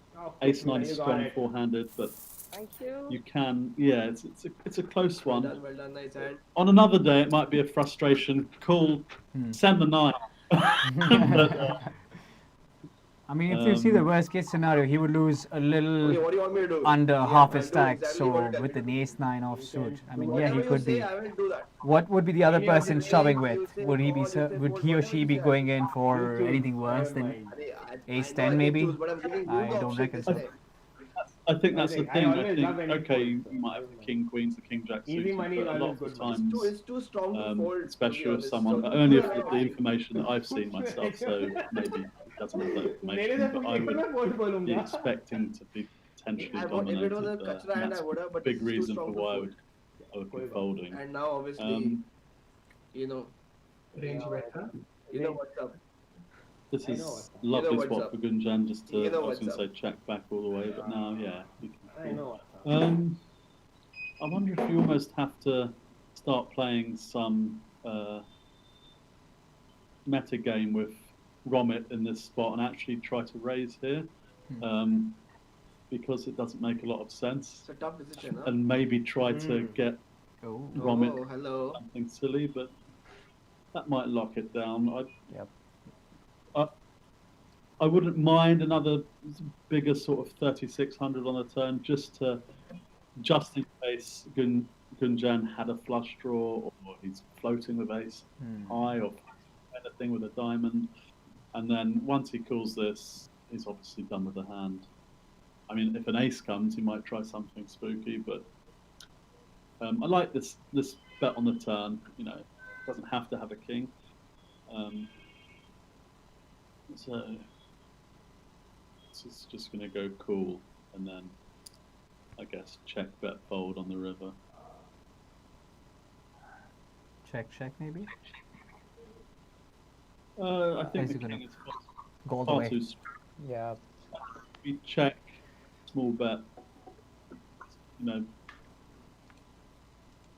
Ace 9 is strong four-handed, but Thank you. you can. Yeah, it's a close one. well done, nice hand. On another day, it might be a frustration. Call, send the 9. But, I mean, if you see the worst case scenario, he would lose a little Okay, what do you want me to do? under Yeah, half I'll his do stack. exactly So what you tell with me. an ace 9 offsuit, I mean, yeah, Whatever he you could say, be. I will do that. What would be the other Any of person the shoving names you with? say, Would he be? call, you say Would fold, he or whatever she you be say, going in for choose. anything worse than ace 10 maybe? I don't reckon so. I think that's the thing. I always think, love any okay, you might have the king, queens, the king, jack Easy suited, money but is a lot always of the good. times, It's too strong to fold. to be especially if honest. someone, So- only if the information that I've seen myself, so maybe it doesn't have that information, but I would be expecting to be potentially If it was a dominated there. kachra And hand, that's I would have, a but big it's too reason for strong to why I fold. would be folding. And now obviously, you know, Range better. you know what's up. This I is know what's up. lovely You know what's spot up. for Gunjan, just to, You know I was what's going to say check back all the way, but now, yeah, you can. I know what's up. I wonder if you almost have to start playing some meta game with Romit in this spot and actually try to raise here, because it doesn't make a lot of sense. It's a tough decision, huh? And maybe try to get Romit Oh, hello. something silly, but that might lock it down. I wouldn't mind another bigger sort of 3600 on a turn, just in case Gunjan had a flush draw, or he's floating with ace high, or anything with a diamond. And then once he calls this, he's obviously done with the hand. I mean, if an ace comes, he might try something spooky, but I like this bet on the turn. You know, doesn't have to have a king. So it's just going to go cool, and then I guess check, bet, fold on the river. Check, maybe. I think Is the it gonna king is go all the far way? too strong. Yeah. We check, small bet. You know,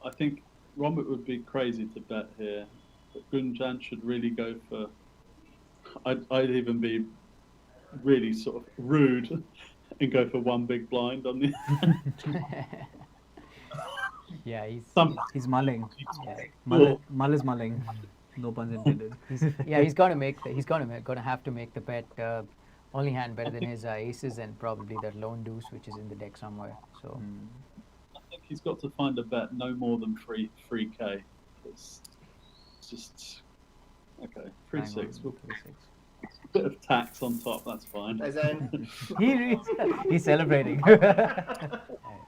I think Romit would be crazy to bet here, but Gunjan should really go for. I'd even be really sort of rude and go for one big blind on the. Yeah, He's mulling. yeah. Mull is mulling. No puns intended. He's gonna have to make the bet. Only hand better than his aces and probably that lone deuce which is in the deck somewhere. So I think he's got to find a bet no more than 3K. It's just okay. 3-6. We'll put a bit of tax on top. That's fine. He's celebrating.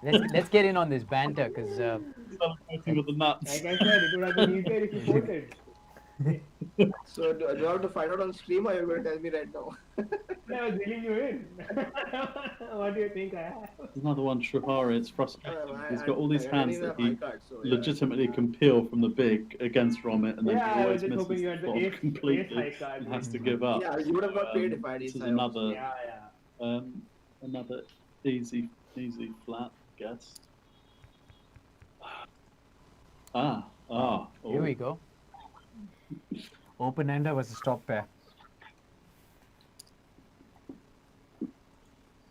let's get in on this banter because celebrating with the nuts. Like I said, it would have been easier if you voted. So do I have to find out on stream, or are you going to tell me right now? I was reeling you in. What do you think I have? Another one, Shrihari. It's frustrating. He's got all these hands that he so, legitimately can peel from the big against Romit, and then he I was always just misses hoping you the had the flop ace completely high card. and has to give up. Yeah, you would have got paid if I had This is ace high another, also. another easy flat guess. here we go. Open ender versus top pair.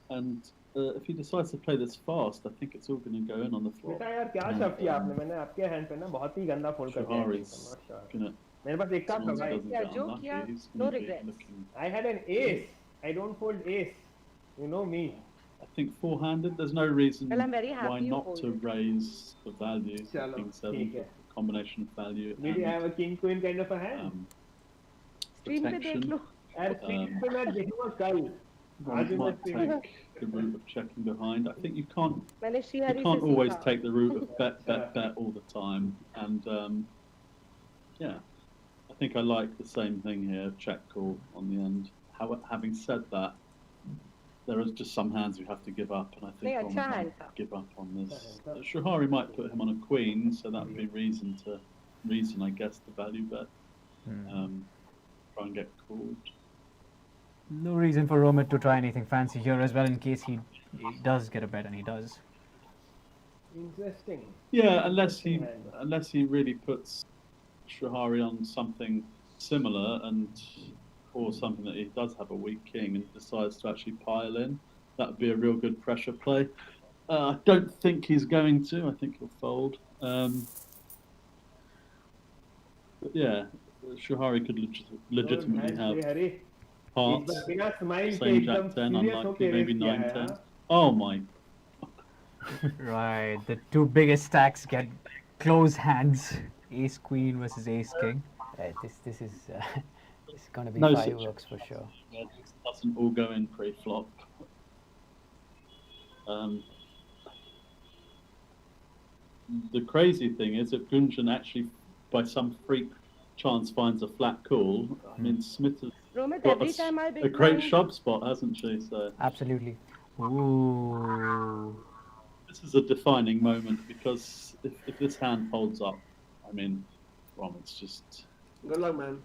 And if he decides to play this fast, I think it's all going to go in on the flop. बेटा यार क्या शव किया आपने मैंने आपके hand पे ना बहुत ही गंदा फोल्ड कर दिया Shrihari's gonna. मेरे पास एक काम था doesn't Yeah, get joke, unlucky, yeah. he's No gonna be regrets. looking- I had an ace. I don't fold ace. You know me. I think four-handed. There's no reason Well, I'm very happy why you not to folded. raise the value. Chalo, King seven, theek hai. combination of value Did you and have a king queen kind of a hand? Stream पे देख protection. लो. यार screen पे मैं देखूंगा कल. One आज मैं might stream. take the route of checking behind. I think you can't मैंने श्रीहरि से always सीखा. take the route of bet all the time. And yeah, I think I like the same thing here, check call on the end. Having said that, there is just some hands you have to give up, and I think नहीं, Ron अच्छा might hand था. give up on this. Shrihari might put him on a queen, so that would be reason, I guess, the value bet. Try and get called. No reason for Romit to try anything fancy here as well in case he does get a bet, and he does. Interesting. Yeah, unless he really puts Shrihari on something similar or something that he does have a weak king and decides to actually pile in, that would be a real good pressure play. I don't think he's going to. I think he'll fold. But yeah, Shrihari could legitimately have hearts. Same Jack 10, unlikely, maybe 9-10. Oh my. Right, the two biggest stacks get close hands. Ace queen versus ace king. This is it's gonna be No fireworks for sure. Yeah, this doesn't all go in pre-flop. The crazy thing is that Gunjan actually, by some freak chance, finds a flat call. I mean, Smith has Romit, got every time I a big great blind, shove spot, hasn't she? So Absolutely. Ooh. this is a defining moment because if this hand folds up, I mean, it's just. Good luck, man.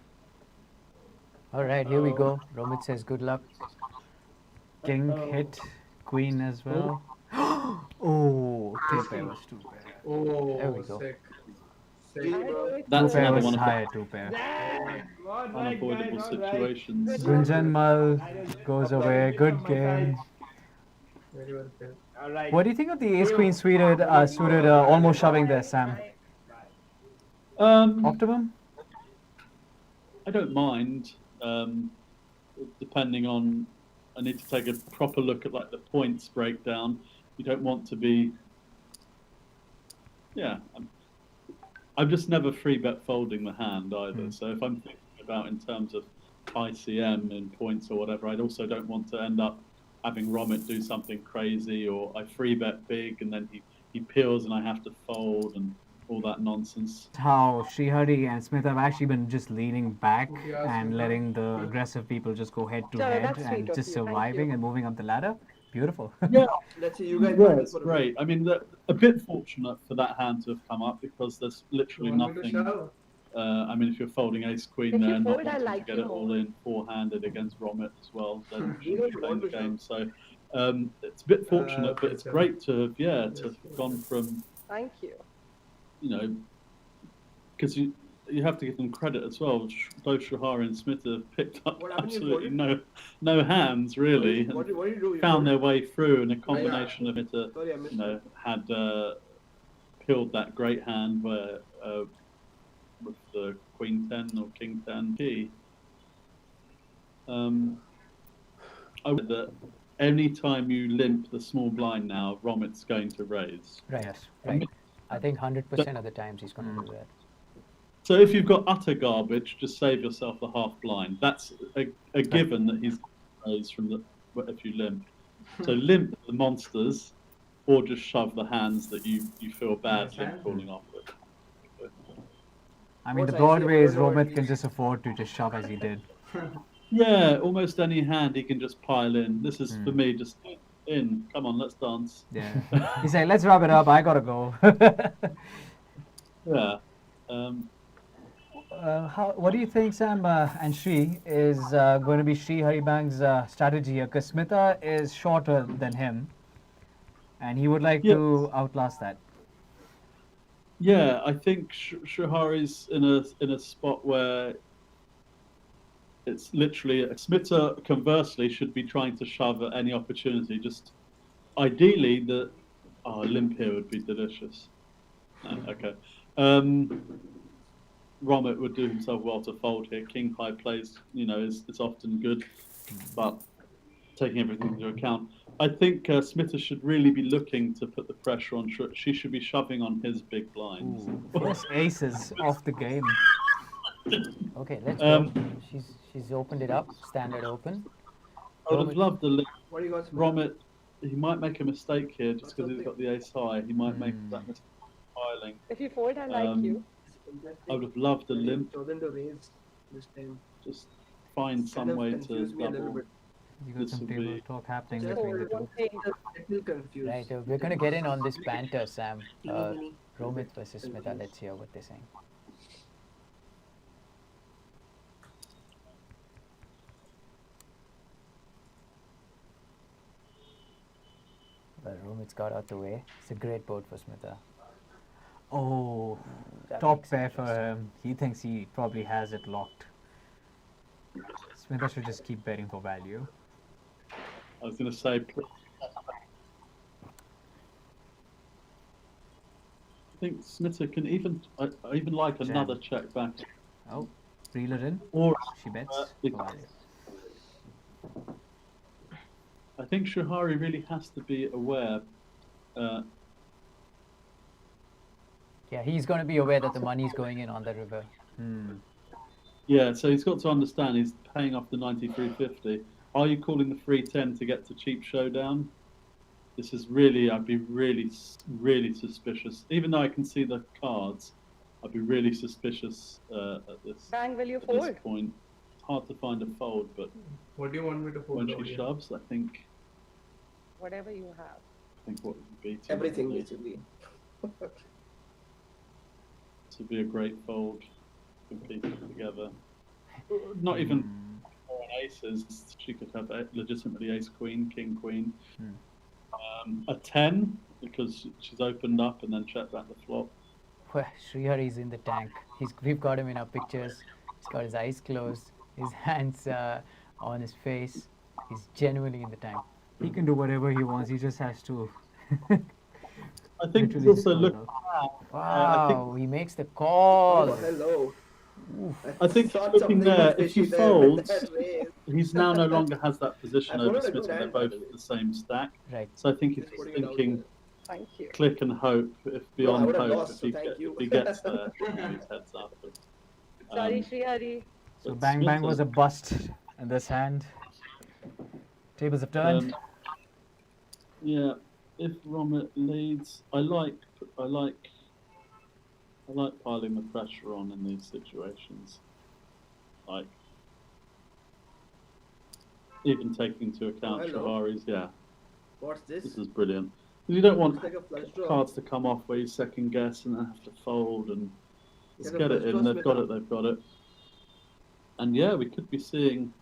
All right, here we go. Romit says good luck. King hit, queen as well. Oh, two pair was two pair. Oh, There we go. sick. Hey, bro. That's Two pair another was one of higher two pair. the unavoidable situations. Gunjan Mal goes away. Good game. Very well played. All right. What do you think of the ace queen suited almost shoving there, Sam? Optimum? I don't mind, depending on. I need to take a proper look at like the points breakdown. You don't want to be. Yeah, I'm just never free bet folding the hand either. So if I'm thinking about in terms of ICM in points or whatever, I also don't want to end up having Romit do something crazy, or I free bet big and then he peels and I have to fold and all that nonsense. How Shrihari and Smith have actually been just leaning back Yeah, and Smith. letting the aggressive people just go head to Chalo, head that's sweet and of just you. Thank surviving you. and moving up the ladder. Beautiful. Yeah, Let's see, you guys. yeah, battle it's for a great. I mean, a bit fortunate for that hand to have come up because there's literally You want me to nothing. shove? I mean, if you're folding ace queen If you there, not fold, I wanting like to get you it all more. in four-handed against Romit as well, then you don't should be playing the want to game. So it's a bit fortunate, but it's okay. great to have to have gone from Thank you. you know because you have to give them credit as well. Both Shahari and Smith have picked up What happened? You absolutely folded? no hands really, What and did you do? You found their folded? way through. And a combination of it, Sorry, I missed it. had peeled that great hand where with the Queen 10 or King 10 key. I would that any time you limp the small blind now, Romit's going to raise. Right, right. I think 100% of the times he's going to do that. So if you've got utter garbage, just save yourself the half blind. That's a given that he's going to raise from the if you limp. So limp the monsters, or just shove the hands that you feel bad limp falling off with. I mean, What the I broad say, way is what Romit is- can just afford to just shove as he did. Yeah, almost any hand he can just pile in. This is for me just in. Come on, let's dance. Yeah. He's like, let's wrap it up. I gotta go. Yeah. What do you think, Sam and Shri, is going to be Shri Haribang's strategy here? Because Smitha is shorter than him, and he would like to outlast that. Yeah, I think Shahari's in a spot where it's literally Smitha conversely should be trying to shove at any opportunity. Just ideally, the limp here would be delicious. Okay. Romit would do himself well to fold here. King high plays, is often good, but taking everything into account, I think Smitha should really be looking to put the pressure on. She should be shoving on his big blinds. First aces off the game. Okay, let's go. She's opened it up, standard open. I would have loved the limp. What do you got? Romit, he might make a mistake here just because he's got the ace high. He might make that mistake piling. If you fold, I like you. I would have loved the limp. Chosen to raise this time. Just find some way to Confused me a little double. bit. You got This some would table be- talk happening Just between the hold two. one thing. Little confused. Right, we're going to get in on this banter, Sam. Teeny, Romit versus Smitha. Let's hear what they're saying. Well, Romit's got out the way. It's a great board for Smitha. Oh, That top makes pair sense. for him. He thinks he probably has it locked. Smitha should just keep betting for value. I was going to say. I think Smitha can even. I even like another check back. Oh, reel it in. Or She bets it- for value. I think Shahari really has to be aware. Yeah, he's going to be aware that the money's going in on the river. Yeah, so he's got to understand he's paying off the 93.50. Are you calling the 310 to get to cheap showdown? This is really, I'd be really, really suspicious. Even though I can see the cards, I'd be really suspicious at this Bang, will you at this fold? point. It's hard to find a fold, but What do you want me to fold when down she here? shoves, I think Whatever you have. what would be to Everything basically. to be a great fold, competing together. Not even four and aces. She could have legitimately ace queen, king queen. A 10 because she's opened up and then checked back the flop. Well, Srihari's in the tank. We've got him in our pictures. He's got his eyes closed, his hands on his face. He's genuinely in the tank. He can do whatever he wants. He just has to. I think he's Literally also just looking. Wow, he makes the call. Oh, hello. I think Thought looking something there, was if he fishy there with folds, that raise. he's now no longer has that position I over followed a Smith. good They're hand, both by the way. the same stack. Right. So I think he's Just putting it out thinking there. Thank you. click and hope. If beyond would have hope, lost, so thank you. if he gets there, he's heads up. Sorry, Srihari. So but bang bang Smith was a bust in this hand. Tables have turned. Yeah, if Romit leads, I like piling the pressure on in these situations. Like even taking into account hello. Shahari's, What's this? this is brilliant. You don't want Looks like a flush draw. cards to come off where you second guess and then have to fold and let's Is it a get it flush in. draw, They've got Smitha? it. They've got it. And yeah, we could be seeing.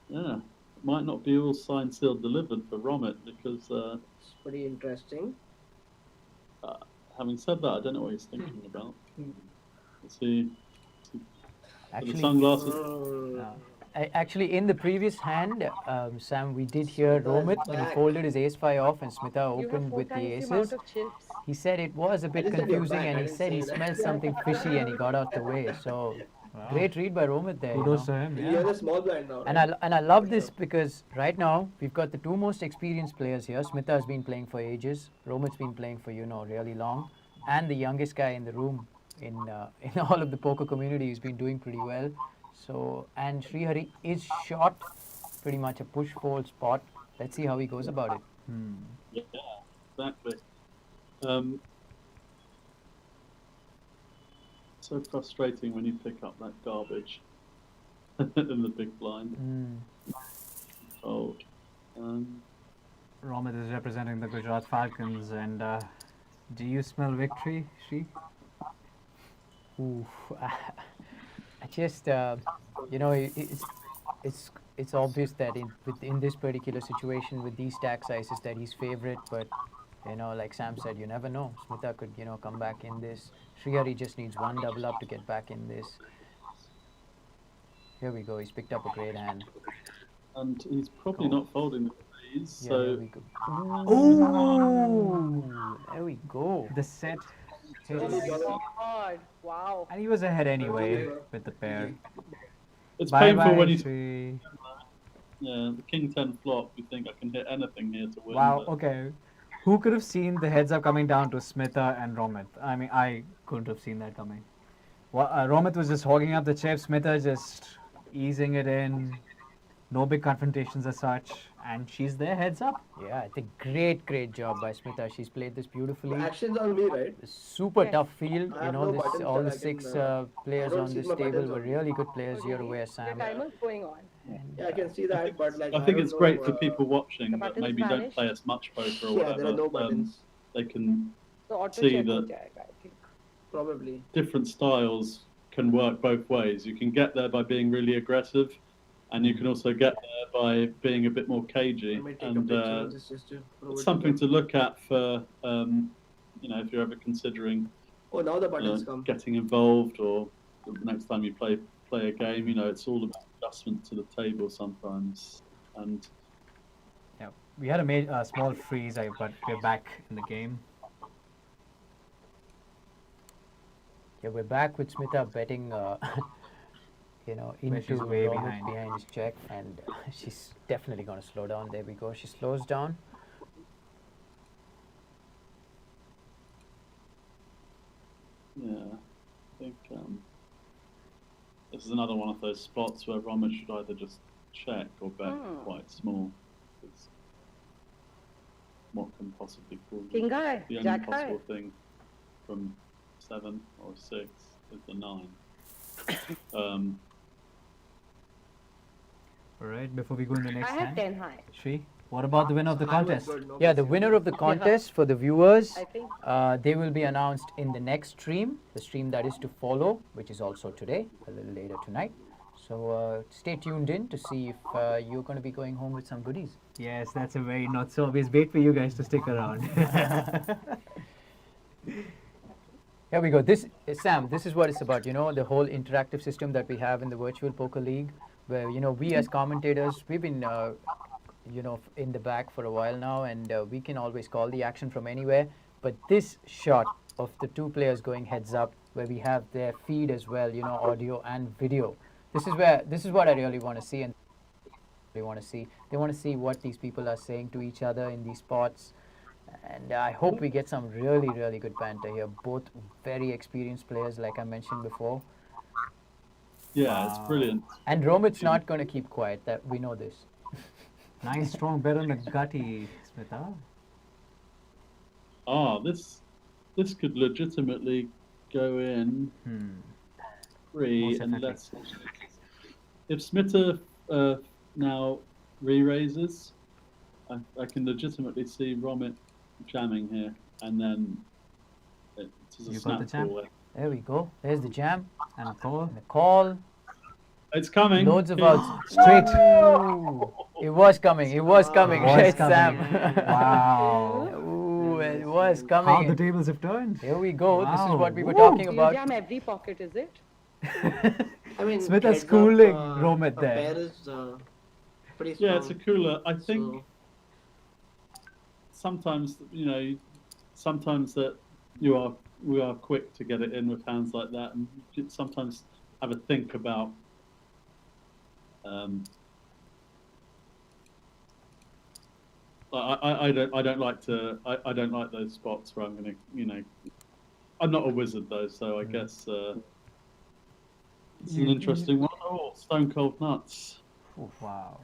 Yeah, it might not be all signed, sealed, delivered for Romit because. It's pretty interesting. Having said that, I don't know what he's thinking about. See, the Actually, sunglasses. Actually, in the previous hand, Sam, we did hear Romit when he folded his ace-5 off and Smitha You have opened 4 with the times the amount aces. of chips. He said it was a bit just said you're confusing back, and I he didn't said he say that. smelled something fishy and he got out the way. So, great read by Romit there. Kudos to him. You're Yeah. the small blind now, And I love this because right now we've got the two most experienced players here. Smitha has been playing for ages. Romit's been playing for really long, and the youngest guy in the room in all of the poker community has been doing pretty well. So and Srihari is short, pretty much a push fold spot. Let's see how he goes about it. Yeah, exactly. So frustrating when you pick up that garbage in the big blind. Fold. Romit is representing the Gujarat Falcons, and do you smell victory, Shri? Ooh, I just it's obvious that in this particular situation with these stack sizes that he's favorite, but like Sam said, you never know. Smitha could come back in this. Srihari just needs one double up to get back in this. Here we go. He's picked up a great hand. And he's probably not folding the threes, Yeah, so there we go. Ooh, there we go. The set hit, Oh my god! Wow. and he was ahead anyway with the pair. it's Bye painful bye, when you Shri. the king 10 flop. You think I can hit anything here to win. Wow. but Okay. Who could have seen the heads up coming down to Smitha and Romit? I mean, I couldn't have seen that coming. Well, Romit was just hogging up the chips. Smitha just easing it in. No big confrontations as such, and she's there heads up. Yeah, I think great job by Smitha. She's played this beautifully. Action's on me, right? Super Yes. tough field. I have no buttons All that the I six can, players I don't on see this my table buttons were on. really good players. You're aware, The Sam. timer's going on. Yeah, I can see that, but like I think don't it's know, great for people watching the that buttons maybe don't vanish. play as much poker or Yeah, whatever. there are no buttons. They can So auto See check ho that- jayega, I think. Probably. different styles can work both ways. You can get there by being really aggressive, and you can also get there by being a bit more cagey. I may take a And picture of this just to prove it's it something them. to look at for if you're ever considering Oh, now the buttons come. getting involved, or the next time you play a game. It's all about adjustment to the table sometimes. And Yeah, we had a small freeze, but we're back in the game. Yeah, we're back with Smitha betting, into she's way Romit behind. behind his check, and she's definitely going to slow down. There we go. She slows down. yeah, I think this is another one of those spots where Romit should either just check or bet quite small. It's what can possibly cause it. King high, The only jack high. possible thing from 7 or 6 is the 9. All right, before we go in the next I have hand, 10 high. Shri, what about the winner of the Mine was contest? good, no Yeah, the question. winner of the contest for the viewers, I think. they will be announced in the next stream, the stream that is to follow, which is also today, a little later tonight. So stay tuned in to see if you're going to be going home with some goodies. Yes, that's a very not so obvious bait for you guys to stick around. Here we go. Sam, this is what it's about, the whole interactive system that we have in the Virtual Poker League, where, we as commentators, we've been, in the back for a while now, and we can always call the action from anywhere. But this shot of the two players going heads up, where we have their feed as well, audio and video. This is what I really want to see, and they want to see what these people are saying to each other in these spots. And I hope we get some really, really good banter here. Both very experienced players, like I mentioned before. Yeah, it's brilliant. And Romit's not going to keep quiet. That we know this. Nice strong bet on the gutty, Smitha. This could legitimately go in 3 Most definitely. unless if Smitha now re-raises, I can legitimately see Romit jamming here, and then it's a You got snap the jam? call. There we go. There's the jam And a call. and the call. It's coming. Loads of Yeah. outs. Straight. It was coming. It was coming. Was Right, coming. Sam. Wow. Ooh, it was How coming. the tables have turned. Here we go. This is Wow. what we were Woo. talking You about. jam every pocket, is it? I mean, Smith is heads up, schooling Romit a there. pair is pretty strong. Yeah, it's a cooler. I think So, sometimes sometimes that we are quick to get it in with hands like that, and you should sometimes have a think about I don't like those spots where I'm gonna I'm not a wizard though, so I guess it's an interesting one. Oh, stone cold nuts. Oh, wow.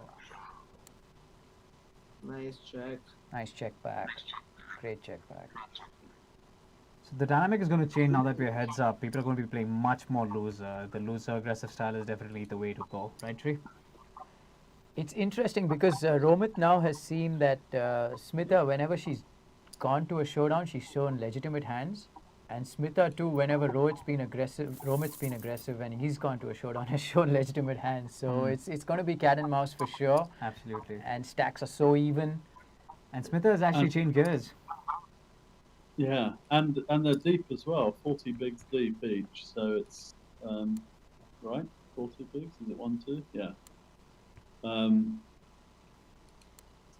nice check. Nice check back. Great check back. So the dynamic is going to change now that we're heads up. People are going to be playing much more loser. The loser aggressive style is definitely the way to go, right, Tree? It's interesting because Romit now has seen that Smita, whenever she's gone to a showdown, she's shown legitimate hands. And Smita too, whenever Romit's been aggressive and he's gone to a showdown, has shown legitimate hands. So it's going to be cat and mouse for sure. Absolutely. And stacks are so even. And Smita has actually changed gears. Yeah, and they're deep as well. 40 bigs deep each, so it's right. 40 bigs, is it 1-2? Yeah. So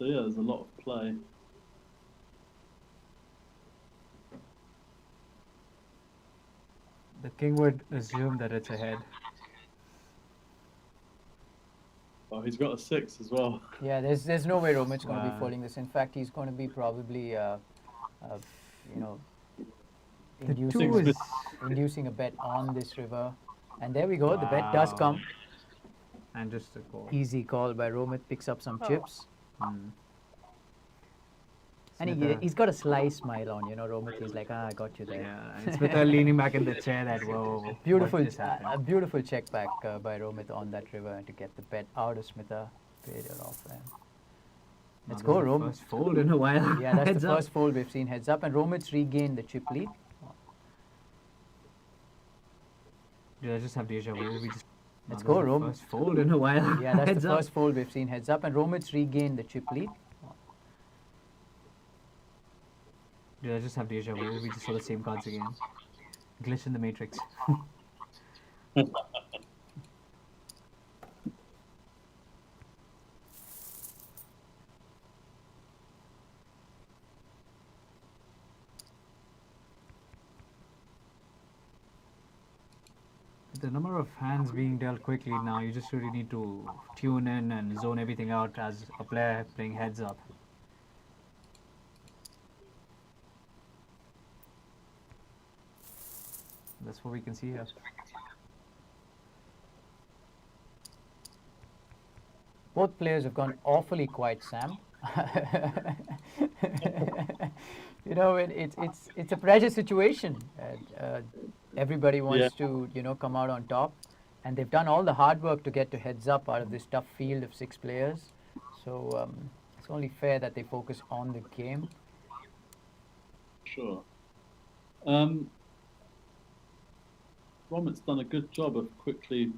yeah, there's a lot of play. The king would assume that it's ahead. Oh, he's got a 6 as well. Yeah, there's no way Romit's going to be Wow. folding this. In fact, he's going to be probably The two is inducing a bet on this river. And there we go. The bet does come. and just a call. Easy call by Romit. Picks up some Oh. chips. And he's got a sly smile on, Romit. He's like, I got you there. Yeah, and Smita leaning back in the chair that, whoa. Beautiful, what just happened? a beautiful check back by Romit on that river to get the bet out of Smita. Paid it off there. Let's Now go, this is the Romit. First fold in a while. Yeah, that's Heads the up. first fold we've seen heads up, and Romit's regained the chip lead. Did I just have deja vu? Let's Now go, this is the Romit. First fold in a while. Yeah, that's Heads the up. first fold we've seen heads up, and Romit's regained the chip lead. Did I just have deja vu? We just saw the same cards again. Glitch in the matrix. The number of hands being dealt quickly now, you just really need to tune in and zone everything out as a player playing heads up. That's what we can see here. Both players have gone awfully quiet, Sam. It's a pressure situation. Everybody wants to come out on top, and they've done all the hard work to get to heads up out of this tough field of 6 players. So it's only fair that they focus on the game. Sure. Romit's done a good job of quickly,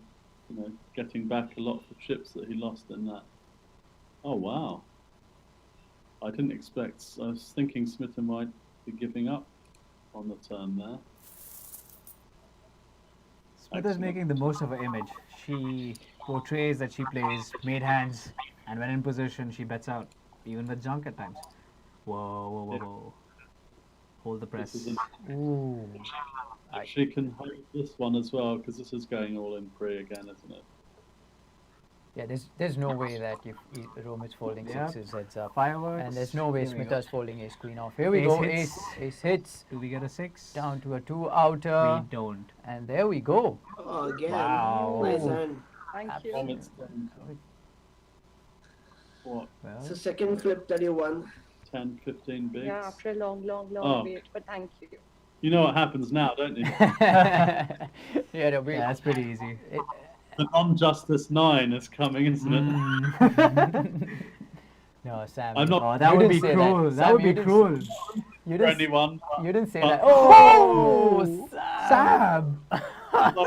getting back a lot of the chips that he lost in that. Oh wow! I didn't expect. I was thinking Smita might be giving up on the turn there. Smita's making the most of her image. She portrays that she plays made hands, and when in position, she bets out, even with junk at times. Whoa, whoa, whoa, whoa. Hold the press. This is Ooh. if she can hold this one as well, because this is going all in pre again, isn't it? Yeah, there's no way that Romit's folding Yeah. 6s heads up. Fireworks. And there's no way Here we go. Smita's folding ace queen off. Here we Ace go, hits. ace hits. Do we get a 6? Down to a 2 outer. We don't. And there we go. Oh, again. Wow. Nice hand. Thank you. Romit's done what, Well, It's the second flip that you won. 10, 15 bigs? Yeah, after a long Oh. wait, but thank you. You know what happens now, don't you? Yeah, no, yeah, that's pretty easy. The non-justice 9 is coming, isn't it? No, Sam. I'm not- Oh, that you would didn't be say cruel. That Sam, would you be didn't- cruel. You For didn't, anyone. you didn't say Oh. that. Oh, Sam!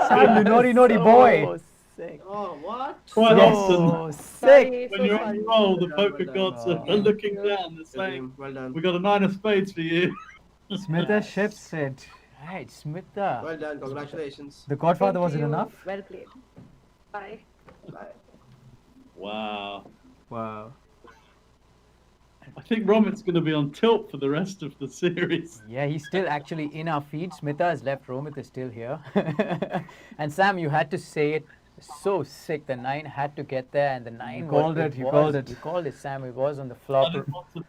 Sam, you naughty, naughty boy. So sick. Oh, what? quite Yes. often Oh, sick. Sorry, when so you're sorry. on roll, the Well done, poker well gods done. are looking down. They're saying, Well done. "We got a 9 of spades for you." Smitha ships it. Right, Smitha. Well done. Congratulations. The Godfather Same to wasn't you. enough. Well played. Bye. Bye. Wow. Wow. I think Romit's going to be on tilt for the rest of the series. Yeah, he's still actually in our feed. Smitha has left. Romit is still here. And Sam, you had to say it. So sick. The 9 had to get there, and the 9 You called it, you called it. You called it, Sam. It was on the I flop. didn't want to,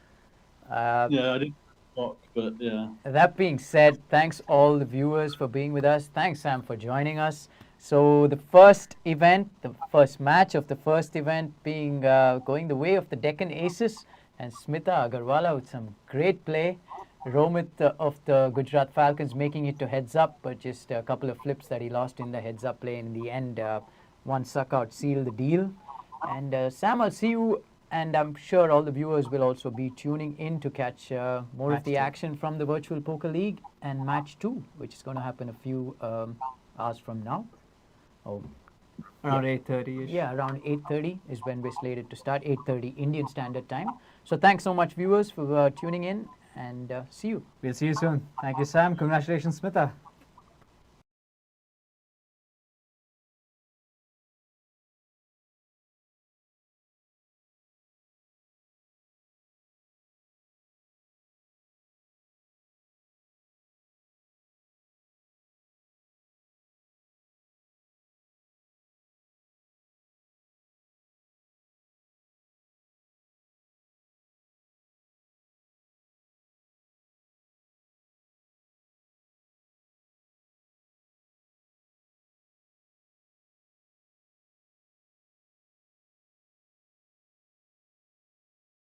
Uh, yeah, I didn't block, but yeah. That being said, thanks all the viewers for being with us. Thanks, Sam, for joining us. So the first event, the first match of the first event being going the way of the Deccan Aces and Smitha Agarwala with some great play. Romit of the Gujarat Falcons making it to heads up, but just a couple of flips that he lost in the heads up play. In the end, one suck out sealed the deal. And Sam, I'll see you. And I'm sure all the viewers will also be tuning in to catch more of the action from the Virtual Poker League and match 2, which is going to happen a few hours from now. Oh, Around 8:30. yeah, around 8:30 is when we're slated to start, 8:30 Indian Standard Time. So thanks so much, viewers, for tuning in, and see you. We'll see you soon. Thank you, Sam. Congratulations, Smitha.